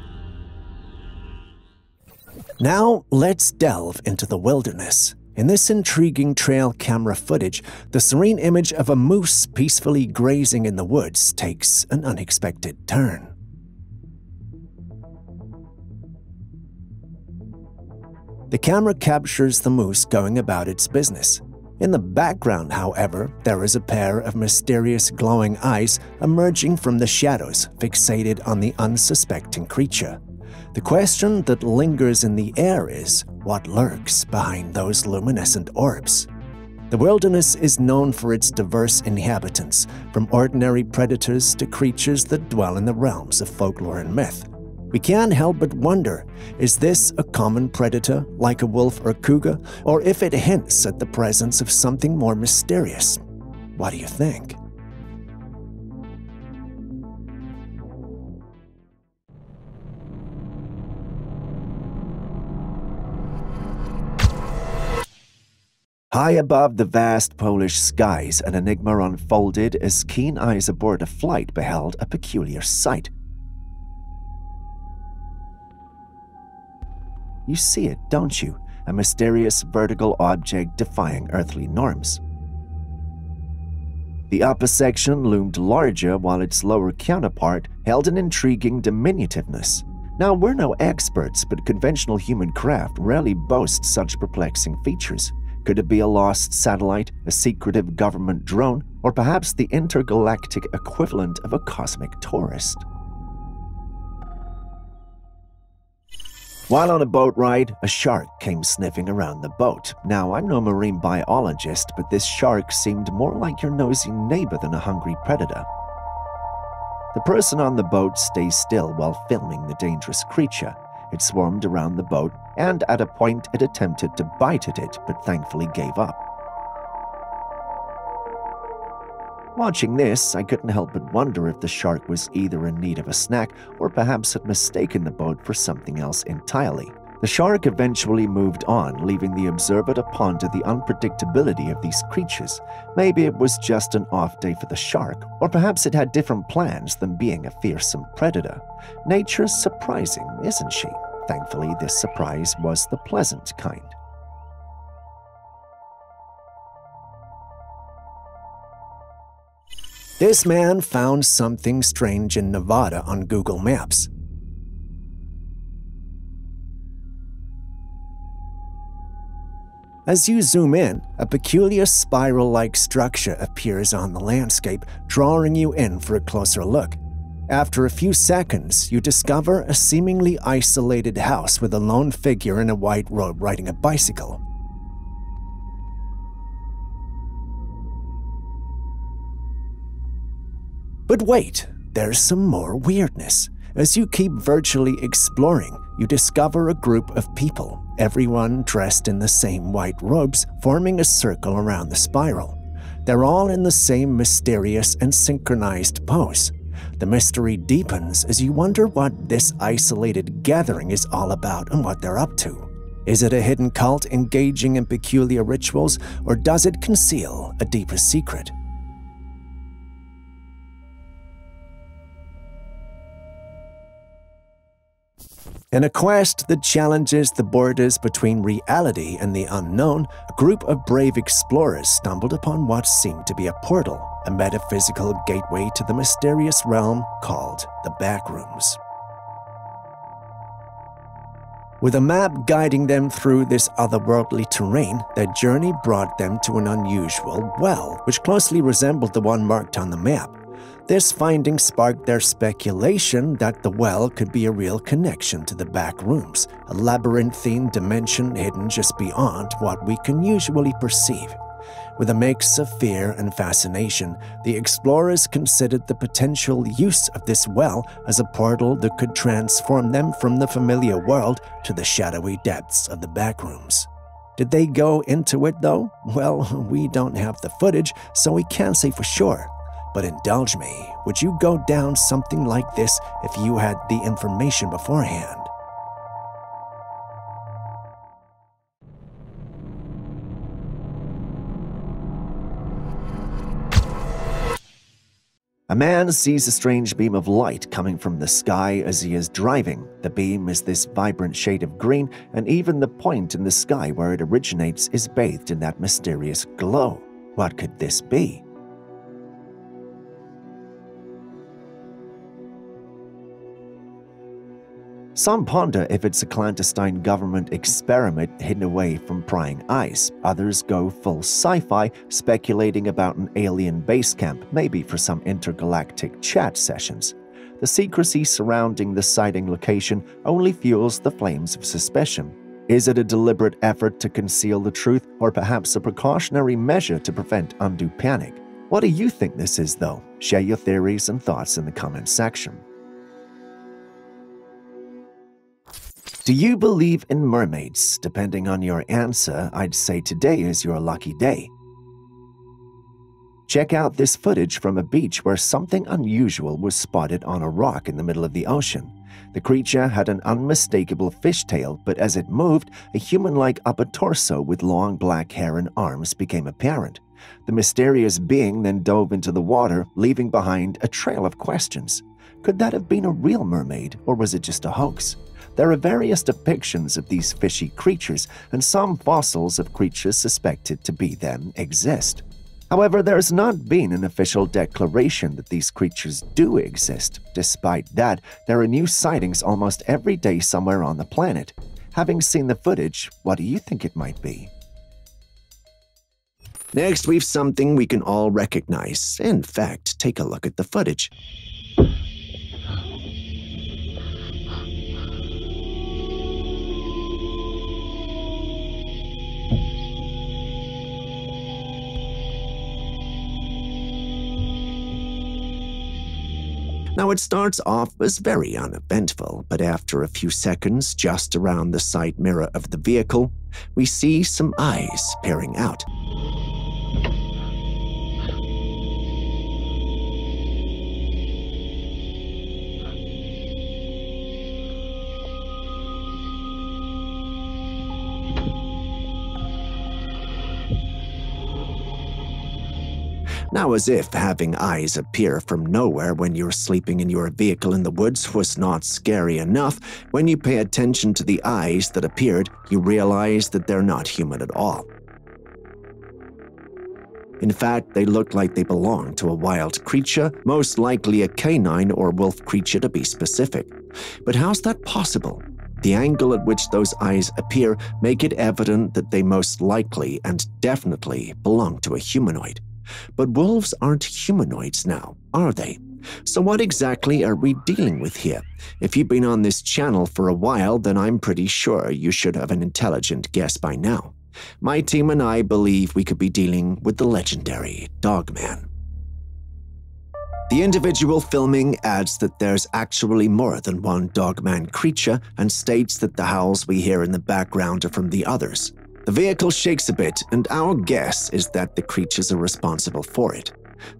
Now, let's delve into the wilderness. In this intriguing trail camera footage, the serene image of a moose peacefully grazing in the woods takes an unexpected turn. The camera captures the moose going about its business. In the background, however, there is a pair of mysterious glowing eyes emerging from the shadows, fixated on the unsuspecting creature. The question that lingers in the air is, what lurks behind those luminescent orbs? The wilderness is known for its diverse inhabitants, from ordinary predators to creatures that dwell in the realms of folklore and myth. We can't help but wonder, is this a common predator like a wolf or cougar, or if it hints at the presence of something more mysterious? What do you think? High above the vast Polish skies, an enigma unfolded as keen eyes aboard a flight beheld a peculiar sight. You see it, don't you? A mysterious vertical object defying earthly norms. The upper section loomed larger while its lower counterpart held an intriguing diminutiveness. Now, we're no experts, but conventional human craft rarely boasts such perplexing features. Could it be a lost satellite, a secretive government drone, or perhaps the intergalactic equivalent of a cosmic tourist? While on a boat ride, a shark came sniffing around the boat. Now, I'm no marine biologist, but this shark seemed more like your nosy neighbor than a hungry predator. The person on the boat stays still while filming the dangerous creature. It swarmed around the boat, and at a point it attempted to bite at it, but thankfully gave up. Watching this, I couldn't help but wonder if the shark was either in need of a snack or perhaps had mistaken the boat for something else entirely. The shark eventually moved on, leaving the observer to ponder the unpredictability of these creatures. Maybe it was just an off day for the shark, or perhaps it had different plans than being a fearsome predator. Nature's surprising, isn't she? Thankfully, this surprise was the pleasant kind. This man found something strange in Nevada on Google Maps. As you zoom in, a peculiar spiral-like structure appears on the landscape, drawing you in for a closer look. After a few seconds, you discover a seemingly isolated house with a lone figure in a white robe riding a bicycle. But wait, there's some more weirdness. As you keep virtually exploring, you discover a group of people, everyone dressed in the same white robes, forming a circle around the spiral. They're all in the same mysterious and synchronized pose. The mystery deepens as you wonder what this isolated gathering is all about and what they're up to. Is it a hidden cult engaging in peculiar rituals, or does it conceal a deeper secret? In a quest that challenges the borders between reality and the unknown, a group of brave explorers stumbled upon what seemed to be a portal, a metaphysical gateway to the mysterious realm called the Backrooms. With a map guiding them through this otherworldly terrain, their journey brought them to an unusual well, which closely resembled the one marked on the map. This finding sparked their speculation that the well could be a real connection to the Backrooms, a labyrinthine dimension hidden just beyond what we can usually perceive. With a mix of fear and fascination, the explorers considered the potential use of this well as a portal that could transform them from the familiar world to the shadowy depths of the Backrooms. Did they go into it, though? Well, we don't have the footage, so we can't say for sure. But indulge me, would you go down something like this if you had the information beforehand? A man sees a strange beam of light coming from the sky as he is driving. The beam is this vibrant shade of green, and even the point in the sky where it originates is bathed in that mysterious glow. What could this be? Some ponder if it's a clandestine government experiment hidden away from prying eyes. Others go full sci-fi, speculating about an alien base camp, maybe for some intergalactic chat sessions. The secrecy surrounding the sighting location only fuels the flames of suspicion. Is it a deliberate effort to conceal the truth, or perhaps a precautionary measure to prevent undue panic? What do you think this is, though? Share your theories and thoughts in the comments section. Do you believe in mermaids? Depending on your answer, I'd say today is your lucky day. Check out this footage from a beach where something unusual was spotted on a rock in the middle of the ocean. The creature had an unmistakable fishtail, but as it moved, a human-like upper torso with long black hair and arms became apparent. The mysterious being then dove into the water, leaving behind a trail of questions. Could that have been a real mermaid, or was it just a hoax? There are various depictions of these fishy creatures, and some fossils of creatures suspected to be them exist. However, there has not been an official declaration that these creatures do exist. Despite that, there are new sightings almost every day somewhere on the planet. Having seen the footage, what do you think it might be? Next, we've something we can all recognize. In fact, take a look at the footage. Now, it starts off as very uneventful, but after a few seconds, just around the side mirror of the vehicle, we see some eyes peering out. Now, as if having eyes appear from nowhere when you're sleeping in your vehicle in the woods was not scary enough, when you pay attention to the eyes that appeared, you realize that they're not human at all. In fact, they look like they belong to a wild creature, most likely a canine or wolf creature to be specific. But how's that possible? The angle at which those eyes appear make it evident that they most likely and definitely belong to a humanoid. But wolves aren't humanoids now, are they? So what exactly are we dealing with here? If you've been on this channel for a while, then I'm pretty sure you should have an intelligent guess by now. My team and I believe we could be dealing with the legendary Dogman. The individual filming adds that there's actually more than one Dogman creature and states that the howls we hear in the background are from the others. The vehicle shakes a bit, and our guess is that the creatures are responsible for it.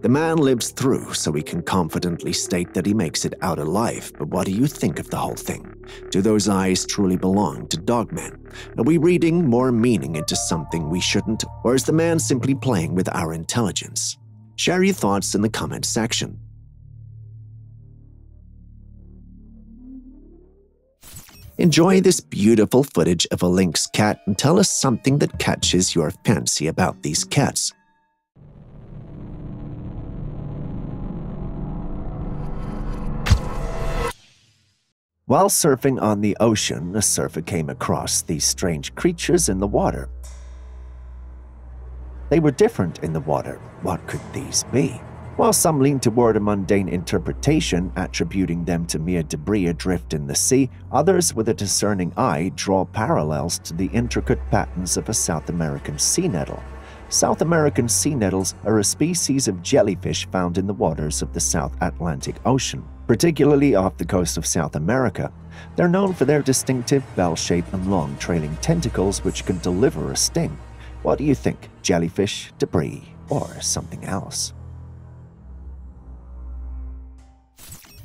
The man lives through, so we can confidently state that he makes it out alive, but what do you think of the whole thing? Do those eyes truly belong to Dogman? Are we reading more meaning into something we shouldn't, or is the man simply playing with our intelligence? Share your thoughts in the comment section. Enjoy this beautiful footage of a lynx cat and tell us something that catches your fancy about these cats. While surfing on the ocean, a surfer came across these strange creatures in the water. They were different in the water. What could these be? While some lean toward a mundane interpretation, attributing them to mere debris adrift in the sea, others with a discerning eye draw parallels to the intricate patterns of a South American sea nettle. South American sea nettles are a species of jellyfish found in the waters of the South Atlantic Ocean, particularly off the coast of South America. They're known for their distinctive bell shape and long trailing tentacles which can deliver a sting. What do you think? Jellyfish, debris, or something else?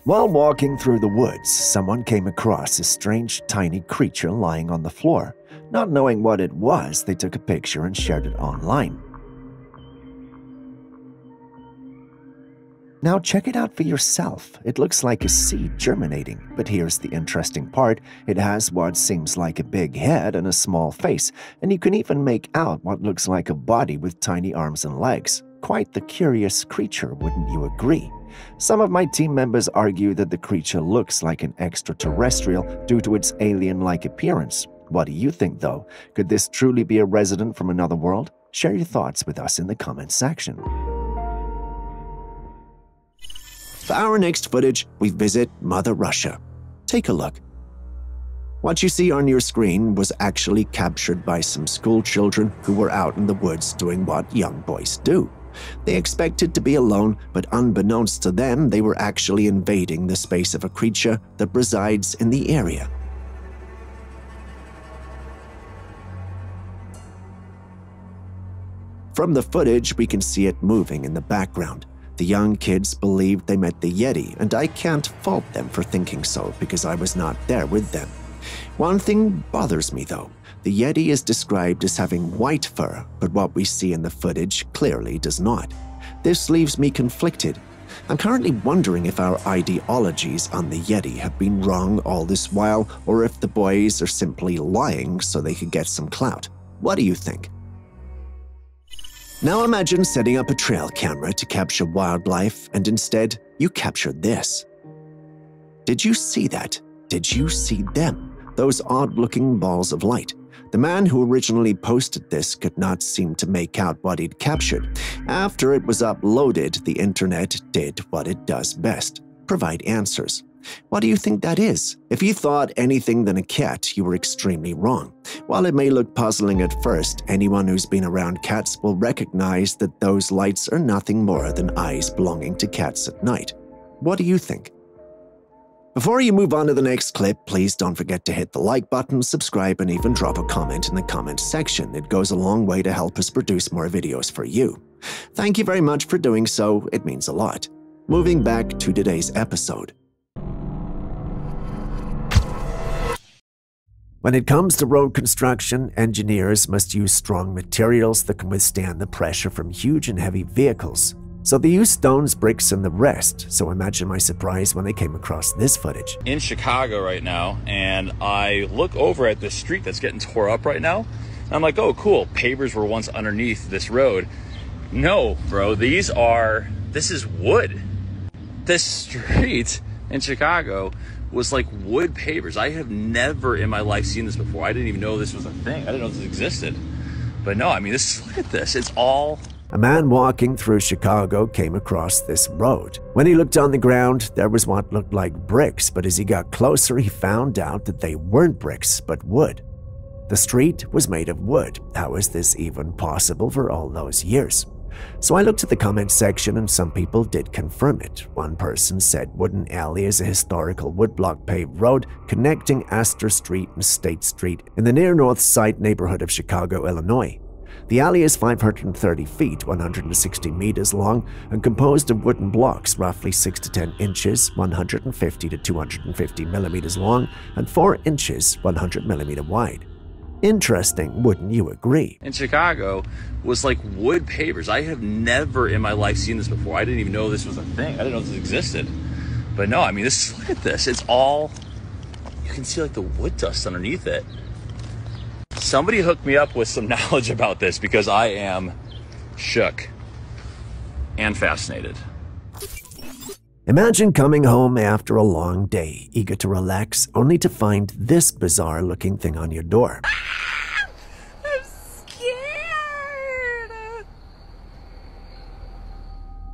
While walking through the woods, someone came across a strange tiny creature lying on the floor. Not knowing what it was, they took a picture and shared it online. Now check it out for yourself. It looks like a seed germinating, but here's the interesting part. It has what seems like a big head and a small face, and you can even make out what looks like a body with tiny arms and legs. Quite the curious creature, wouldn't you agree? Some of my team members argue that the creature looks like an extraterrestrial due to its alien-like appearance. What do you think, though? Could this truly be a resident from another world? Share your thoughts with us in the comments section. For our next footage, we visit Mother Russia. Take a look. What you see on your screen was actually captured by some school children who were out in the woods doing what young boys do. They expected to be alone, but unbeknownst to them, they were actually invading the space of a creature that resides in the area. From the footage, we can see it moving in the background. The young kids believed they met the Yeti, and I can't fault them for thinking so because I was not there with them. One thing bothers me though. The Yeti is described as having white fur, but what we see in the footage clearly does not. This leaves me conflicted. I'm currently wondering if our ideologies on the Yeti have been wrong all this while, or if the boys are simply lying so they could get some clout. What do you think? Now imagine setting up a trail camera to capture wildlife, and instead, you captured this. Did you see that? Did you see them? Those odd-looking balls of light. The man who originally posted this could not seem to make out what he'd captured. After it was uploaded, the internet did what it does best: provide answers. What do you think that is? If you thought anything than a cat, you were extremely wrong. While it may look puzzling at first, anyone who's been around cats will recognize that those lights are nothing more than eyes belonging to cats at night. What do you think? Before you move on to the next clip, please don't forget to hit the like button, subscribe, and even drop a comment in the comments section. It goes a long way to help us produce more videos for you. Thank you very much for doing so, it means a lot. Moving back to today's episode. When it comes to road construction, engineers must use strong materials that can withstand the pressure from huge and heavy vehicles. So they used stones, bricks, and the rest, so imagine my surprise when they came across this footage. In Chicago right now, and I look over at this street that's getting tore up right now, and I'm like, oh cool, pavers were once underneath this road. No, bro, this is wood. This street in Chicago was like wood pavers. I have never in my life seen this before. I didn't even know this was a thing. I didn't know this existed. But no, I mean, look at this. It's all... A man walking through Chicago came across this road. When he looked on the ground, there was what looked like bricks, but as he got closer, he found out that they weren't bricks, but wood. The street was made of wood. How is this even possible for all those years? So I looked at the comment section and some people did confirm it. One person said Wooden Alley is a historical woodblock paved road connecting Astor Street and State Street in the near North Side neighborhood of Chicago, Illinois. The alley is 530 feet, 160 meters long, and composed of wooden blocks roughly 6 to 10 inches, 150 to 250 millimeters long, and 4 inches, 100 millimeter wide. Interesting, wouldn't you agree? In Chicago was like wood pavers. I have never in my life seen this before. I didn't even know this was a thing. I didn't know this existed. But no, I mean, look at this. It's all, you can see like the wood dust underneath it. Somebody hooked me up with some knowledge about this because I am shook and fascinated. Imagine coming home after a long day, eager to relax, only to find this bizarre-looking thing on your door. I'm scared.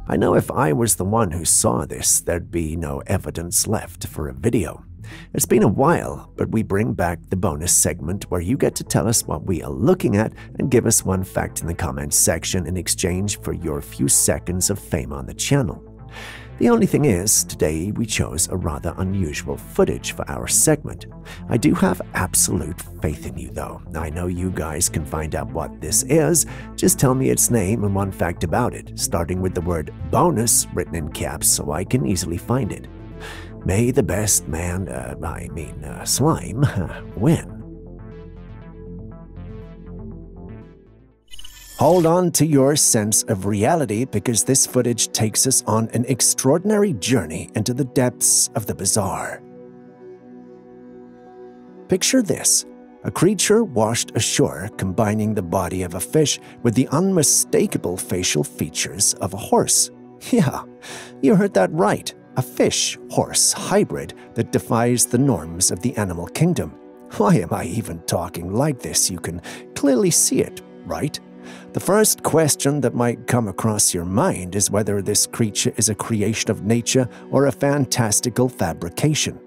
I know if I was the one who saw this, there'd be no evidence left for a video. It's been a while, but we bring back the bonus segment where you get to tell us what we are looking at and give us one fact in the comments section in exchange for your few seconds of fame on the channel. The only thing is, today we chose a rather unusual footage for our segment. I do have absolute faith in you though. I know you guys can find out what this is. Just tell me its name and one fact about it, starting with the word bonus written in caps so I can easily find it. May the best man, slime, win. Hold on to your sense of reality because this footage takes us on an extraordinary journey into the depths of the bizarre. Picture this, a creature washed ashore combining the body of a fish with the unmistakable facial features of a horse. Yeah, you heard that right. A fish-horse hybrid that defies the norms of the animal kingdom. Why am I even talking like this? You can clearly see it, right? The first question that might come across your mind is whether this creature is a creation of nature or a fantastical fabrication.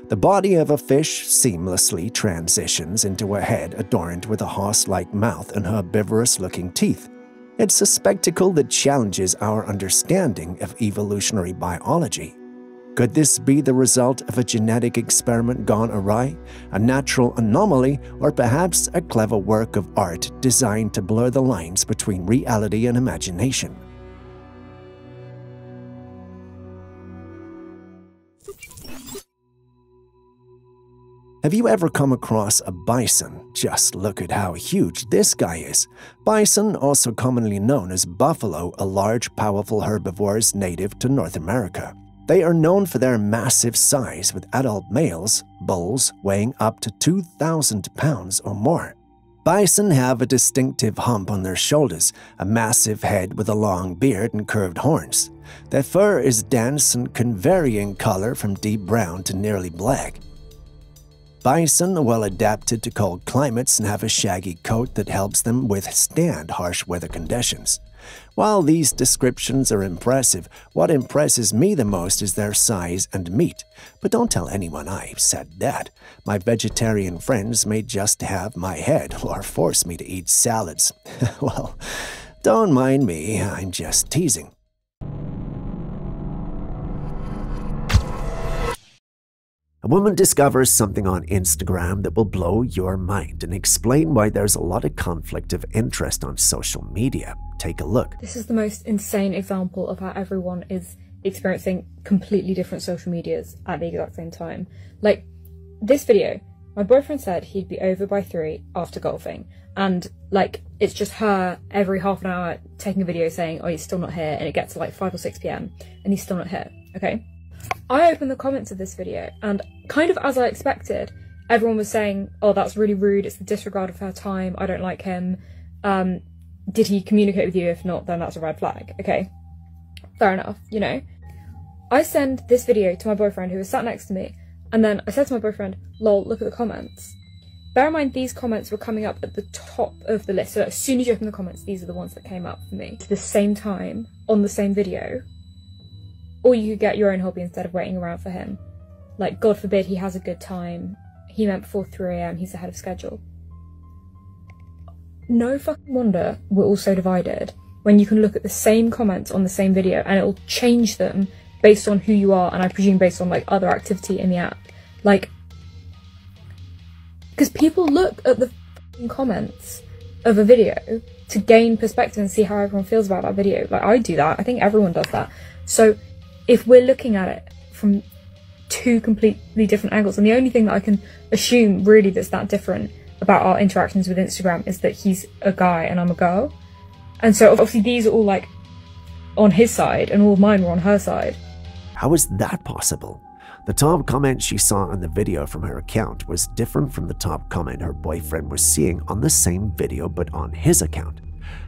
The body of a fish seamlessly transitions into a head adorned with a horse-like mouth and herbivorous-looking teeth. It's a spectacle that challenges our understanding of evolutionary biology. Could this be the result of a genetic experiment gone awry, a natural anomaly, or perhaps a clever work of art designed to blur the lines between reality and imagination? Have you ever come across a bison? Just look at how huge this guy is. Bison, also commonly known as buffalo, are large, powerful herbivores native to North America. They are known for their massive size, with adult males, bulls, weighing up to 2,000 pounds or more. Bison have a distinctive hump on their shoulders, a massive head with a long beard and curved horns. Their fur is dense and can vary in color from deep brown to nearly black. Bison are well adapted to cold climates and have a shaggy coat that helps them withstand harsh weather conditions. While these descriptions are impressive, what impresses me the most is their size and meat. But don't tell anyone I said that. My vegetarian friends may just have my head or force me to eat salads. Well, don't mind me, I'm just teasing. A woman discovers something on Instagram that will blow your mind and explain why there's a lot of conflict of interest on social media. Take a look. This is the most insane example of how everyone is experiencing completely different social medias at the exact same time. Like, this video, my boyfriend said he'd be over by 3 after golfing, and like it's just her every half an hour taking a video saying, oh, he's still not here, and it gets to like 5 or 6 p.m. and he's still not here. Okay, I opened the comments of this video, and kind of as I expected, everyone was saying, oh, that's really rude, it's the disregard of her time, I don't like him, did he communicate with you? If not, then that's a red flag. Okay, fair enough, you know. I send this video to my boyfriend who was sat next to me, and then I said to my boyfriend, lol, look at the comments. Bear in mind, these comments were coming up at the top of the list, so as soon as you open the comments, these are the ones that came up for me. At the same time, on the same video, or you could get your own hobby instead of waiting around for him. Like, God forbid he has a good time, he meant before 3 AM, he's ahead of schedule. No fucking wonder we're all so divided when you can look at the same comments on the same video and it'll change them based on who you are, and I presume based on like other activity in the app. Like, because people look at the fucking comments of a video to gain perspective and see how everyone feels about that video. Like, I do that, I think everyone does that. So if we're looking at it from 2 completely different angles, and the only thing that I can assume really that's that different about our interactions with Instagram is that he's a guy and I'm a girl, and so obviously these are all like on his side and all of mine were on her side. How is that possible? The top comment she saw on the video from her account was different from the top comment her boyfriend was seeing on the same video but on his account.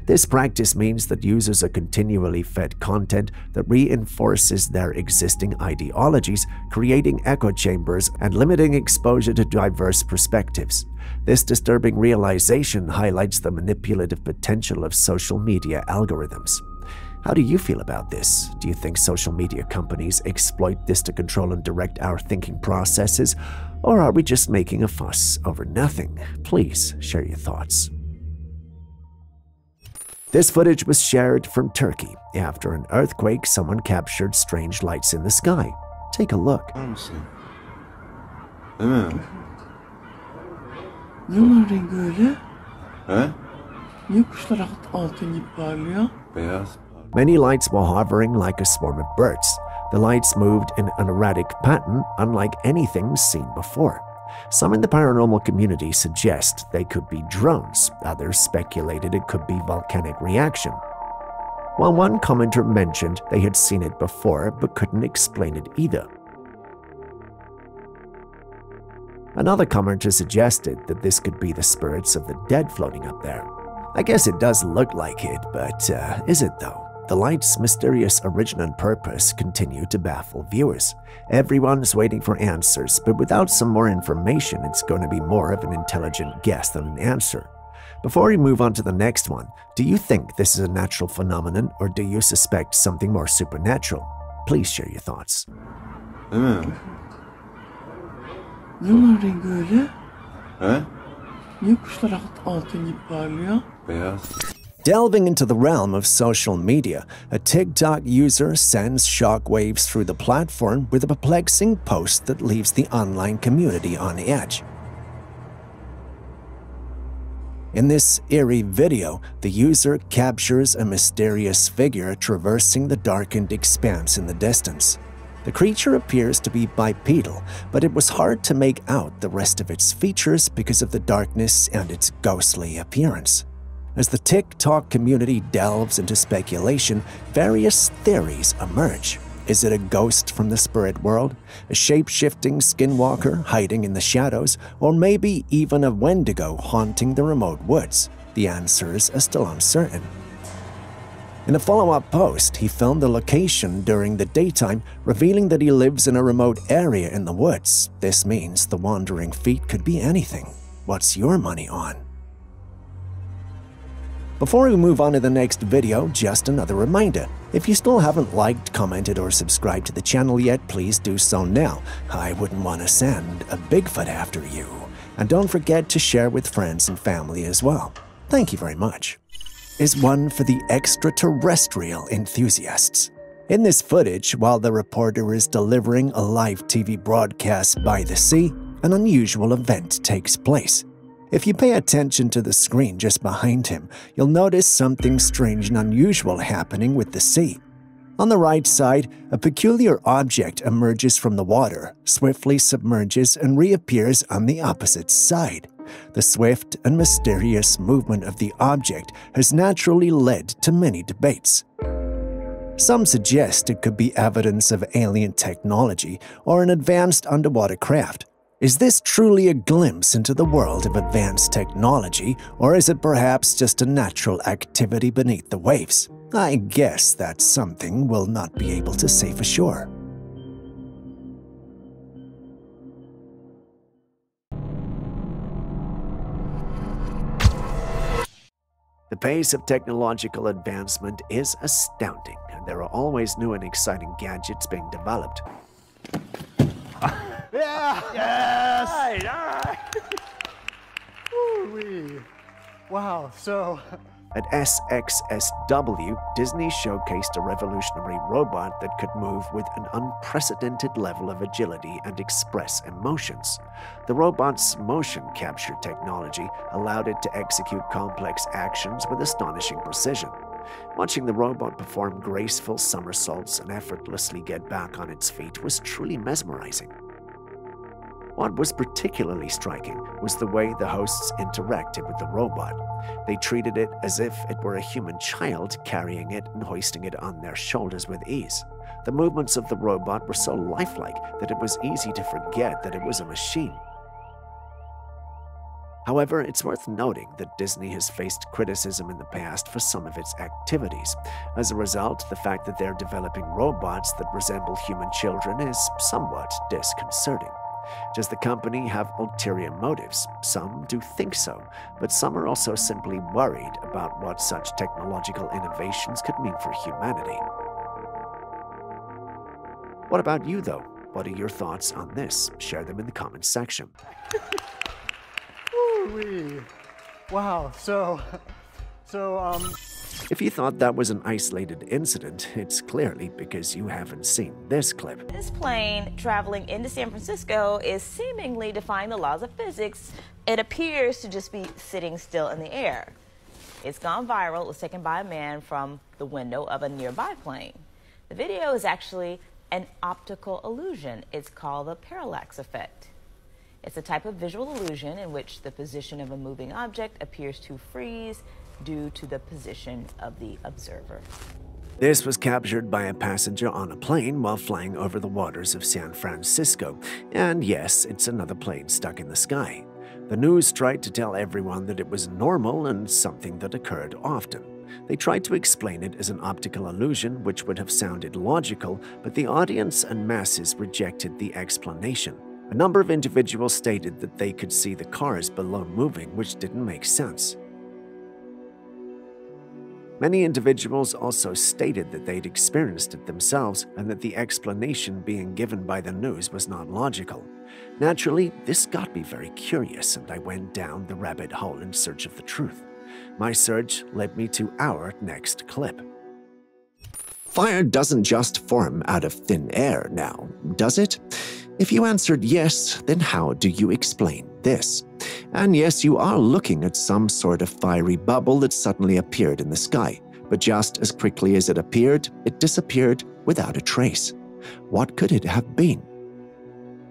This practice means that users are continually fed content that reinforces their existing ideologies, creating echo chambers and limiting exposure to diverse perspectives. This disturbing realization highlights the manipulative potential of social media algorithms. How do you feel about this? Do you think social media companies exploit this to control and direct our thinking processes, or are we just making a fuss over nothing? Please share your thoughts. This footage was shared from Turkey. After an earthquake, someone captured strange lights in the sky. Take a look. Ne var rengi öyle? He? Niye kuşlar altın gibi parlıyor? Beyaz. Many lights were hovering like a swarm of birds. The lights moved in an erratic pattern unlike anything seen before. Some in the paranormal community suggest they could be drones. Others speculated it could be volcanic reaction. While one commenter mentioned they had seen it before but couldn't explain it either. Another commenter suggested that this could be the spirits of the dead floating up there. I guess it does look like it, but is it though? The light's mysterious origin and purpose continue to baffle viewers. Everyone's waiting for answers, but without some more information, it's going to be more of an intelligent guess than an answer. Before we move on to the next one, do you think this is a natural phenomenon, or do you suspect something more supernatural? Please share your thoughts. Ne var rengi öyle? He? Niye kuşlar altın gibi parlıyor? Beyaz. Delving into the realm of social media, a TikTok user sends shockwaves through the platform with a perplexing post that leaves the online community on edge. In this eerie video, the user captures a mysterious figure traversing the darkened expanse in the distance. The creature appears to be bipedal, but it was hard to make out the rest of its features because of the darkness and its ghostly appearance. As the TikTok community delves into speculation, various theories emerge. Is it a ghost from the spirit world? A shape-shifting skinwalker hiding in the shadows? Or maybe even a Wendigo haunting the remote woods? The answers are still uncertain. In a follow-up post, he filmed the location during the daytime, revealing that he lives in a remote area in the woods. This means the wandering feet could be anything. What's your money on? Before we move on to the next video, just another reminder. If you still haven't liked, commented, or subscribed to the channel yet, please do so now. I wouldn't want to send a Bigfoot after you. And don't forget to share with friends and family as well. Thank you very much. Is one for the extraterrestrial enthusiasts. In this footage, while the reporter is delivering a live TV broadcast by the sea, an unusual event takes place. If you pay attention to the screen just behind him, you'll notice something strange and unusual happening with the sea. On the right side, a peculiar object emerges from the water, swiftly submerges, and reappears on the opposite side. The swift and mysterious movement of the object has naturally led to many debates. Some suggest it could be evidence of alien technology or an advanced underwater craft. Is this truly a glimpse into the world of advanced technology, or is it perhaps just a natural activity beneath the waves? I guess that's something we'll not be able to say for sure. The pace of technological advancement is astounding, and there are always new and exciting gadgets being developed. Yeah! Yes! All right. Woo-wee. Wow, so... At SXSW, Disney showcased a revolutionary robot that could move with an unprecedented level of agility and express emotions. The robot's motion capture technology allowed it to execute complex actions with astonishing precision. Watching the robot perform graceful somersaults and effortlessly get back on its feet was truly mesmerizing. What was particularly striking was the way the hosts interacted with the robot. They treated it as if it were a human child, carrying it and hoisting it on their shoulders with ease. The movements of the robot were so lifelike that it was easy to forget that it was a machine. However, it's worth noting that Disney has faced criticism in the past for some of its activities. As a result, the fact that they're developing robots that resemble human children is somewhat disconcerting. Does the company have ulterior motives? Some do think so, but some are also simply worried about what such technological innovations could mean for humanity. What about you, though? What are your thoughts on this? Share them in the comments section. Woo-wee. Wow, so... If you thought that was an isolated incident, it's clearly because you haven't seen this clip. This plane traveling into San Francisco is seemingly defying the laws of physics. It appears to just be sitting still in the air. It's gone viral. It was taken by a man from the window of a nearby plane. The video is actually an optical illusion. It's called the parallax effect. It's a type of visual illusion in which the position of a moving object appears to freeze due to the position of the observer. This was captured by a passenger on a plane while flying over the waters of San Francisco. And yes, it's another plane stuck in the sky. The news tried to tell everyone that it was normal and something that occurred often. They tried to explain it as an optical illusion, which would have sounded logical, but the audience and masses rejected the explanation. A number of individuals stated that they could see the cars below moving, which didn't make sense. Many individuals also stated that they'd experienced it themselves and that the explanation being given by the news was not logical. Naturally, this got me very curious, and I went down the rabbit hole in search of the truth. My search led me to our next clip. Fire doesn't just form out of thin air now, does it? If you answered yes, then how do you explain this? And yes, you are looking at some sort of fiery bubble that suddenly appeared in the sky, but just as quickly as it appeared, it disappeared without a trace. What could it have been?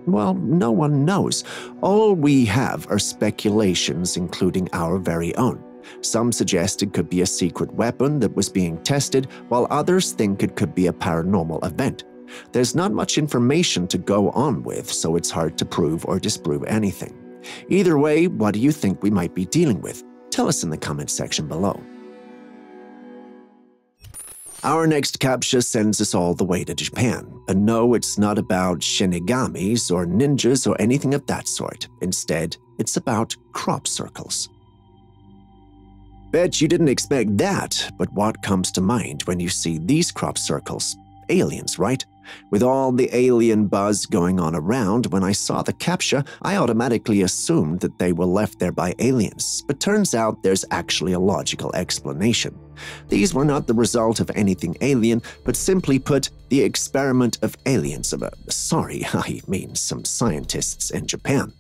Well, no one knows. All we have are speculations, including our very own. Some suggest it could be a secret weapon that was being tested, while others think it could be a paranormal event. There's not much information to go on with, so it's hard to prove or disprove anything. Either way, what do you think we might be dealing with? Tell us in the comments section below. Our next captcha sends us all the way to Japan. And no, it's not about shinigamis or ninjas or anything of that sort. Instead, it's about crop circles. Bet you didn't expect that, but what comes to mind when you see these crop circles? Aliens, right? With all the alien buzz going on around, when I saw the captcha, I automatically assumed that they were left there by aliens, but turns out there's actually a logical explanation. These were not the result of anything alien, but simply put, the experiment of aliens, I mean some scientists in Japan.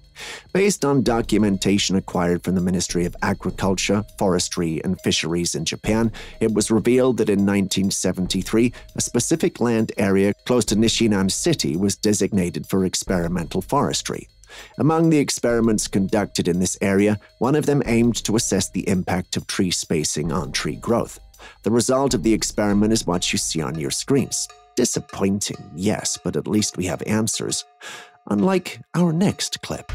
Based on documentation acquired from the Ministry of Agriculture, Forestry, and Fisheries in Japan, it was revealed that in 1973, a specific land area close to Nishinan City was designated for experimental forestry. Among the experiments conducted in this area, one of them aimed to assess the impact of tree spacing on tree growth. The result of the experiment is what you see on your screens. Disappointing, yes, but at least we have answers. Unlike our next clip.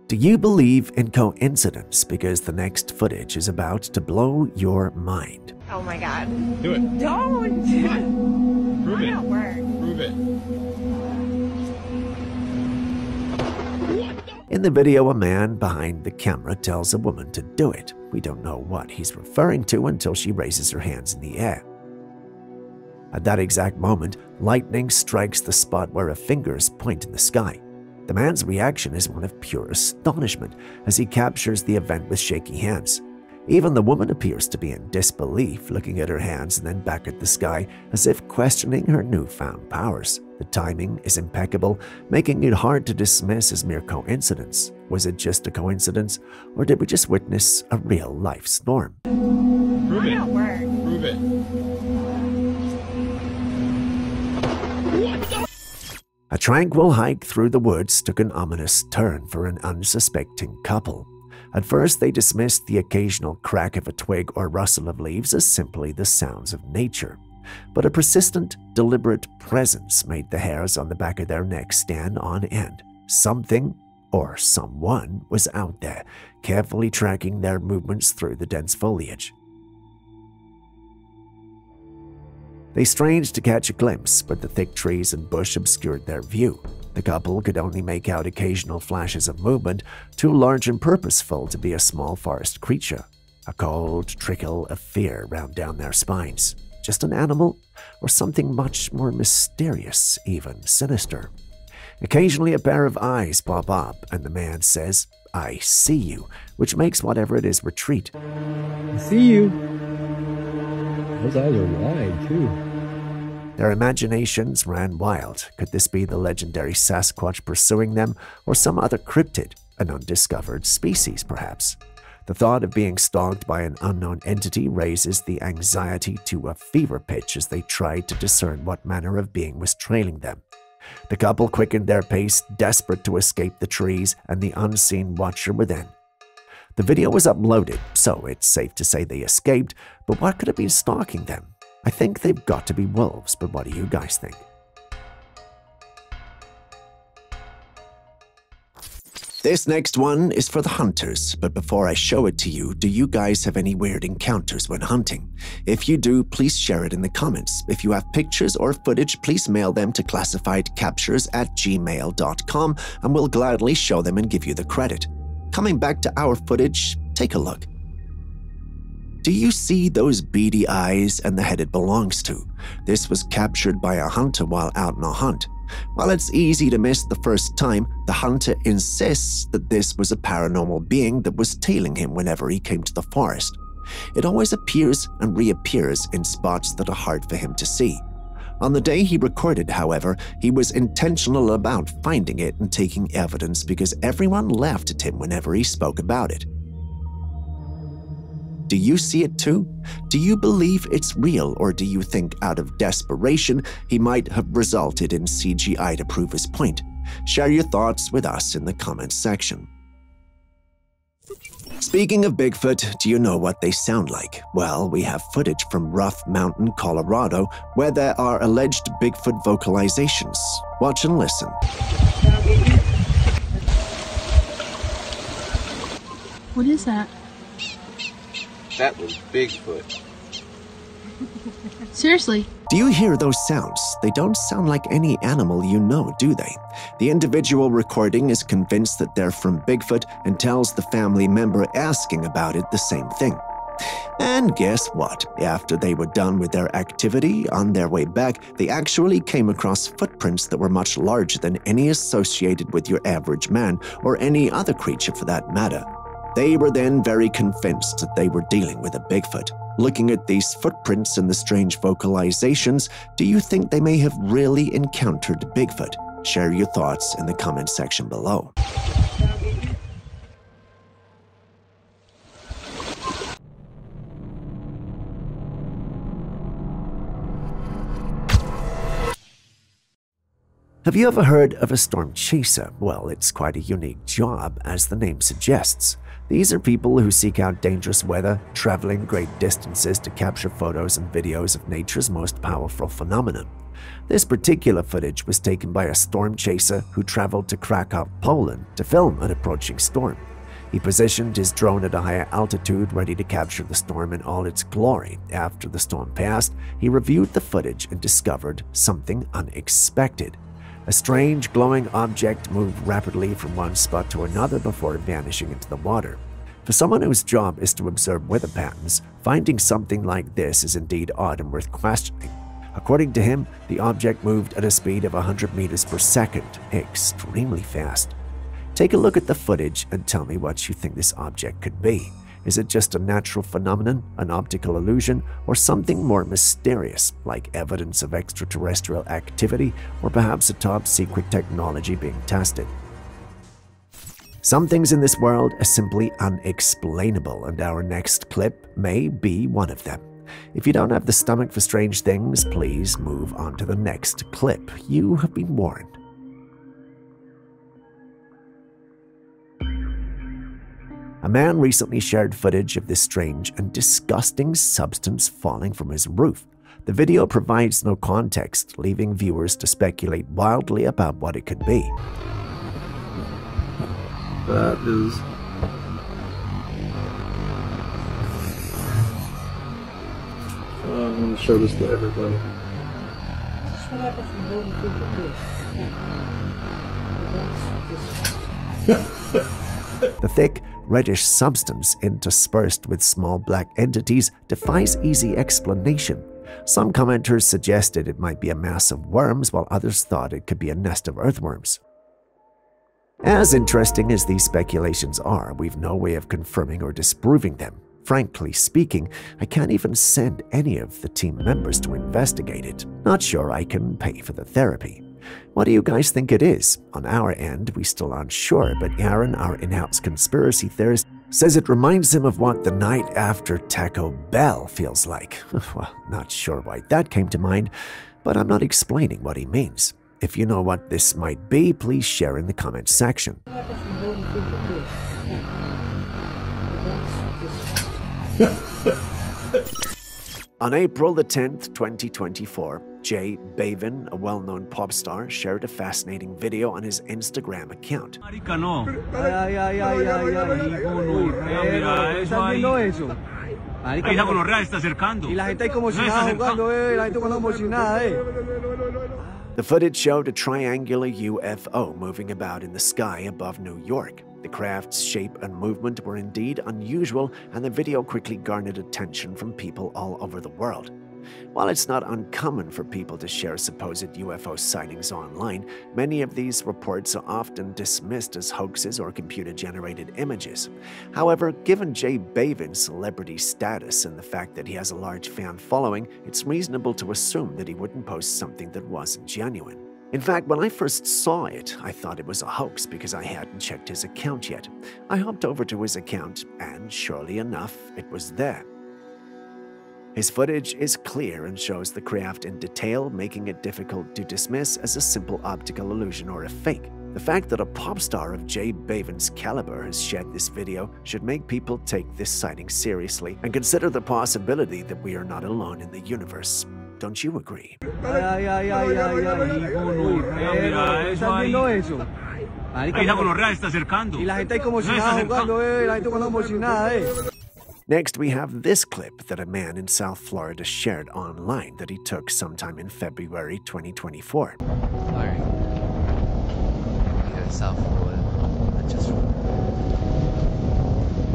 Do you believe in coincidence? Because the next footage is about to blow your mind. Oh my god. Do it. Don't! Prove it. Not work. Prove it. In the video, a man behind the camera tells a woman to do it. We don't know what he's referring to until she raises her hands in the air. At that exact moment, lightning strikes the spot where her fingers point in the sky. The man's reaction is one of pure astonishment as he captures the event with shaky hands. Even the woman appears to be in disbelief, looking at her hands and then back at the sky as if questioning her newfound powers. The timing is impeccable, making it hard to dismiss as mere coincidence. Was it just a coincidence, or did we just witness a real-life storm? Prove it. Not work. Prove it. A tranquil hike through the woods took an ominous turn for an unsuspecting couple. At first, they dismissed the occasional crack of a twig or rustle of leaves as simply the sounds of nature. But a persistent, deliberate presence made the hairs on the back of their necks stand on end. Something, or someone, was out there, carefully tracking their movements through the dense foliage. They strained to catch a glimpse, but the thick trees and bush obscured their view. The couple could only make out occasional flashes of movement, too large and purposeful to be a small forest creature. A cold trickle of fear ran down their spines. Just an animal, or something much more mysterious, even sinister. Occasionally a pair of eyes pop up, and the man says, "I see you," which makes whatever it is retreat. I see you. Those eyes are wide, too. Their imaginations ran wild. Could this be the legendary Sasquatch pursuing them, or some other cryptid, an undiscovered species perhaps? The thought of being stalked by an unknown entity raises the anxiety to a fever pitch as they tried to discern what manner of being was trailing them. The couple quickened their pace, desperate to escape the trees and the unseen watcher within. The video was uploaded, so it's safe to say they escaped, but what could have been stalking them? I think they've got to be wolves, but what do you guys think? This next one is for the hunters, but before I show it to you, do you guys have any weird encounters when hunting? If you do, please share it in the comments. If you have pictures or footage, please mail them to classifiedcaptures@gmail.com and we'll gladly show them and give you the credit. Coming back to our footage, take a look. Do you see those beady eyes and the head it belongs to? This was captured by a hunter while out on a hunt. While it's easy to miss the first time, the hunter insists that this was a paranormal being that was tailing him whenever he came to the forest. It always appears and reappears in spots that are hard for him to see. On the day he recorded, however, he was intentional about finding it and taking evidence because everyone laughed at him whenever he spoke about it. Do you see it too? Do you believe it's real, or do you think out of desperation he might have resulted in CGI to prove his point? Share your thoughts with us in the comments section. Speaking of Bigfoot, do you know what they sound like? Well, we have footage from Rough Mountain, Colorado, where there are alleged Bigfoot vocalizations. Watch and listen. What is that? That was Bigfoot. Seriously? Do you hear those sounds? They don't sound like any animal you know, do they? The individual recording is convinced that they're from Bigfoot and tells the family member asking about it the same thing. And guess what? After they were done with their activity, on their way back, they actually came across footprints that were much larger than any associated with your average man or any other creature for that matter. They were then very convinced that they were dealing with a Bigfoot. Looking at these footprints and the strange vocalizations, do you think they may have really encountered Bigfoot? Share your thoughts in the comment section below. Have you ever heard of a storm chaser? Well, it's quite a unique job, as the name suggests. These are people who seek out dangerous weather, traveling great distances to capture photos and videos of nature's most powerful phenomenon. This particular footage was taken by a storm chaser who traveled to Krakow, Poland to film an approaching storm. He positioned his drone at a higher altitude, ready to capture the storm in all its glory. After the storm passed, he reviewed the footage and discovered something unexpected. A strange glowing object moved rapidly from one spot to another before vanishing into the water. For someone whose job is to observe weather patterns, finding something like this is indeed odd and worth questioning. According to him, the object moved at a speed of 100 meters per second, extremely fast. Take a look at the footage and tell me what you think this object could be. Is it just a natural phenomenon, an optical illusion, or something more mysterious, like evidence of extraterrestrial activity, or perhaps a top-secret technology being tested? Some things in this world are simply unexplainable, and our next clip may be one of them. If you don't have the stomach for strange things, please move on to the next clip. You have been warned. A man recently shared footage of this strange and disgusting substance falling from his roof. The video provides no context, leaving viewers to speculate wildly about what it could be. That is... I'm going to show this to everybody. The thick, reddish substance interspersed with small black entities defies easy explanation. Some commenters suggested it might be a mass of worms, while others thought it could be a nest of earthworms. As interesting as these speculations are, we've no way of confirming or disproving them. Frankly speaking, I can't even send any of the team members to investigate it. Not sure I can pay for the therapy. What do you guys think it is? On our end, we still aren't sure, but Aaron, our in-house conspiracy theorist, says it reminds him of what the night after Taco Bell feels like. Well, not sure why that came to mind, but I'm not explaining what he means. If you know what this might be, please share in the comments section. On April the 10th, 2024, Jay Bavin, a well-known pop star, shared a fascinating video on his Instagram account. The footage showed a triangular UFO moving about in the sky above New York. The craft's shape and movement were indeed unusual, and the video quickly garnered attention from people all over the world. While it's not uncommon for people to share supposed UFO sightings online, many of these reports are often dismissed as hoaxes or computer-generated images. However, given Jay Bavin's celebrity status and the fact that he has a large fan following, it's reasonable to assume that he wouldn't post something that wasn't genuine. In fact, when I first saw it, I thought it was a hoax because I hadn't checked his account yet. I hopped over to his account, and surely enough, it was there. His footage is clear and shows the craft in detail, making it difficult to dismiss as a simple optical illusion or a fake. The fact that a pop star of Jay Bavin's caliber has shared this video should make people take this sighting seriously and consider the possibility that we are not alone in the universe. Don't you agree? Next, we have this clip that a man in South Florida shared online that he took sometime in February 2024. Sorry. Here in South Florida, I just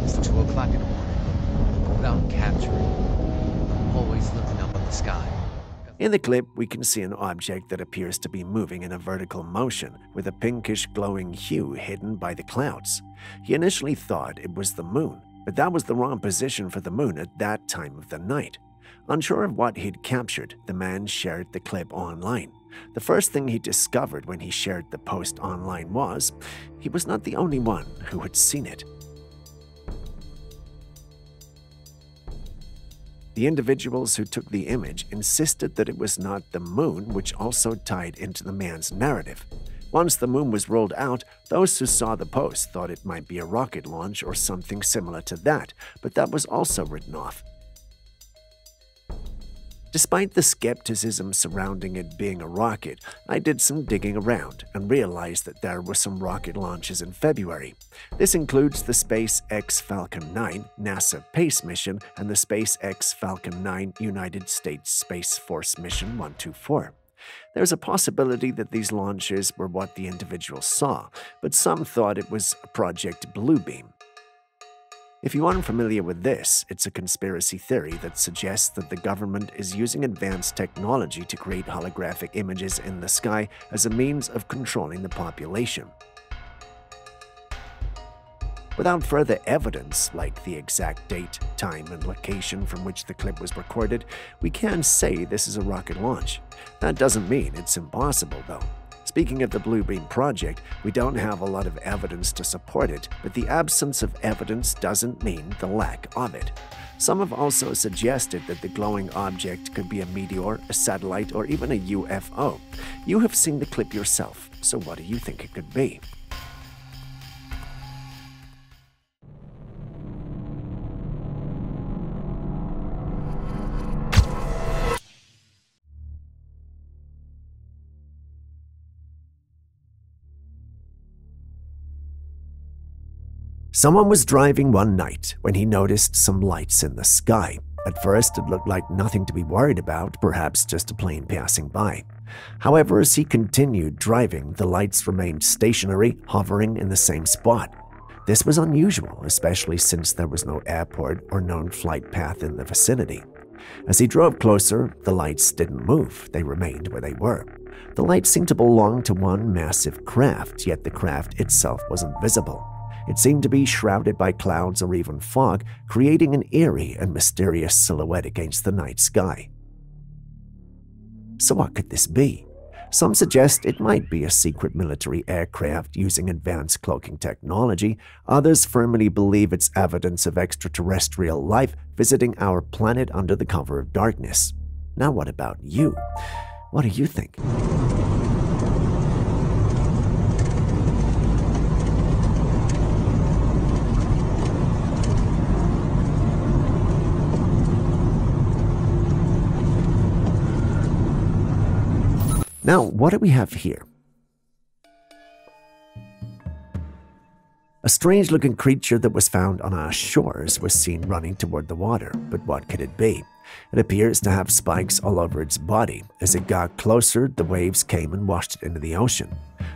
it's 2 o'clock in the morning. Go down and capture it. I'm always looking up at the sky. In the clip, we can see an object that appears to be moving in a vertical motion with a pinkish glowing hue hidden by the clouds. He initially thought it was the moon, but that was the wrong position for the moon at that time of the night. Unsure of what he'd captured, the man shared the clip online. The first thing he discovered when he shared the post online was he was not the only one who had seen it. The individuals who took the image insisted that it was not the moon, which also tied into the man's narrative. Once the moon was rolled out, those who saw the post thought it might be a rocket launch or something similar to that, but that was also written off. Despite the skepticism surrounding it being a rocket, I did some digging around and realized that there were some rocket launches in February. This includes the SpaceX Falcon 9 NASA PACE mission and the SpaceX Falcon 9 United States Space Force Mission 124. There's a possibility that these launches were what the individuals saw, but some thought it was Project Bluebeam. If you aren't familiar with this, it's a conspiracy theory that suggests that the government is using advanced technology to create holographic images in the sky as a means of controlling the population. Without further evidence, like the exact date, time, and location from which the clip was recorded, we can say this is a rocket launch. That doesn't mean it's impossible, though. Speaking of the Bluebeam project, we don't have a lot of evidence to support it, but the absence of evidence doesn't mean the lack of it. Some have also suggested that the glowing object could be a meteor, a satellite, or even a UFO. You have seen the clip yourself, so what do you think it could be? Someone was driving one night when he noticed some lights in the sky. At first, it looked like nothing to be worried about, perhaps just a plane passing by. However, as he continued driving, the lights remained stationary, hovering in the same spot. This was unusual, especially since there was no airport or known flight path in the vicinity. As he drove closer, the lights didn't move, they remained where they were. The lights seemed to belong to one massive craft, yet the craft itself wasn't visible. It seemed to be shrouded by clouds or even fog, creating an eerie and mysterious silhouette against the night sky. So what could this be? Some suggest it might be a secret military aircraft using advanced cloaking technology. Others firmly believe it's evidence of extraterrestrial life visiting our planet under the cover of darkness. Now what about you? What do you think? Now, what do we have here? A strange-looking creature that was found on our shores was seen running toward the water, but what could it be? It appears to have spikes all over its body. As it got closer, the waves came and washed it into the ocean.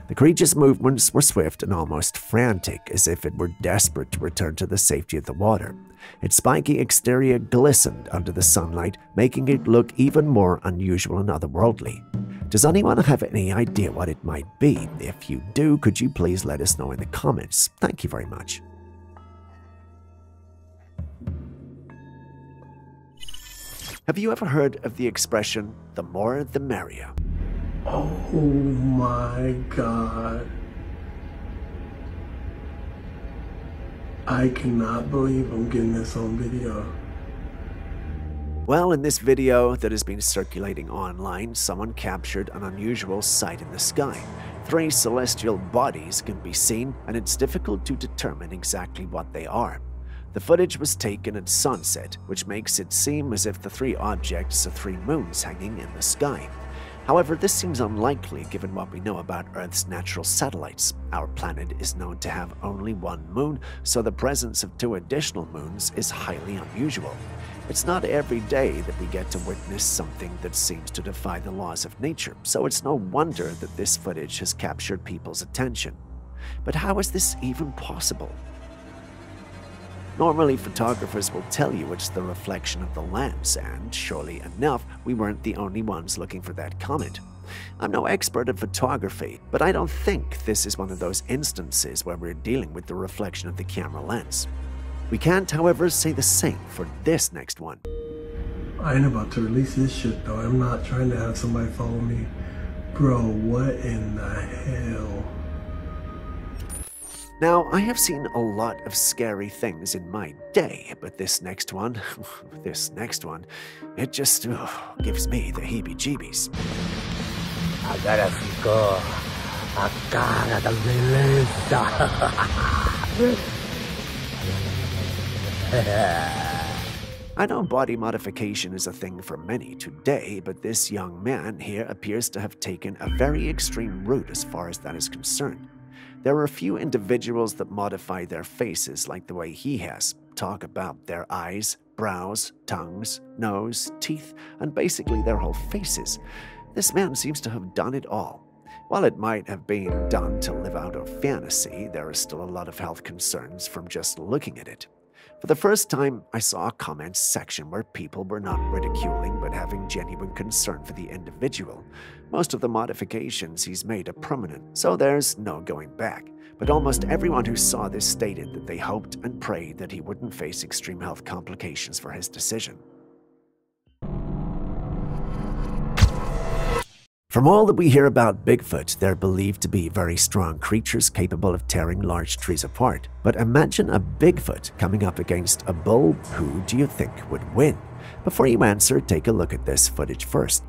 The creature's movements were swift and almost frantic, as if it were desperate to return to the safety of the water. Its spiky exterior glistened under the sunlight, making it look even more unusual and otherworldly. Does anyone have any idea what it might be? If you do, could you please let us know in the comments? Thank you very much. Have you ever heard of the expression, the more the merrier? Oh my God. I cannot believe I'm getting this on video. Well, in this video that has been circulating online, someone captured an unusual sight in the sky. 3 celestial bodies can be seen, and it's difficult to determine exactly what they are. The footage was taken at sunset, which makes it seem as if the 3 objects are 3 moons hanging in the sky. However, this seems unlikely given what we know about Earth's natural satellites. Our planet is known to have only 1 moon, so the presence of 2 additional moons is highly unusual. It's not every day that we get to witness something that seems to defy the laws of nature, so it's no wonder that this footage has captured people's attention. But how is this even possible? Normally, photographers will tell you it's the reflection of the lens, and surely enough, we weren't the only ones looking for that comment. I'm no expert at photography, but I don't think this is one of those instances where we're dealing with the reflection of the camera lens. We can't, however, say the same for this next one. I ain't about to release this shit though. I'm not trying to have somebody follow me. Bro, what in the hell? Now, I have seen a lot of scary things in my day, but this next one, it just gives me the heebie-jeebies. Agradezco a cara de I know body modification is a thing for many today, but this young man here appears to have taken a very extreme route as far as that is concerned. There are a few individuals that modify their faces like the way he has. Talk about their eyes, brows, tongues, nose, teeth, and basically their whole faces. This man seems to have done it all. While it might have been done to live out a fantasy, there is still a lot of health concerns from just looking at it. For the first time, I saw a comments section where people were not ridiculing but having genuine concern for the individual. Most of the modifications he's made are permanent, so there's no going back. But almost everyone who saw this stated that they hoped and prayed that he wouldn't face extreme health complications for his decision. From all that we hear about Bigfoot, they're believed to be very strong creatures capable of tearing large trees apart. But imagine a Bigfoot coming up against a bull. Who do you think would win? Before you answer, take a look at this footage first.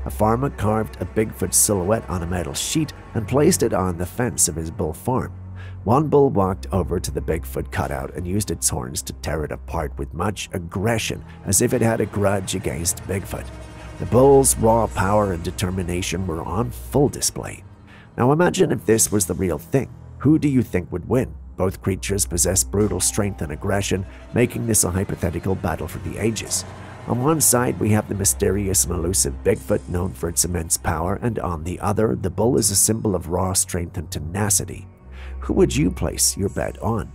A farmer carved a Bigfoot silhouette on a metal sheet and placed it on the fence of his bull farm. One bull walked over to the Bigfoot cutout and used its horns to tear it apart with much aggression, as if it had a grudge against Bigfoot. The bull's raw power and determination were on full display. Now imagine if this was the real thing. Who do you think would win? Both creatures possess brutal strength and aggression, making this a hypothetical battle for the ages. On one side, we have the mysterious and elusive Bigfoot known for its immense power, and on the other, the bull is a symbol of raw strength and tenacity. Who would you place your bet on?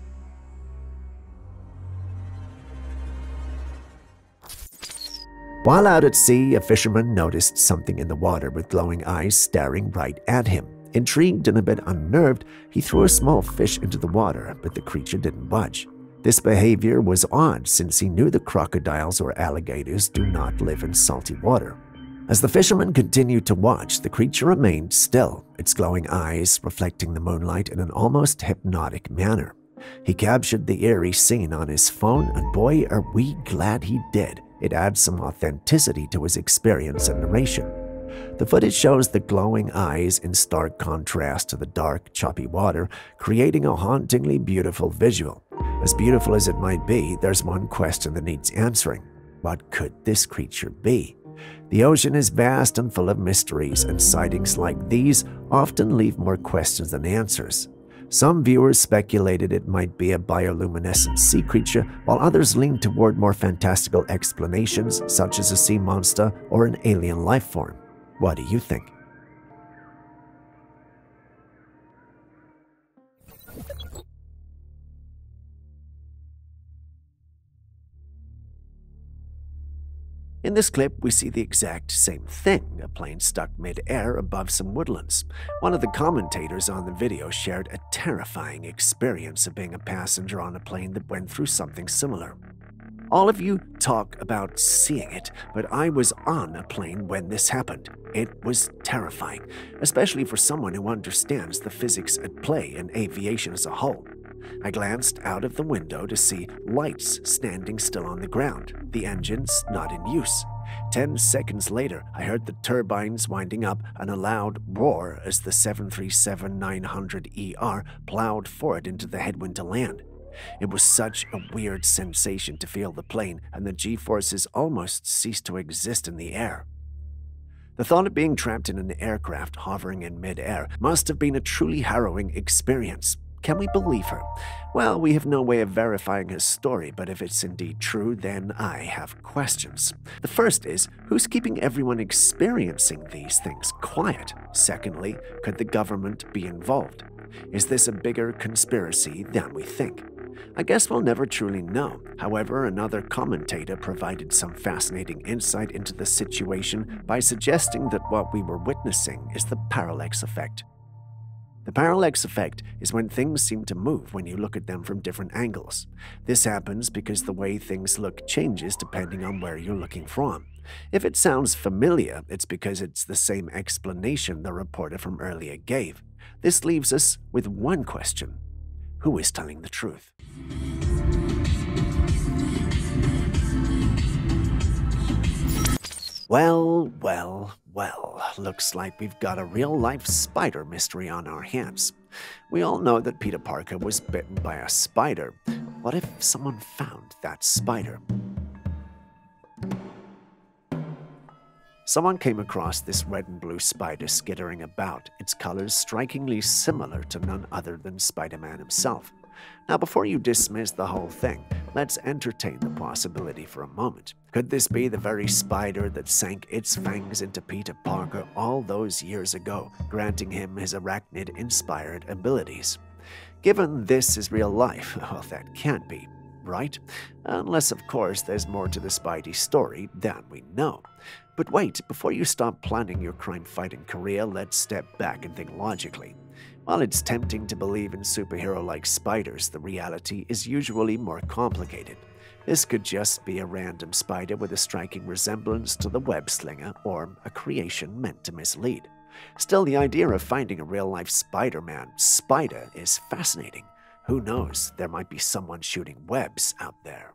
While out at sea, a fisherman noticed something in the water with glowing eyes staring right at him. Intrigued and a bit unnerved, he threw a small fish into the water, but the creature didn't budge. This behavior was odd since he knew that crocodiles or alligators do not live in salty water. As the fisherman continued to watch, the creature remained still, its glowing eyes reflecting the moonlight in an almost hypnotic manner. He captured the eerie scene on his phone, and boy, are we glad he did. It adds some authenticity to his experience and narration. The footage shows the glowing eyes in stark contrast to the dark, choppy water, creating a hauntingly beautiful visual. As beautiful as it might be, there's one question that needs answering. What could this creature be? The ocean is vast and full of mysteries, and sightings like these often leave more questions than answers. Some viewers speculated it might be a bioluminescent sea creature, while others leaned toward more fantastical explanations, such as a sea monster or an alien life form. What do you think? In this clip, we see the exact same thing, a plane stuck mid-air above some woodlands. One of the commentators on the video shared a terrifying experience of being a passenger on a plane that went through something similar. All of you talk about seeing it, but I was on a plane when this happened. It was terrifying, especially for someone who understands the physics at play in aviation as a whole. I glanced out of the window to see lights standing still on the ground, the engines not in use. 10 seconds later, I heard the turbines winding up and a loud roar as the 737-900ER plowed forward into the headwind to land. It was such a weird sensation to feel the plane, and the G-forces almost ceased to exist in the air. The thought of being trapped in an aircraft hovering in mid-air must have been a truly harrowing experience. Can we believe her? Well, we have no way of verifying her story, but if it's indeed true, then I have questions. The first is, who's keeping everyone experiencing these things quiet? Secondly, could the government be involved? Is this a bigger conspiracy than we think? I guess we'll never truly know. However, another commentator provided some fascinating insight into the situation by suggesting that what we were witnessing is the parallax effect. The parallax effect is when things seem to move when you look at them from different angles. This happens because the way things look changes depending on where you're looking from. If it sounds familiar, it's because it's the same explanation the reporter from earlier gave. This leaves us with one question. Who is telling the truth? Well, looks like we've got a real-life spider mystery on our hands. We all know that Peter Parker was bitten by a spider. What if someone found that spider? Someone came across this red and blue spider skittering about, its colors strikingly similar to none other than Spider-Man himself. Now, before you dismiss the whole thing, let's entertain the possibility for a moment. Could this be the very spider that sank its fangs into Peter Parker all those years ago, granting him his arachnid-inspired abilities? Given this is real life, well, that can't be, right? Unless, of course, there's more to the Spidey story than we know. But wait, before you stop planning your crime-fighting career, let's step back and think logically. While it's tempting to believe in superhero-like spiders, the reality is usually more complicated. This could just be a random spider with a striking resemblance to the web-slinger, or a creation meant to mislead. Still, the idea of finding a real-life Spider-Man spider is fascinating. Who knows, there might be someone shooting webs out there.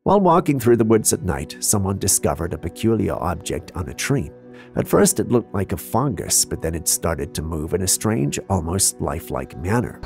While walking through the woods at night, someone discovered a peculiar object on a tree. At first it looked like a fungus, but then it started to move in a strange, almost lifelike manner.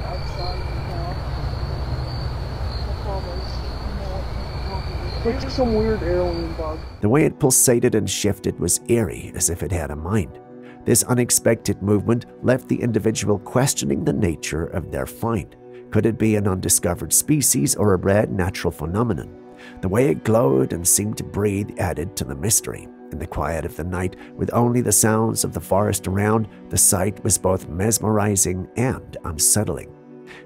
It's like some weird alien bug. The way it pulsated and shifted was eerie, as if it had a mind. This unexpected movement left the individual questioning the nature of their find. Could it be an undiscovered species or a rare natural phenomenon? The way it glowed and seemed to breathe added to the mystery. In the quiet of the night, with only the sounds of the forest around, the sight was both mesmerizing and unsettling.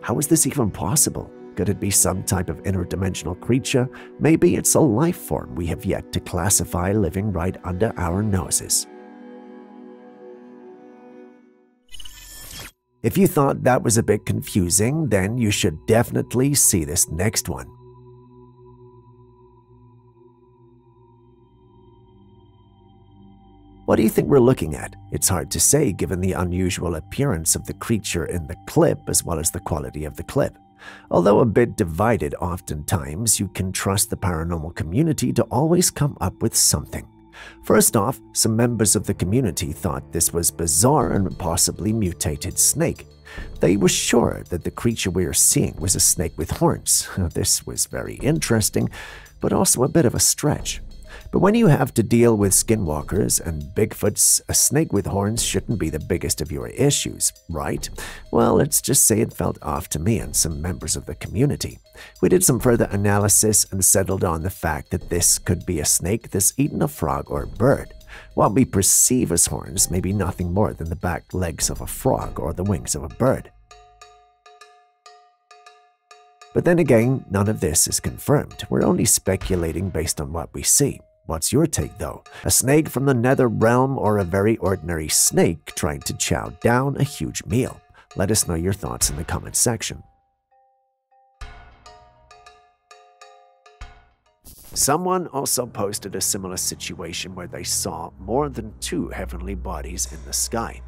How is this even possible? Could it be some type of interdimensional creature? Maybe it's a life form we have yet to classify living right under our noses. If you thought that was a bit confusing, then you should definitely see this next one. What do you think we're looking at? It's hard to say given the unusual appearance of the creature in the clip as well as the quality of the clip. Although a bit divided oftentimes, you can trust the paranormal community to always come up with something. First off, some members of the community thought this was bizarre and possibly mutated snake. They were sure that the creature we are seeing was a snake with horns. This was very interesting, but also a bit of a stretch. But when you have to deal with skinwalkers and Bigfoots, a snake with horns shouldn't be the biggest of your issues, right? Well, let's just say it felt off to me and some members of the community. We did some further analysis and settled on the fact that this could be a snake that's eaten a frog or a bird. What we perceive as horns may be nothing more than the back legs of a frog or the wings of a bird. But then again, none of this is confirmed. We're only speculating based on what we see. What's your take, though? A snake from the nether realm or a very ordinary snake trying to chow down a huge meal? Let us know your thoughts in the comment section. Someone also posted a similar situation where they saw more than 2 heavenly bodies in the sky.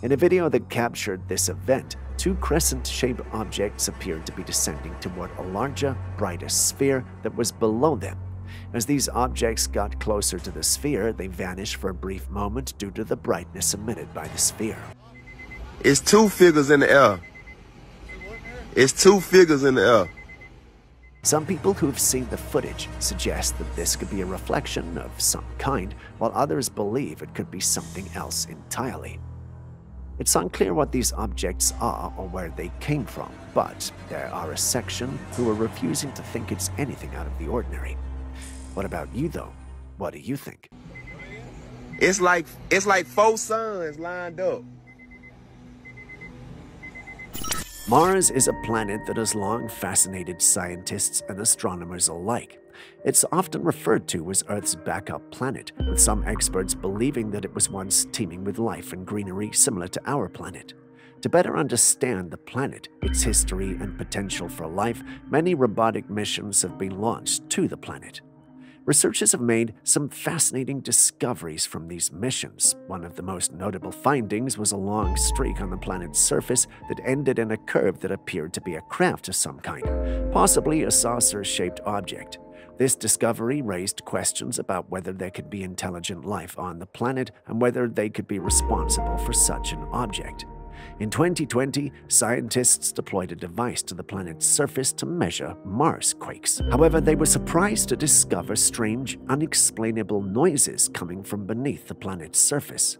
In a video that captured this event, 2 crescent-shaped objects appeared to be descending toward a larger, brighter sphere that was below them. As these objects got closer to the sphere, they vanished for a brief moment due to the brightness emitted by the sphere. It's 2 figures in the air. It's 2 figures in the air. Some people who've seen the footage suggest that this could be a reflection of some kind, while others believe it could be something else entirely. It's unclear what these objects are or where they came from, but there are a section who are refusing to think it's anything out of the ordinary. What about you, though? What do you think? It's like 4 suns lined up. Mars is a planet that has long fascinated scientists and astronomers alike. It's often referred to as Earth's backup planet, with some experts believing that it was once teeming with life and greenery similar to our planet. To better understand the planet, its history, and potential for life, many robotic missions have been launched to the planet. Researchers have made some fascinating discoveries from these missions. One of the most notable findings was a long streak on the planet's surface that ended in a curve that appeared to be a craft of some kind, possibly a saucer-shaped object. This discovery raised questions about whether there could be intelligent life on the planet and whether they could be responsible for such an object. In 2020, scientists deployed a device to the planet's surface to measure Mars quakes. However, they were surprised to discover strange, unexplainable noises coming from beneath the planet's surface.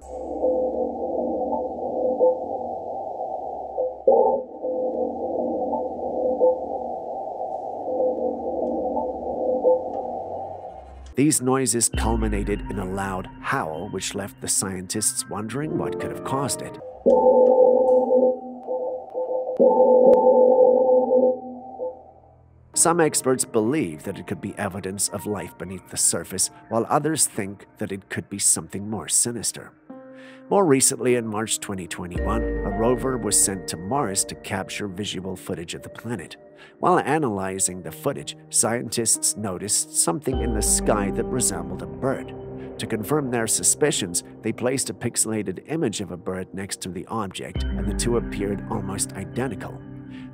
These noises culminated in a loud howl, which left the scientists wondering what could have caused it. Some experts believe that it could be evidence of life beneath the surface, while others think that it could be something more sinister. More recently, in March 2021, a rover was sent to Mars to capture visual footage of the planet. While analyzing the footage, scientists noticed something in the sky that resembled a bird. To confirm their suspicions, they placed a pixelated image of a bird next to the object, and the two appeared almost identical.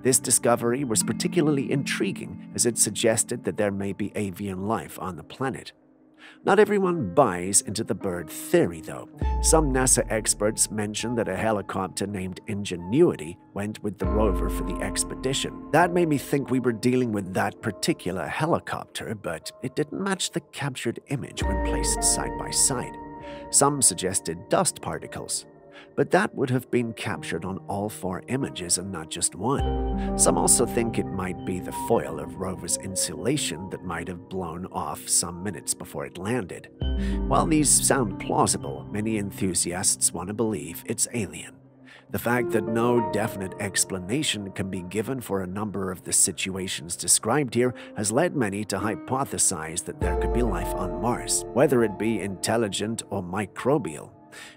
This discovery was particularly intriguing as it suggested that there may be avian life on the planet. Not everyone buys into the bird theory, though. Some NASA experts mentioned that a helicopter named Ingenuity went with the rover for the expedition. That made me think we were dealing with that particular helicopter, but it didn't match the captured image when placed side by side. Some suggested dust particles, but that would have been captured on all four images and not just one. Some also think it might be the foil of rover's insulation that might have blown off some minutes before it landed. While these sound plausible, many enthusiasts want to believe it's alien. The fact that no definite explanation can be given for a number of the situations described here has led many to hypothesize that there could be life on Mars, whether it be intelligent or microbial.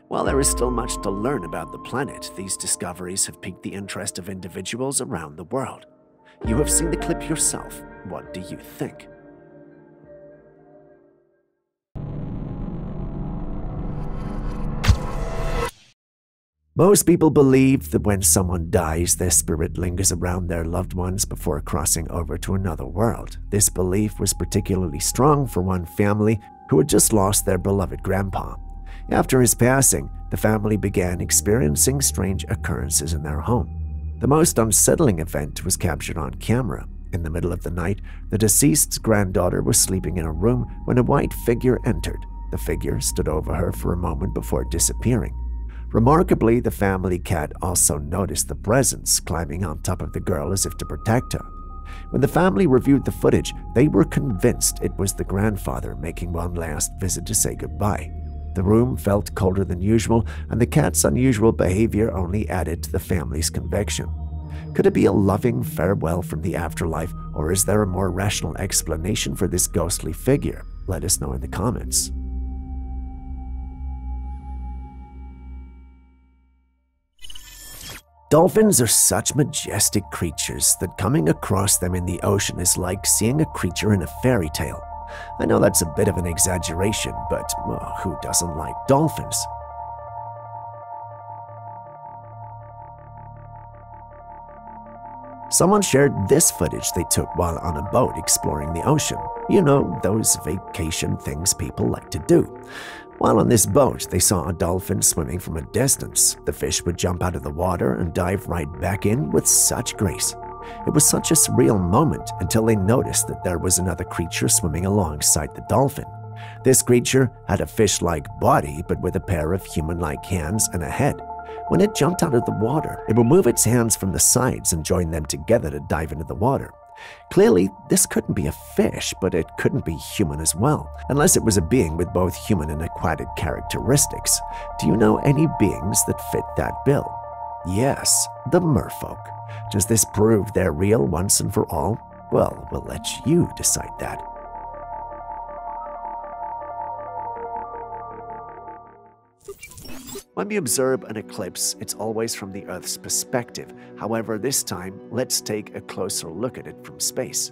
While there is still much to learn about the planet, these discoveries have piqued the interest of individuals around the world. You have seen the clip yourself. What do you think? Most people believe that when someone dies, their spirit lingers around their loved ones before crossing over to another world. This belief was particularly strong for one family who had just lost their beloved grandpa. After his passing, the family began experiencing strange occurrences in their home. The most unsettling event was captured on camera. In the middle of the night, the deceased's granddaughter was sleeping in a room when a white figure entered. The figure stood over her for a moment before disappearing. Remarkably, the family cat also noticed the presence climbing on top of the girl as if to protect her. When the family reviewed the footage, they were convinced it was the grandfather making one last visit to say goodbye. The room felt colder than usual, and the cat's unusual behavior only added to the family's conviction. Could it be a loving farewell from the afterlife, or is there a more rational explanation for this ghostly figure? Let us know in the comments. Dolphins are such majestic creatures that coming across them in the ocean is like seeing a creature in a fairy tale. I know that's a bit of an exaggeration, but who doesn't like dolphins? Someone shared this footage they took while on a boat exploring the ocean. You know, those vacation things people like to do. While on this boat, they saw a dolphin swimming from a distance. The fish would jump out of the water and dive right back in with such grace. It was such a surreal moment until they noticed that there was another creature swimming alongside the dolphin. This creature had a fish-like body, but with a pair of human-like hands and a head. When it jumped out of the water, it would move its hands from the sides and join them together to dive into the water. Clearly, this couldn't be a fish, but it couldn't be human as well, unless it was a being with both human and aquatic characteristics. Do you know any beings that fit that bill? Yes, the merfolk. Does this prove they're real once and for all? Well, we'll let you decide that. When we observe an eclipse, it's always from the Earth's perspective. However, this time, let's take a closer look at it from space.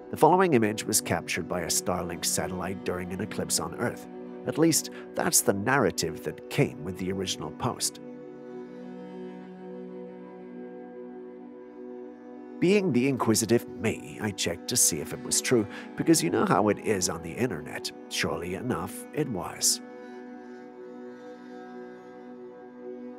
The following image was captured by a Starlink satellite during an eclipse on Earth. At least, that's the narrative that came with the original post. Being the inquisitive me, I checked to see if it was true, because you know how it is on the internet. Surely enough, it was.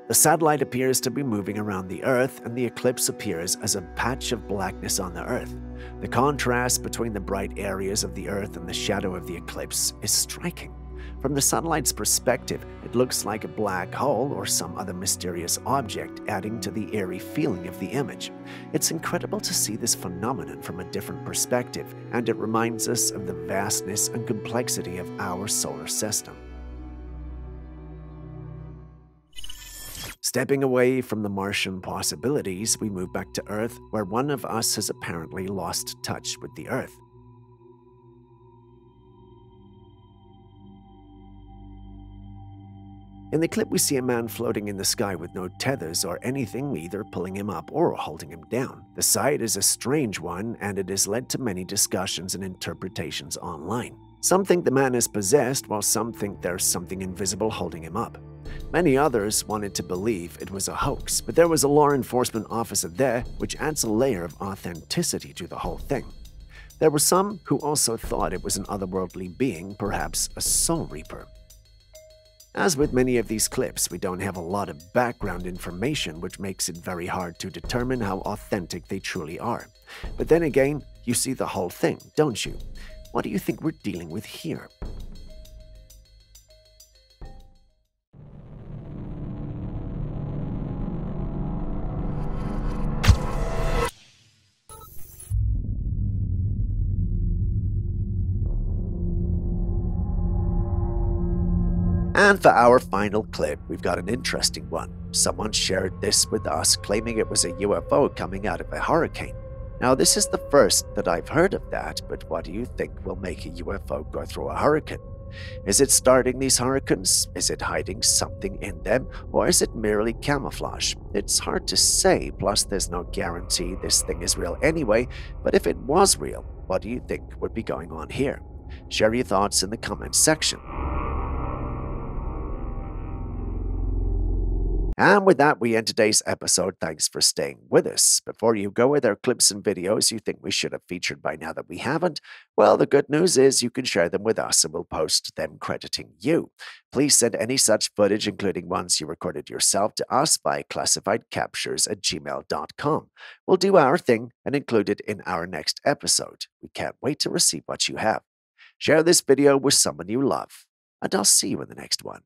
The satellite appears to be moving around the Earth, and the eclipse appears as a patch of blackness on the Earth. The contrast between the bright areas of the Earth and the shadow of the eclipse is striking. From the satellite's perspective, it looks like a black hole or some other mysterious object, adding to the eerie feeling of the image. It's incredible to see this phenomenon from a different perspective, and it reminds us of the vastness and complexity of our solar system. Stepping away from the Martian possibilities, we move back to Earth, where one of us has apparently lost touch with the Earth. In the clip, we see a man floating in the sky with no tethers or anything, either pulling him up or holding him down. The sight is a strange one, and it has led to many discussions and interpretations online. Some think the man is possessed, while some think there's something invisible holding him up. Many others wanted to believe it was a hoax, but there was a law enforcement officer there, which adds a layer of authenticity to the whole thing. There were some who also thought it was an otherworldly being, perhaps a soul reaper. As with many of these clips, we don't have a lot of background information, which makes it very hard to determine how authentic they truly are. But then again, you see the whole thing, don't you? What do you think we're dealing with here? And for our final clip, we've got an interesting one. Someone shared this with us, claiming it was a UFO coming out of a hurricane. Now, this is the first that I've heard of that, but what do you think will make a UFO go through a hurricane? Is it starting these hurricanes? Is it hiding something in them? Or is it merely camouflage? It's hard to say, plus there's no guarantee this thing is real anyway, but if it was real, what do you think would be going on here? Share your thoughts in the comments section. And with that, we end today's episode. Thanks for staying with us. Before you go, are there clips and videos you think we should have featured by now that we haven't? Well, the good news is you can share them with us and we'll post them crediting you. Please send any such footage, including ones you recorded yourself, to us by classifiedcaptures@gmail.com. We'll do our thing and include it in our next episode. We can't wait to receive what you have. Share this video with someone you love, and I'll see you in the next one.